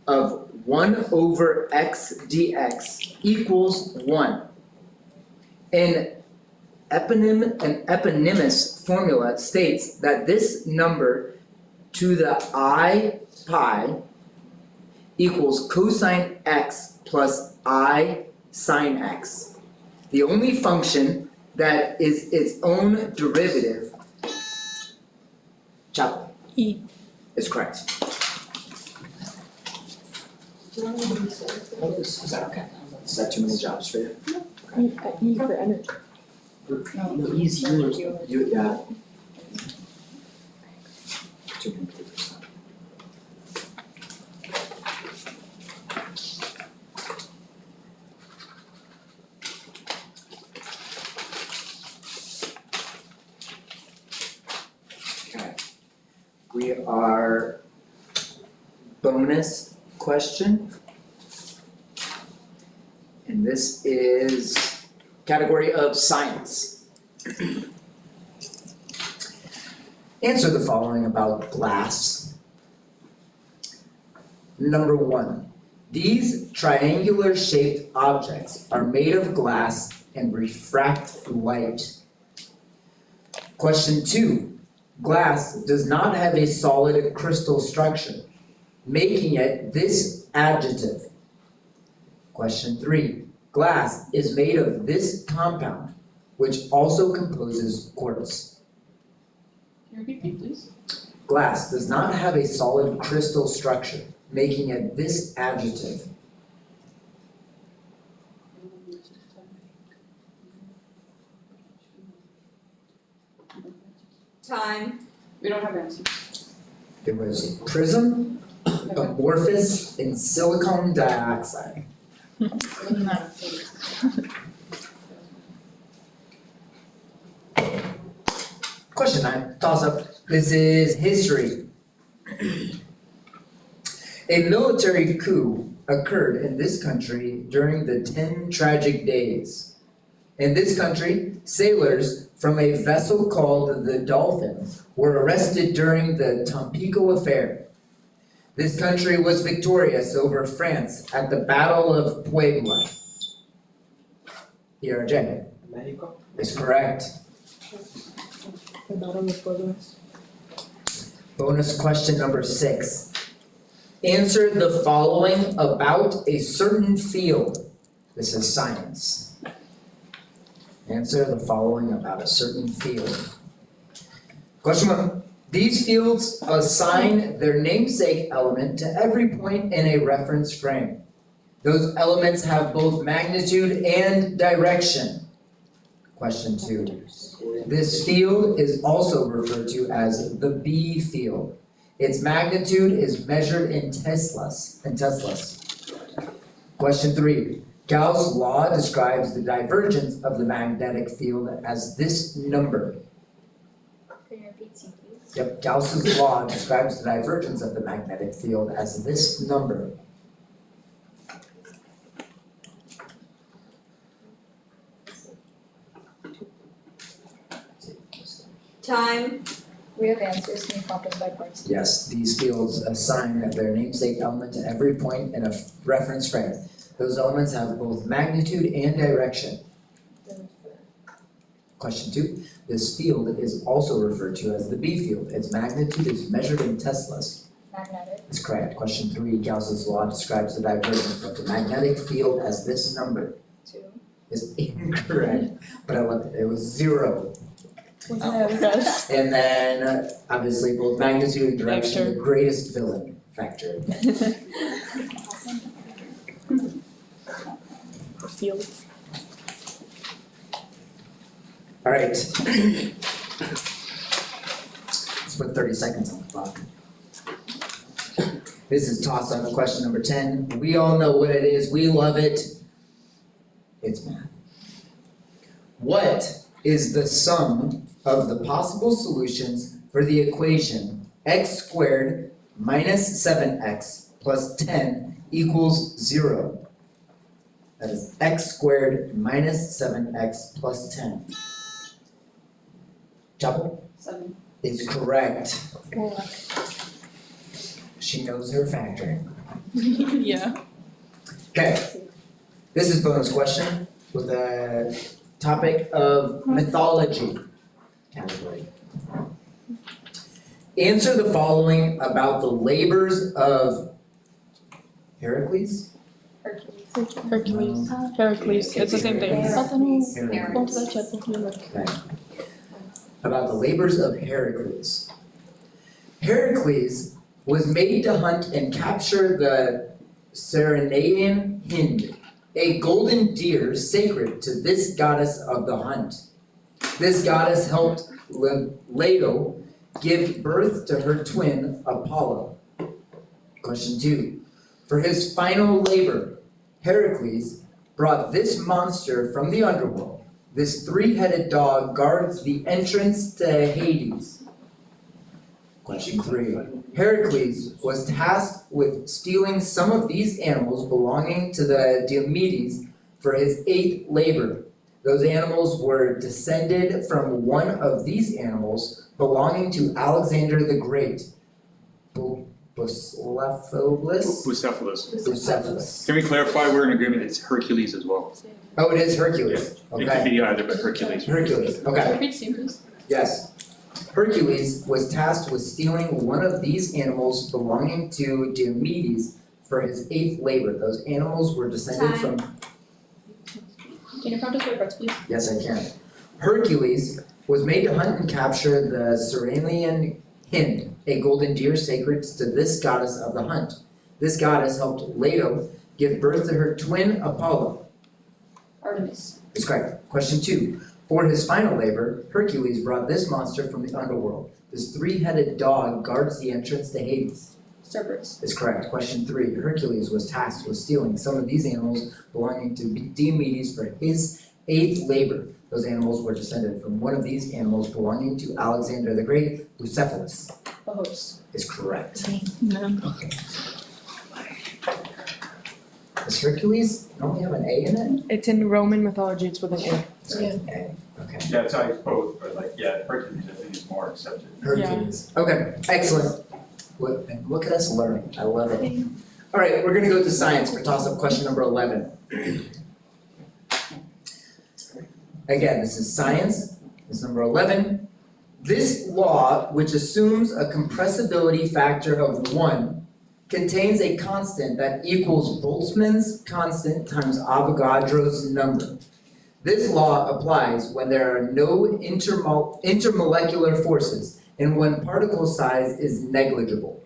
of 1 over x dx equals 1. An eponymous formula states that this number to the I pi equals cosine x plus I sine x. The only function that is its own derivative, Chapel, E. is correct. Is that okay? Is that too many jobs for you? E for energy. No, E's yours. You, yeah. Too many papers. Okay. We are bonus question. And this is category of science. Answer the following about glass. Number 1, these triangular shaped objects are made of glass and refract light. Question 2, glass does not have a solid crystal structure, making it this adjective. Question 3, glass is made of this compound, which also composes quartz. Can you repeat, please? Glass does not have a solid crystal structure, making it this adjective. Time. We don't have answers. It was prism, amorphous, and silicon dioxide. Question 9, toss up. This is history. A military coup occurred in this country during the 10 tragic days. In this country, sailors from a vessel called the Dolphin were arrested during the Tampico affair. This country was victorious over France at the Battle of Puebla. ERJ. Mexico? Is correct. Bonus question number 6. Answer the following about a certain field. This is science. Answer the following about a certain field. Question 1. These fields assign their namesake element to every point in a reference frame. Those elements have both magnitude and direction. Question 2. This field is also referred to as the B field. Its magnitude is measured in Teslas. Question 3. Gauss' law describes the divergence of the magnetic field as this number. Can you repeat, please? Yep, Gauss' law describes the divergence of the magnetic field as this number. Time. We have answers, can you prompt us by points? Yes, these fields assign their namesake element to every point in a reference frame. Those elements have both magnitude and direction. Question 2. This field is also referred to as the B field. Its magnitude is measured in Teslas. Magnetic. That's correct. Question 3, Gauss's law describes the divergence of the magnetic field as this number. 2. Is incorrect, but I looked, it was 0. Yes. And then, obviously, both magnitude and direction, the greatest villain factor. Field. All right. Let's put 30 seconds on the clock. This is toss up question number 10. We all know what it is. We love it. It's math. What is the sum of the possible solutions for the equation x squared minus 7x plus 10 equals 0? That is x squared minus 7x plus 10. Chapel? 7. Is correct. She knows her factoring. Yeah. Okay. This is bonus question with a topic of mythology category. Answer the following about the labors of Heracles? Hercules. Heracles. It's the same thing. Heracles. Okay. About the labors of Heracles. Heracles was made to hunt and capture the Ceryneian hind, a golden deer sacred to this goddess of the hunt. This goddess helped Leto give birth to her twin Apollo. Question 2. For his final labor, Heracles brought this monster from the underworld. This 3-headed dog guards the entrance to Hades. Question 3. Heracles was tasked with stealing some of these animals belonging to the Diomedes for his 8th labor. Those animals were descended from one of these animals belonging to Alexander the Great. Bucephalus. Can we clarify, we're in agreement, it's Hercules as well? Oh, it is Hercules. It could be either, but Hercules. Hercules, okay. Repeat the same, please. Yes. Hercules was tasked with stealing one of these animals belonging to Diomedes for his 8th labor. Those animals were descended from... Can you prompt us for breaths, please? Yes, I can. Hercules was made to hunt and capture the Ceryneian hind, a golden deer sacred to this goddess of the hunt. This goddess helped Leto give birth to her twin Apollo. Artemis. That's correct. Question 2. For his final labor, Hercules brought this monster from the underworld. This 3-headed dog guards the entrance to Hades. Cerberus. Is correct. Question 3. Hercules was tasked with stealing some of these animals belonging to Diomedes for his 8th labor. Those animals were descended from one of these animals belonging to Alexander the Great, Bucephalus. A horse. Is correct. No. Okay. Does Hercules only have an A in it? It's in Roman mythology, it's with an A. It's got an A. Okay. Yeah, it's how you both, but like, yeah, Hercules, I think is more accepted. Hercules. Okay, excellent. Look at us learn. I love it. All right, we're gonna go to science for toss-up question number 11. Again, this is science. This is number 11. This law, which assumes a compressibility factor of 1, contains a constant that equals Boltzmann's constant times Avogadro's number. This law applies when there are no intermolecular forces and when particle size is negligible.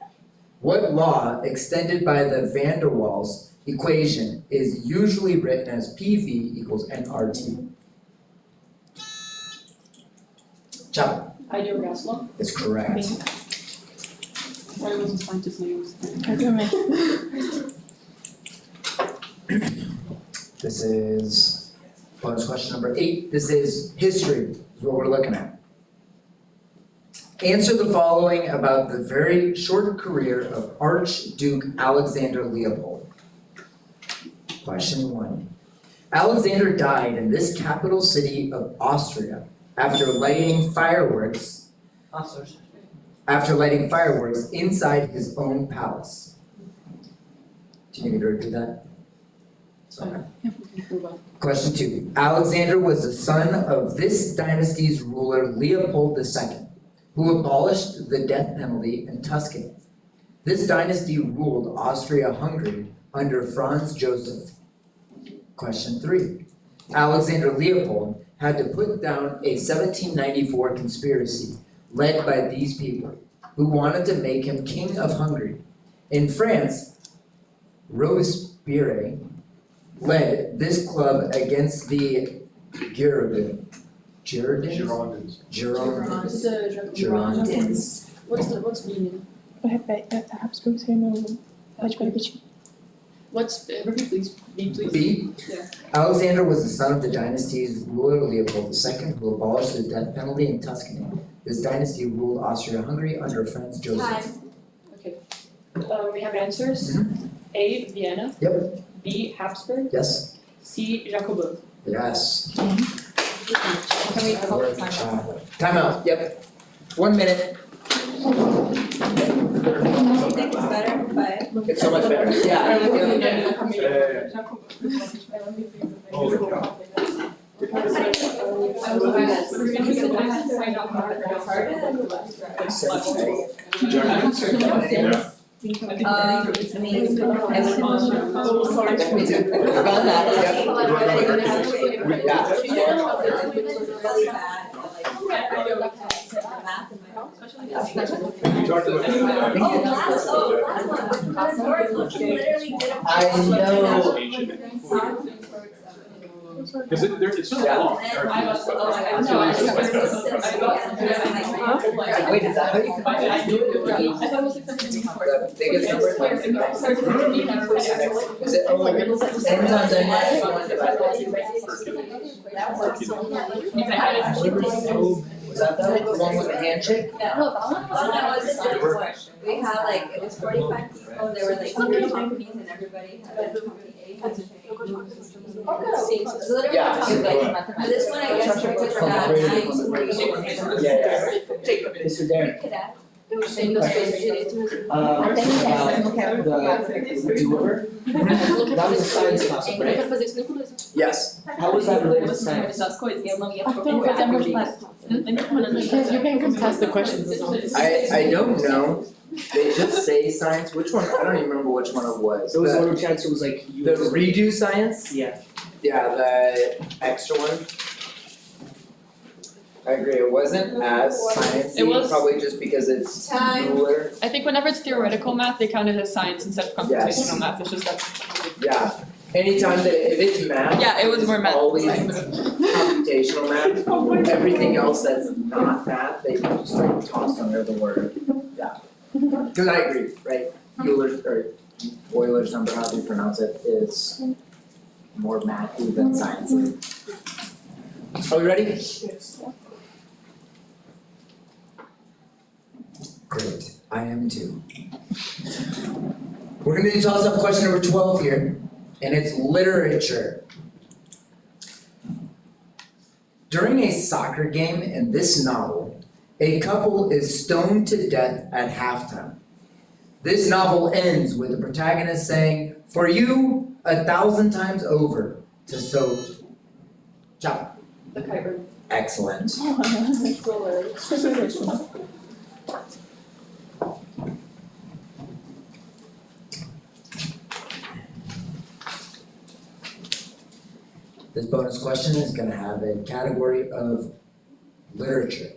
What law, extended by the van der Waals equation, is usually written as PV equals nRT? Ciao. Ideal-Gas law. Is correct. Why was the scientist's name? This is bonus question number 8. This is history, is what we're looking at. Answer the following about the very short career of Archduke Alexander Leopold. Question 1. Alexander died in this capital city of Austria after lighting fireworks inside his own palace. Do you need me to repeat that? Okay. Question 2. Alexander was the son of this dynasty's ruler Leopold II, who abolished the death penalty in Tuscany. This dynasty ruled Austria-Hungary under Franz Joseph. Question 3. Alexander Leopold had to put down a 1794 conspiracy led by these people who wanted to make him king of Hungary. In France, Robespierre led this club against the Girondins. What's meaning? What's, repeat please, B please. B. Yeah. Alexander was the son of the dynasty's ruler Leopold II, who abolished the death penalty in Tuscany. This dynasty ruled Austria-Hungary under Franz Joseph. Okay. We have answers. A, Vienna. Yep. B, Habsburg. Yes. C, Jacobin. Yes. Can we call it time? Time out. Yep. 1 minute. You think it's better, but. It's so much better. Yeah. I know. Because it's so long. Wait, is that how you find it? The biggest number? Is it, oh, 10 times n minus 1 divided by 2? Was that the one with the handshake? We had like, it was 45 people, there were like 3 companies and everybody had a company A handshake. So literally Yeah. talking about this one, I guess, we're good for that, Mr. Darren. The do-over, that was a science class, right? Yes. How was that related to science? Because you can contest the questions. I don't know. They just say science. Which one? I don't even remember which one it was. It was The- one of chance, it was like. The redo science? Yeah. Yeah, the extra one. I agree, it wasn't as sciencey, It was- probably just because it's cooler. I think whenever it's theoretical math, they count it as science instead of computational math, it's just that. Yeah, anytime that, if it's math. Yeah, it was more math. Always computational math, everything else that's not math, they just like toss under the word, yeah. Cause I agree, right, Euler's, or Euler's number, however you pronounce it, is more mathy than sciencey. Are we ready? Great, I am too. We're gonna do toss-up question number 12 here, and it's literature. During a soccer game in this novel, a couple is stoned to death at halftime. This novel ends with the protagonist saying, "For you, 1,000 times over," to so. Ciao. The kite bird. Excellent. This bonus question is gonna have a category of literature.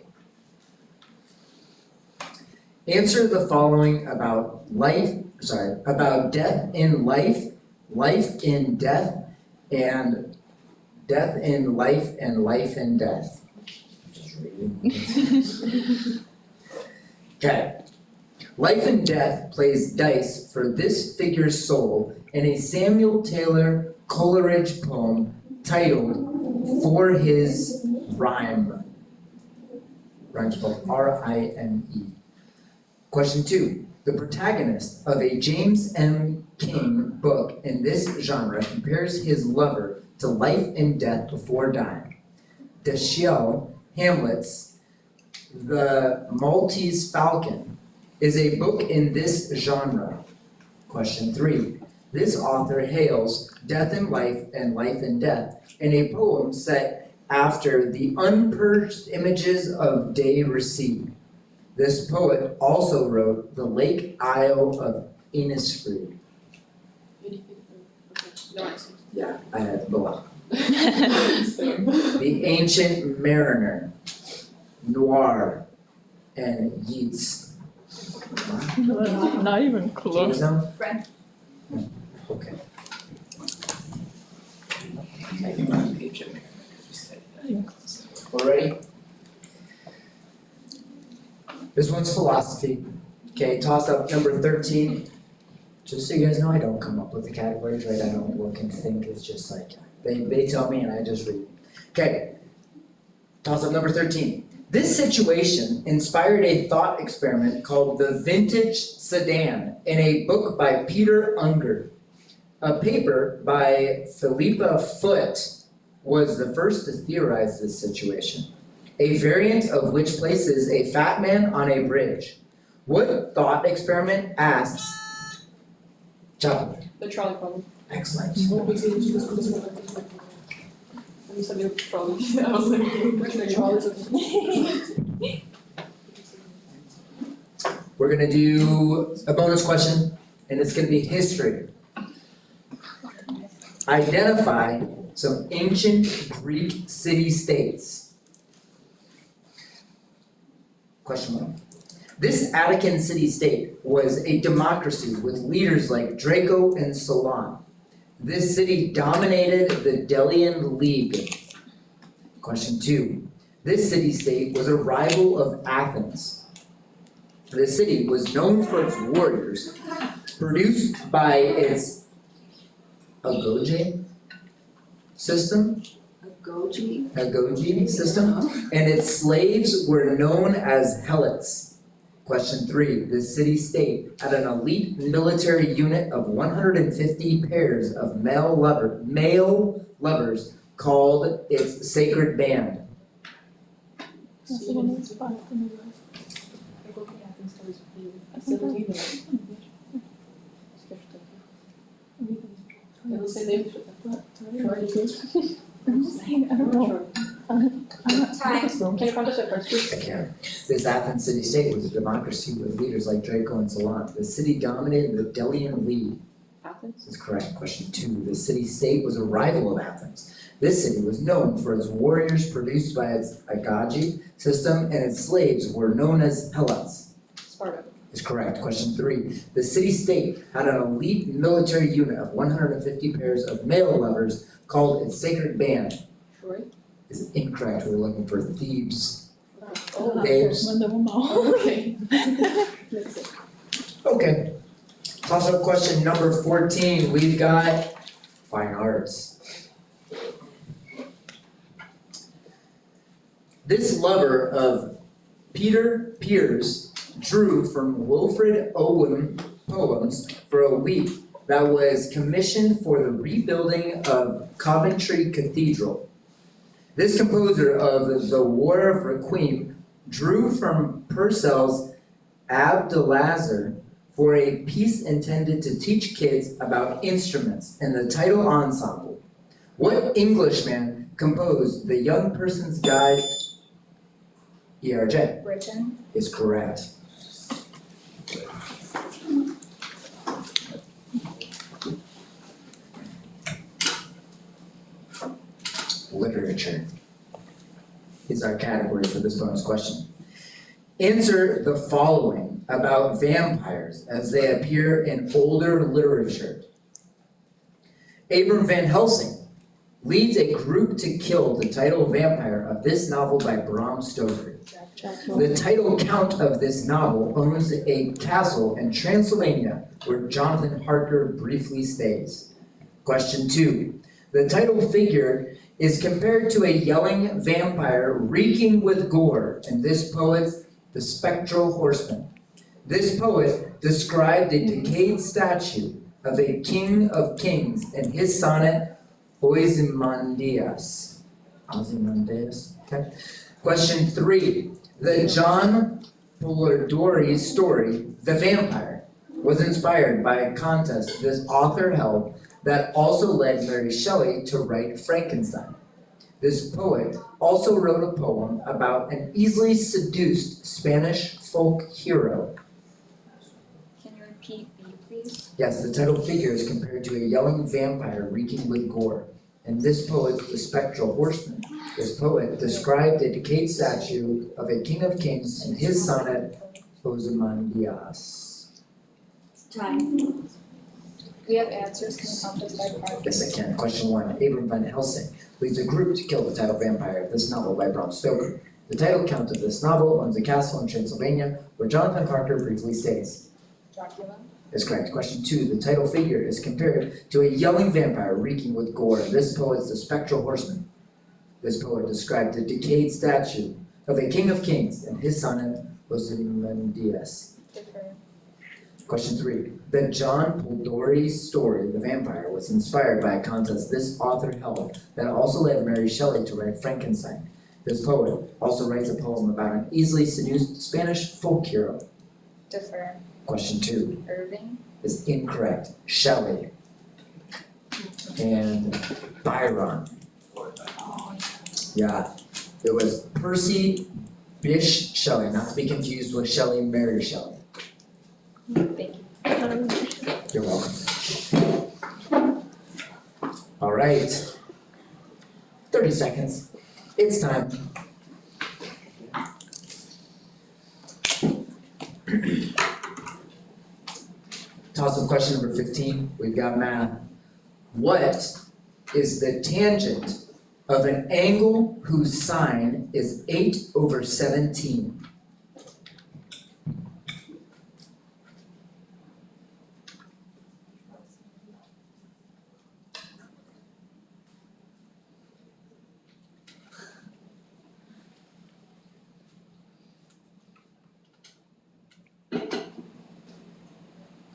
Answer the following about about death in life, life in death, and death in life and life in death. Just reading. Okay. Life and Death plays dice for this figure's soul in a Samuel Taylor Coleridge poem titled For His Rhyme. Rhyme spelled R-I-M-E. Question 2. The protagonist of a James M. King book in this genre compares his lover to life and death before dying. Dashiell Hamlet's The Maltese Falcon is a book in this genre. Question 3. This author hails death and life and death in a poem set after the unpurged images of De Ricci. This poet also wrote The Lake Isle of Innisfree. No answer. Yeah, I had blah. The Ancient Mariner, Noir, and Yeats. Not even Do you close. know? Friend. Okay. We're ready? This one's philosophy. Okay, toss up number 13. Just so you guys know, I don't come up with the categories, right? I don't look and think, it's just like, they tell me and I just read. Okay, toss up number 13. This situation inspired a thought experiment called the vintage sedan in a book by Peter Unger. A paper by Philippa Foot was the first to theorize this situation, a variant of which places a fat man on a bridge. What thought experiment asks? Chaplain. The trolley problem. Excellent. You said you trolley. I was like, We're gonna do a bonus question, and it's gonna be history. Identify some ancient Greek city-states. Question 1. This Attican city-state was a democracy with leaders like Draco and Solon. This city dominated the Delian League. Question 2. This city-state was a rival of Athens. The city was known for its warriors, produced by its Agoge system, Agoge system, and its slaves were known as helots. Question 3, the city-state had an elite military unit of 150 pairs of male lovers called its sacred band. Time. Can you contest it first, please? I can. This Athens city-state was a democracy with leaders like Draco and Solon. The city dominated the Delian League. Athens? This is correct. Question 2, the city-state was a rival of Athens. This city was known for its warriors produced by its Agage system, and its slaves were known as helots. Sparta. Is correct. Question 3, the city-state had an elite military unit of 150 pairs of male lovers called its sacred band. Troy? Is incorrect. We were looking for Thebes. Oh, Thebes. okay. Okay. Toss up question number 14. We've got fine arts. This lover of Peter Pears drew from Wilfred Owen poems for a week that was commissioned for the rebuilding of Coventry Cathedral. This composer of the War of Requiem drew from Purcell's Abdelazar for a piece intended to teach kids about instruments and the title ensemble. What Englishman composed The Young Person's Guide? ERJ Britain. is correct. Literature is our category for this bonus question. Answer the following about vampires as they appear in older literature. Abram Van Helsing leads a group to kill the title vampire of this novel by Bram Stoker. The title count of this novel owns a castle in Transylvania where Jonathan Harker briefly stays. Question 2. The title figure is compared to a yelling vampire reeking with gore in this poet's The Spectral Horseman. This poet described a decayed statue of a king of kings in his sonnet Ozymandias. Ozymandias, okay. Question 3. The John Polidori story, The Vampire, was inspired by a contest this author held that also led Mary Shelley to write Frankenstein. This poet also wrote a poem about an easily seduced Spanish folk hero. Can you repeat B, please? Yes, the title figure is compared to a yelling vampire reeking with gore. And this poet's The Spectral Horseman. This poet described a decayed statue of a king of kings in his sonnet, Ozymandias. Time. We have answers, can you count us by part? Yes, I can. Question 1. Abram Van Helsing leads a group to kill the title vampire of this novel by Bram Stoker. The title count of this novel owns a castle in Transylvania where Jonathan Parker briefly stays. Dracula. Is correct. Question 2. The title figure is compared to a yelling vampire reeking with gore. This poet's The Spectral Horseman. This poet described the decayed statue of a king of kings in his sonnet, Ozymandias. Differ. Question 3. The John Polidori story, The Vampire, was inspired by a contest this author held that also led Mary Shelley to write Frankenstein. This poet also writes a poem about an easily seduced Spanish folk hero. Differ. Question 2 Irving. is incorrect. Shelley and Byron. Yeah, it was Percy Bysshe Shelley, not to be confused with Shelley and Mary Shelley. Thank you. You're welcome. All right. 30 seconds. It's time. Toss-up question number 15. We've got math. What is the tangent of an angle whose sine is 8/17?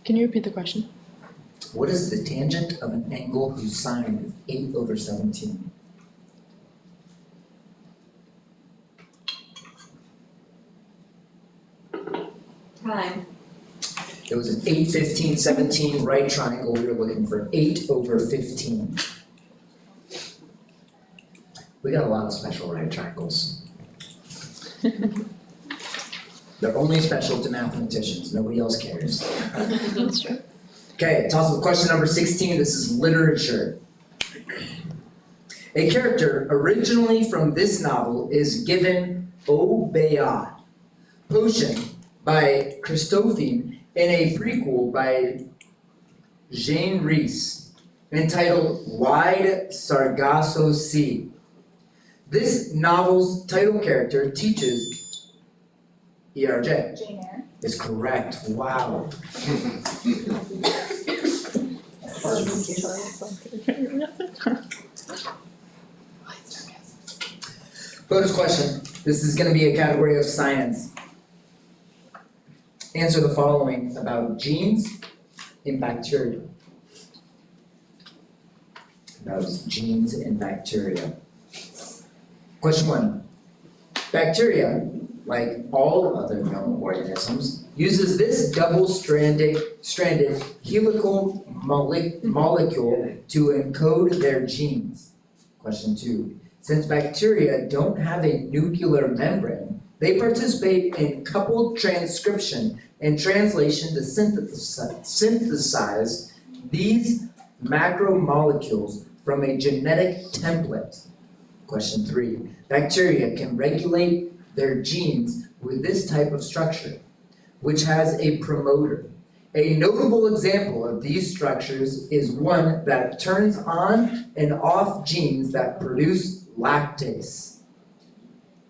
Can you repeat the question? What is the tangent of an angle whose sine is 8/17? Time. It was an 8, 15, 17 right triangle. We were looking for 8/15. We got a lot of special right triangles. They're only special to mathematicians. Nobody else cares. That's true. Okay, toss up question number 16. This is literature. A character originally from this novel is given Obeah, potion by Christophine in a prequel by Jane Rees entitled Wide Sargasso Sea. This novel's title character teaches ERJ. Jane Eyre. Is correct. Wow. Bonus question. This is going to be a category of science. Answer the following about genes in bacteria. About genes in bacteria. Question 1. Bacteria, like all other known organisms, uses this double-stranded helical molecule to encode their genes. Question 2. Since bacteria don't have a nuclear membrane, they participate in coupled transcription and translation to synthesize these macromolecules from a genetic template. Question 3. Bacteria can regulate their genes with this type of structure, which has a promoter. A notable example of these structures is one that turns on and off genes that produce lactase.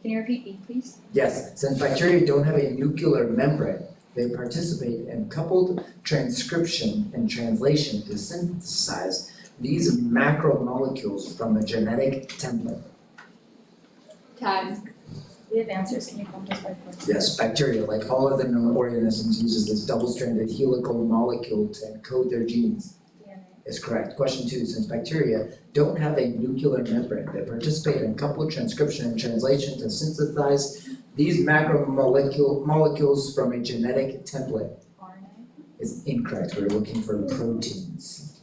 Can you repeat B, please? Yes, since bacteria don't have a nuclear membrane, they participate in coupled transcription and translation to synthesize these macromolecules from a genetic template. Time. We have answers, can you count us by part? Yes, bacteria, like all other known organisms, uses this double-stranded helical molecule to encode their genes. DNA. Is correct. Question 2, since bacteria don't have a nuclear membrane, they participate in coupled transcription and translation to synthesize these macromolecules from a genetic template. RNA. Is incorrect. We're looking for proteins.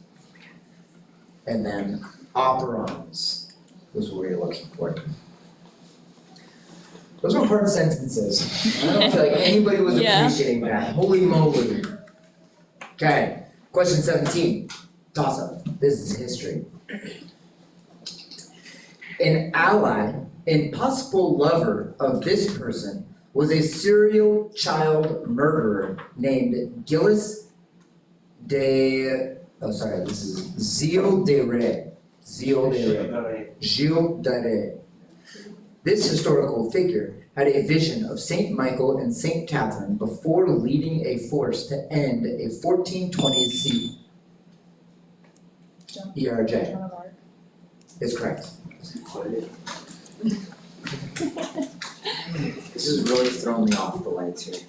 And then operons. was what we were looking for. Those were hard sentences. I don't feel like anybody was Yeah. appreciating that. Holy moly. Okay, question 17, toss up. This is history. An ally and possible lover of this person was a serial child murderer named Gilles de, this is Gilles de Rais. Gilles de Rais. This historical figure had a vision of Saint Michael and Saint Catherine before leading a force to end a 1420s siege. ERJ is correct. This is really throwing me off the lights here.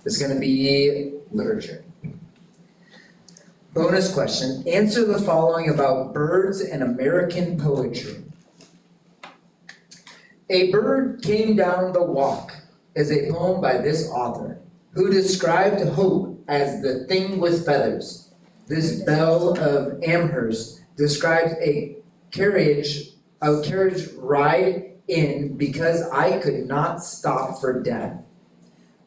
This is gonna be literature. Bonus question, answer the following about birds and American poetry. A Bird Came Down the Walk is a poem by this author, who described hope as the thing with feathers. This Belle of Amherst describes a carriage ride in because I could not stop for death.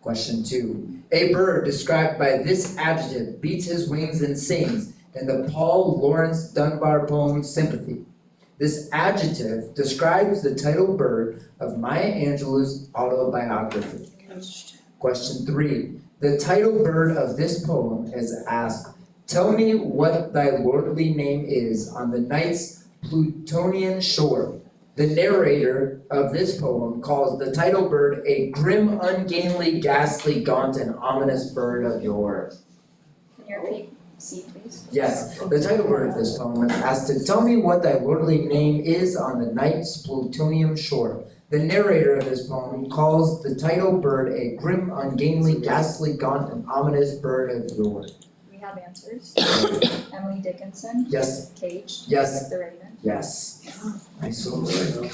Question 2. A bird described by this adjective beats his wings and sings in the Paul Laurence Dunbar poem Sympathy. This adjective describes the title bird of Maya Angelou's autobiography. Question 3. The title bird of this poem is asked, tell me what thy lordly name is on the night's Plutonian shore. The narrator of this poem calls the title bird a grim, ungainly, ghastly, gaunt, and ominous bird of yore. Can you repeat C, please? Yes, the title bird of this poem is asked to tell me what thy lordly name is on the night's Plutonian shore. The narrator of this poem calls the title bird a grim, ungainly, ghastly, gaunt, and ominous bird of yore. We have answers. Emily Dickinson. Yes. Cage. Yes. The Raven. Yes. Nice word.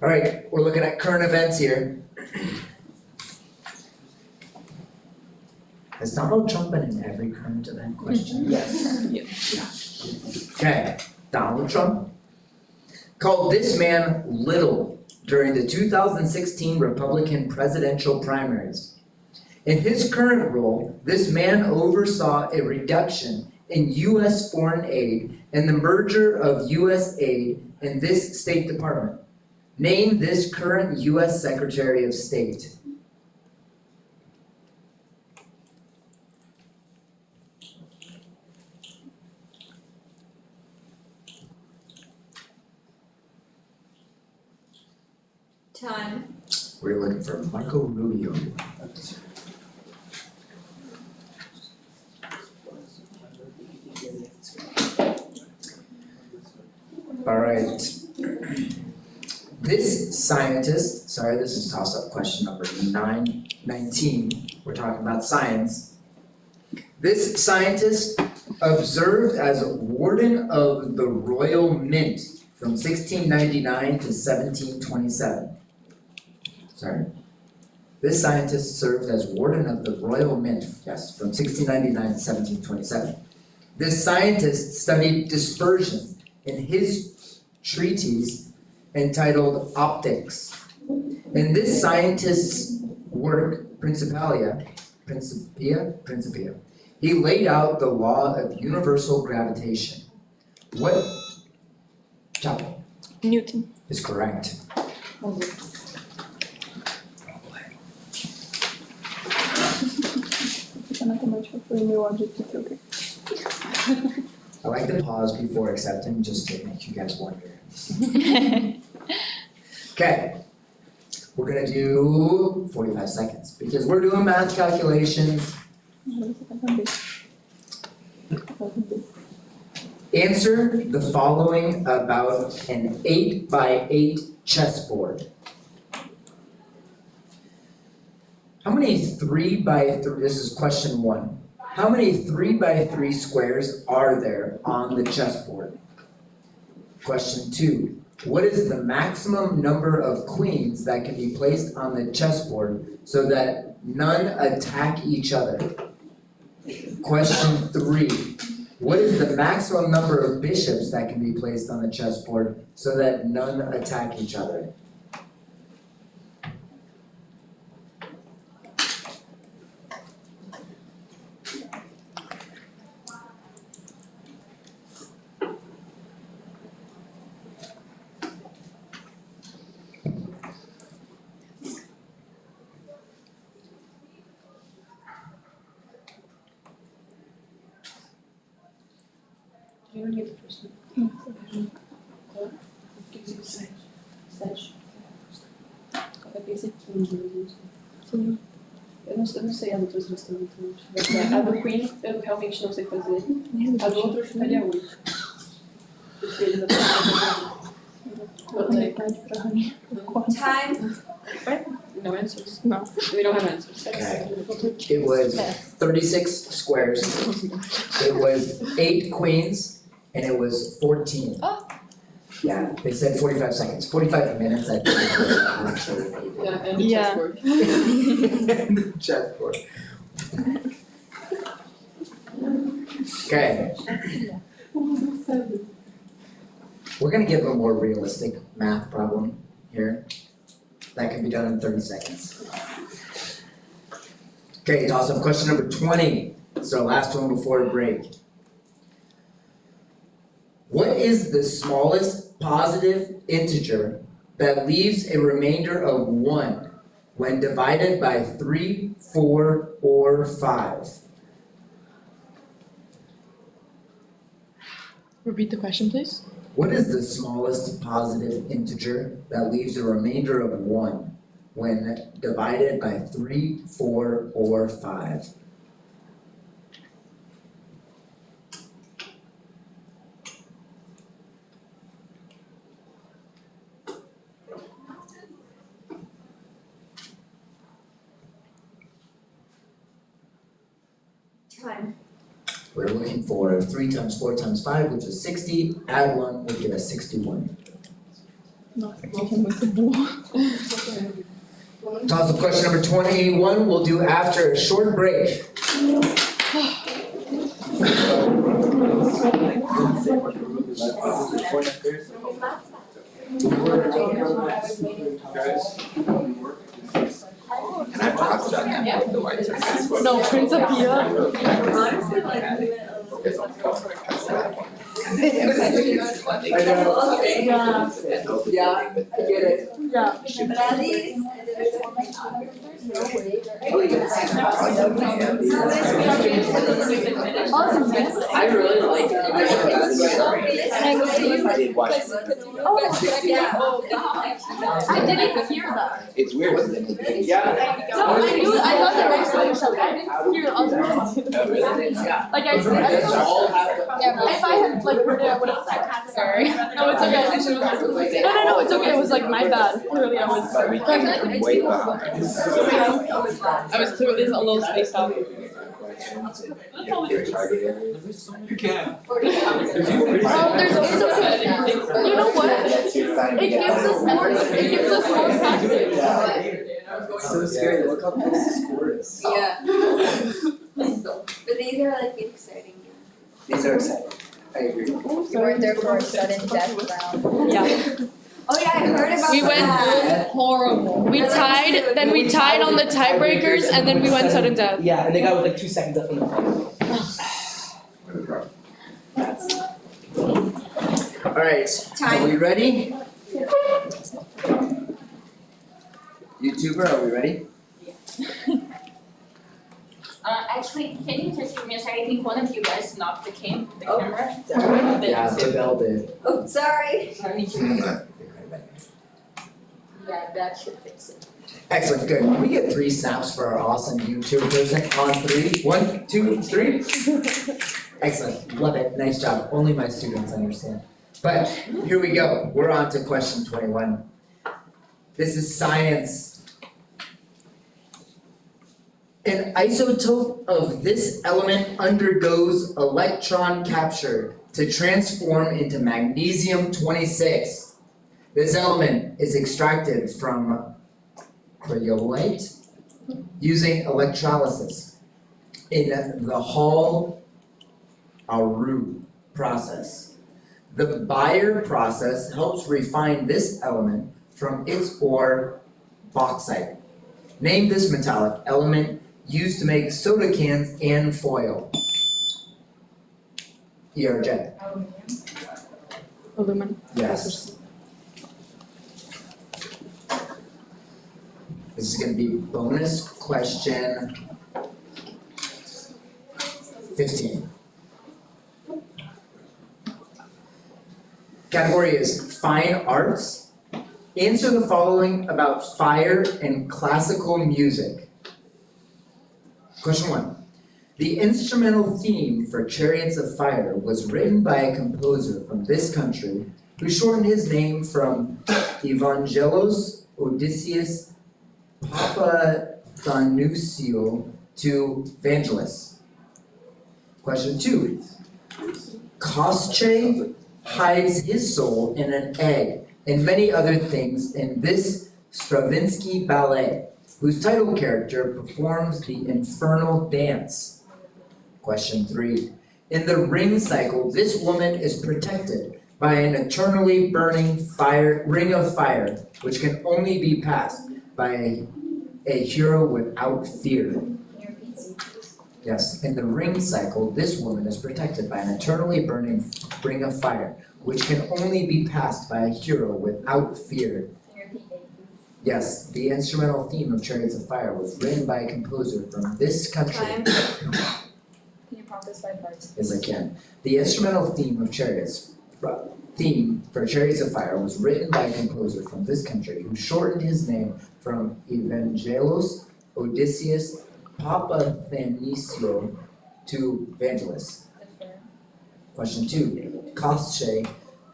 All right, we're looking at current events here. Has Donald Trump been in every current event question? Yes. Okay, Donald Trump called this man little during the 2016 Republican presidential primaries. In his current role, this man oversaw a reduction in U.S. foreign aid and the merger of U.S. aid and this State Department. Name this current U.S. Secretary of State. Time. We're looking for Marco Rubio. All right. This scientist, sorry, this is toss-up question number 19. We're talking about science. This scientist observed as warden of the Royal Mint from 1699 to 1727. Sorry. This scientist served as warden of the Royal Mint, yes, from 1699 to 1727. This scientist studied dispersion in his treatise entitled Optics. In this scientist's work, Principia, he laid out the law of universal gravitation. What chapter Newton. is correct? I like the pause before accepting just to make you guys wonder. Okay, we're gonna do 45 seconds because we're doing math calculations. Answer the following about an 8x8 chessboard. How many 3x3, this is question 1. How many 3x3 squares are there on the chessboard? Question 2. What is the maximum number of queens that can be placed on the chessboard so that none attack each other? Question 3. What is the maximum number of bishops that can be placed on the chessboard so that none attack each other? You don't get the first one. Basic eu não sei as outras bastante. A do Queen eu realmente não sei fazer. A do outro eu chutaria 8. Time. No answers? No. We don't have answers. Okay. It was 36 squares. It was 8 queens, and it was 14. Oh. Yeah, they said 45 seconds. 45 minutes, I think it was actually. Yeah, and the Yeah. chessboard. Chessboard. Okay. We're gonna give a more realistic math problem here. That can be done in 30 seconds. Okay, toss up question number 20. It's our last one before a break. What is the smallest positive integer that leaves a remainder of 1 when divided by 3, 4, or 5? Repeat the question, please. What is the smallest positive integer that leaves a remainder of 1 when divided by 3, 4, or 5? Time. We're looking for 3 times 4 times 5, which is 60. Add 1 would give us 61. Toss up question number 21 we'll do after a short break. No, Principia. I know. Yeah, I get it. Yeah. But at least. I really like it. I didn't hear that. It's weird. Yeah. No, I thought the rest of the I didn't hear other ones. Like I didn't know. If I had like heard it, I would have said sorry. No, it's okay. No, it's okay. It was like my bad. Clearly, I was. Way behind. I was clearly a little spaced out. You can. There's always okay. You know what? It gives us more. It gives us more practice. So scary. Look how close the score is. Yeah. But these are like exciting. These are exciting. I agree. You weren't there for a sudden death round. Yeah. Oh yeah, I heard about We went that. horrible. We tied, then we tied on the tiebreakers, and then we went sudden death. Yeah, and they got with like 2 seconds left on the clock. Alright, are we ready? YouTuber, are we ready? Actually, can you just give me a second? I think one of you guys knocked the camera. Yeah, Jabel did. Oh, sorry. Yeah, that should fix it. Excellent, good. Can we get 3 snaps for our awesome YouTube person on 3? 1, 2, 3. Excellent, love it, nice job. Only my students understand. But here we go, we're on to question 21. This is science. An isotope of this element undergoes electron capture to transform into magnesium 26. This element is extracted from cryolite using electrolysis in the Hall-Aru process. The Bayer process helps refine this element from its ore bauxite. Name this metallic element used to make soda cans and foil. ERJ. Aluminum. Yes. This is gonna be bonus question 15. Category is fine arts. Answer the following about fire and classical music. Question 1. The instrumental theme for Chariots of Fire was written by a composer from this country who shortened his name from Evangelos Odysseus Papathanassiou to Vangelis. Question 2. Koschei hides his soul in an egg and many other things in this Stravinsky ballet, whose title character performs the infernal dance. Question 3. In the ring cycle, this woman is protected by an eternally burning ring of fire, which can only be passed by a hero without fear. Yes, in the ring cycle, this woman is protected by an eternally burning ring of fire, which can only be passed by a hero without fear. Yes, the instrumental theme of Chariots of Fire was written by a composer from this country. Can you prompt this by parts? Yes, I can. The instrumental theme for Chariots of Fire was written by a composer from this country who shortened his name from Evangelos Odysseus Papathanassiou to Vangelis. Question 2. Koschei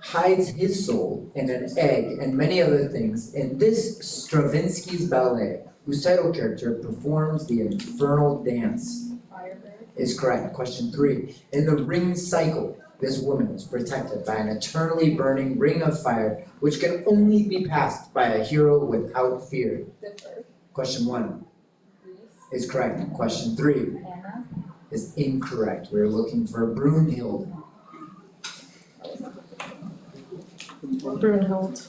hides his soul in an egg and many other things in this Stravinsky's ballet, whose title character performs the infernal dance. Is correct. Question 3. In the ring cycle, this woman is protected by an eternally burning ring of fire, which can only be passed by a hero without fear. Question 1 is correct. Question 3 is incorrect. We're looking for Brunhild. Brunhild.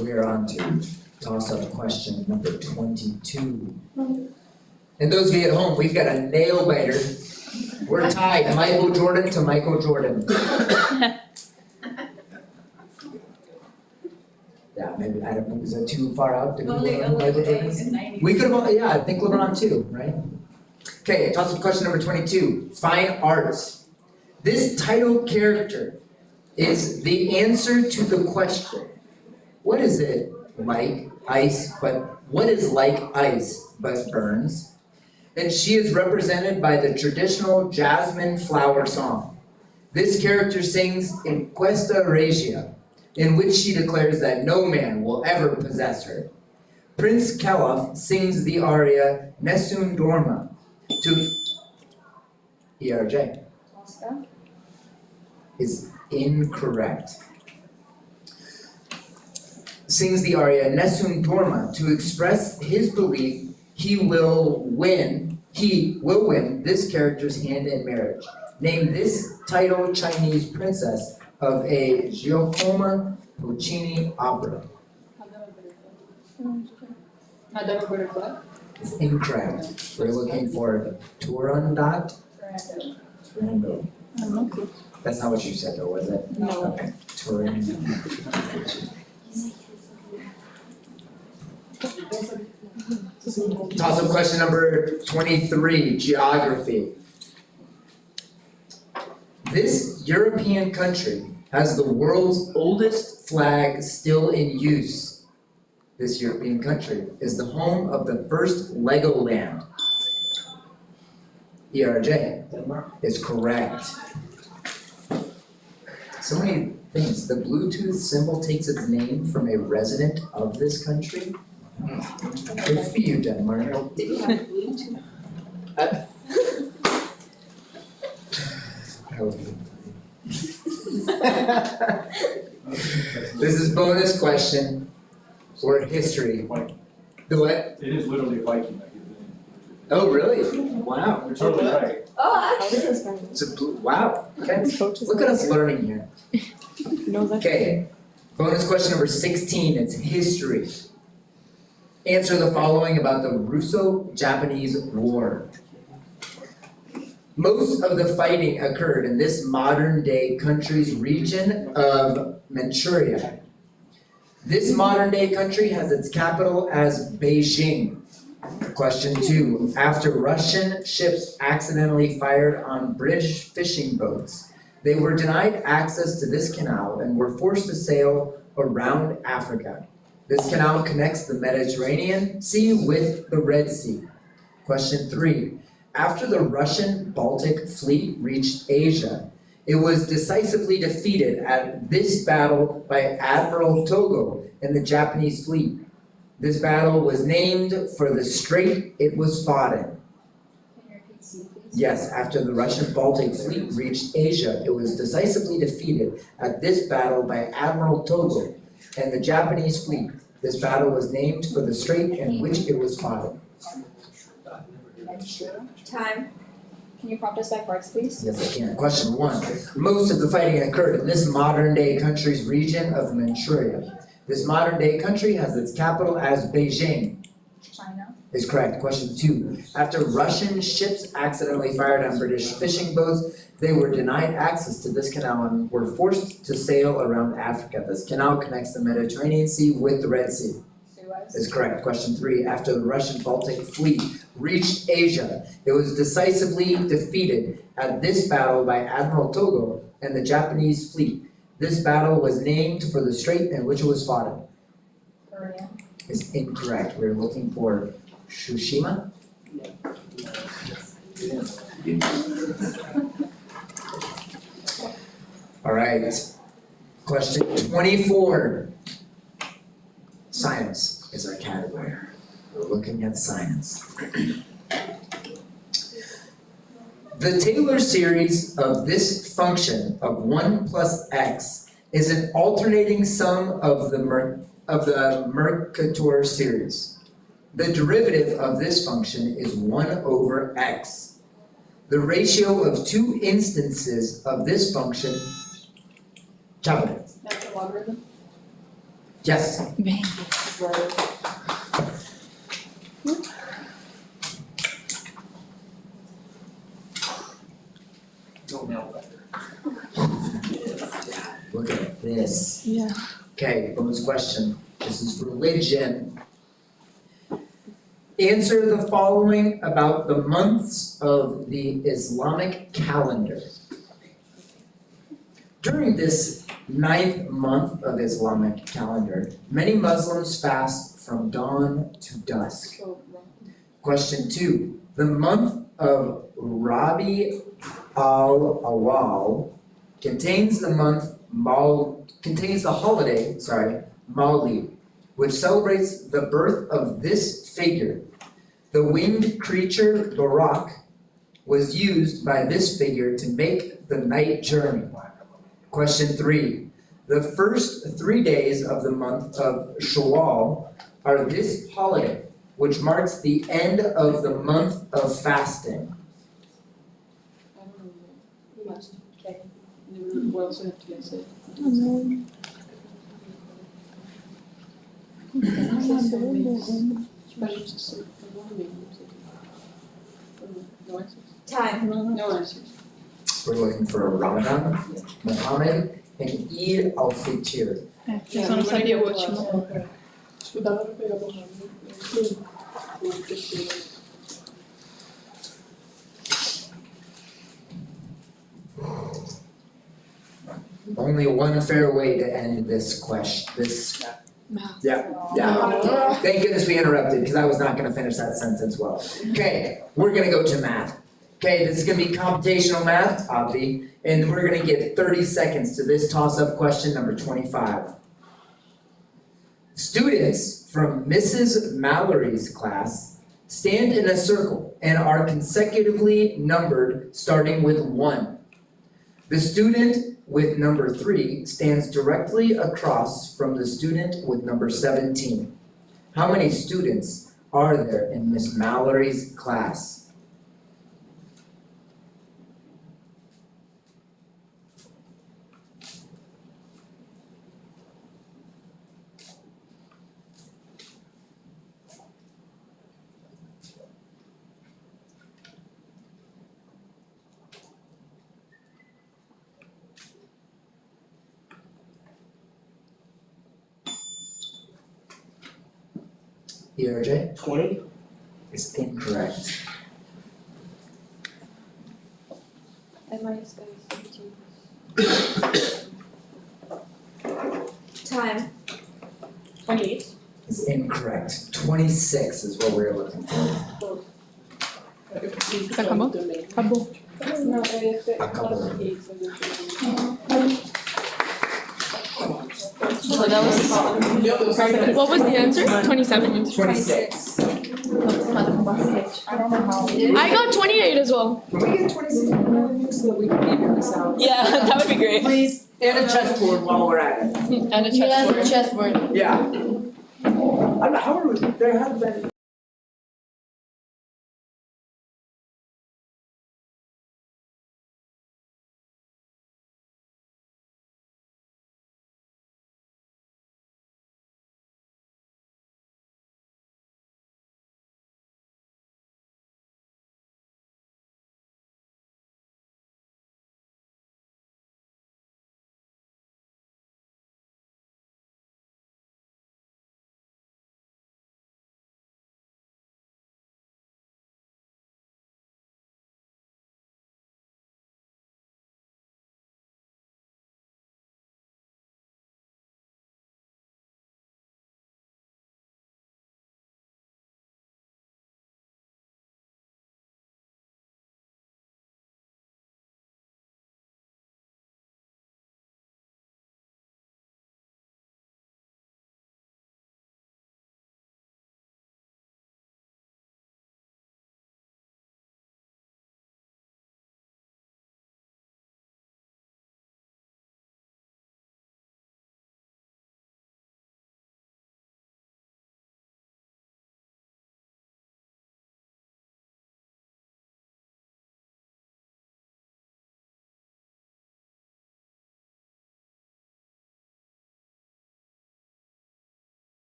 We are on to toss-up question number 22. And those of you at home, we've got a nail biter. We're tied, Michael Jordan to Michael Jordan. Yeah, maybe, I don't know, is that too far out to go on Michael Jordan? We could have, yeah, I think LeBron too, right? Okay, toss-up question number 22, fine arts. This title character is the answer to the question, what is it like ice, but what is like ice but burns? And she is represented by the traditional jasmine flower song. This character sings in Questa Regia, in which she declares that no man will ever possess her. Prince Caliph sings the aria Nessun Dorma to ERJ. Is incorrect. Sings the aria Nessun Dorma to express his belief he will win this character's hand in marriage. Name this title Chinese princess of a Giacomo Puccini opera. Madame Butterfly? It's incorrect. We're looking for Turandot. Turandot. That's not what you said though, was it? No. Okay. Turandot. Toss-up question number 23, geography. This European country has the world's oldest flag still in use. This European country is the home of the first Legoland. ERJ. Denmark is correct. So many things. The Bluetooth symbol takes its name from a resident of this country. Good for you, Denmark. Did we have Bluetooth? I was looking This is bonus question for history. The what? It is literally Viking. Oh, really? Wow. You're totally right. Oh, actually. It's a wow. Okay. Look at us learning here. Okay. Bonus question number 16. It's history. Answer the following about the Russo-Japanese War. Most of the fighting occurred in this modern-day country's region of Manchuria. This modern-day country has its capital as Beijing. Question 2. After Russian ships accidentally fired on British fishing boats, they were denied access to this canal and were forced to sail around Africa. This canal connects the Mediterranean Sea with the Red Sea. Question 3. After the Russian Baltic Fleet reached Asia, it was decisively defeated at this battle by Admiral Togo and the Japanese fleet. This battle was named for the strait it was fought in. Yes, after the Russian Baltic Fleet reached Asia, it was decisively defeated at this battle by Admiral Togo and the Japanese fleet. This battle was named for the strait in which it was fought in. Time. Can you prompt us by parts, please? Yes, I can. Question 1. Most of the fighting occurred in this modern-day country's region of Manchuria. This modern-day country has its capital as Beijing. China. Is correct. Question 2. After Russian ships accidentally fired on British fishing boats, they were denied access to this canal and were forced to sail around Africa. This canal connects the Mediterranean Sea with the Red Sea. Is correct. Question 3. After the Russian Baltic Fleet reached Asia, it was decisively defeated at this battle by Admiral Togo and the Japanese fleet. This battle was named for the strait in which it was fought in. Korea. Is incorrect. We're looking for Tsushima. All right. Question 24. Science is our category. We're looking at science. The Taylor series of this function of 1 plus x is an alternating sum of the Mercator series. The derivative of this function is 1 over x. The ratio of two instances of this function. Chapel. That's the logarithm? Yes. Look at this. Yeah. Okay, bonus question. This is religion. Answer the following about the months of the Islamic calendar. During this 9th month of Islamic calendar, many Muslims fast from dawn to dusk. Question 2. The month of Rabi al-Awwal contains the holiday, Mawlid, which celebrates the birth of this figure. The winged creature Barak was used by this figure to make the night journey. Question 3. The first 3 days of the month of Shawwal are this holiday, which marks the end of the month of fasting. Okay. What else do I have to say? Time. No answers. We're looking for Ramadan, Muhammad, and Eid al-Fitr. Essa não sabia o último. Dava pra pegar Mohammed. Only one fair way to end this question. Yeah. Thank goodness we interrupted because I was not going to finish that sentence well. Okay, we're going to go to math. Okay, this is going to be computational math, Obvi, and we're going to give 30 seconds to this toss-up question number 25. Students from Mrs. Mallory's class stand in a circle and are consecutively numbered starting with 1. The student with number 3 stands directly across from the student with number 17. How many students are there in Miss Mallory's class? ERJ 20? is incorrect. Time. 28. Is incorrect. 26 is what we're looking for. Acabó? Acabó. No, Acabó. So that was, what was the answer? 27. 26. I don't know how. I got 28 as well. Can we get 26? So that we can figure this out. Yeah, that would be great. Please, and a chessboard while we're at it. And a chessboard. Yeah. How are we, there have been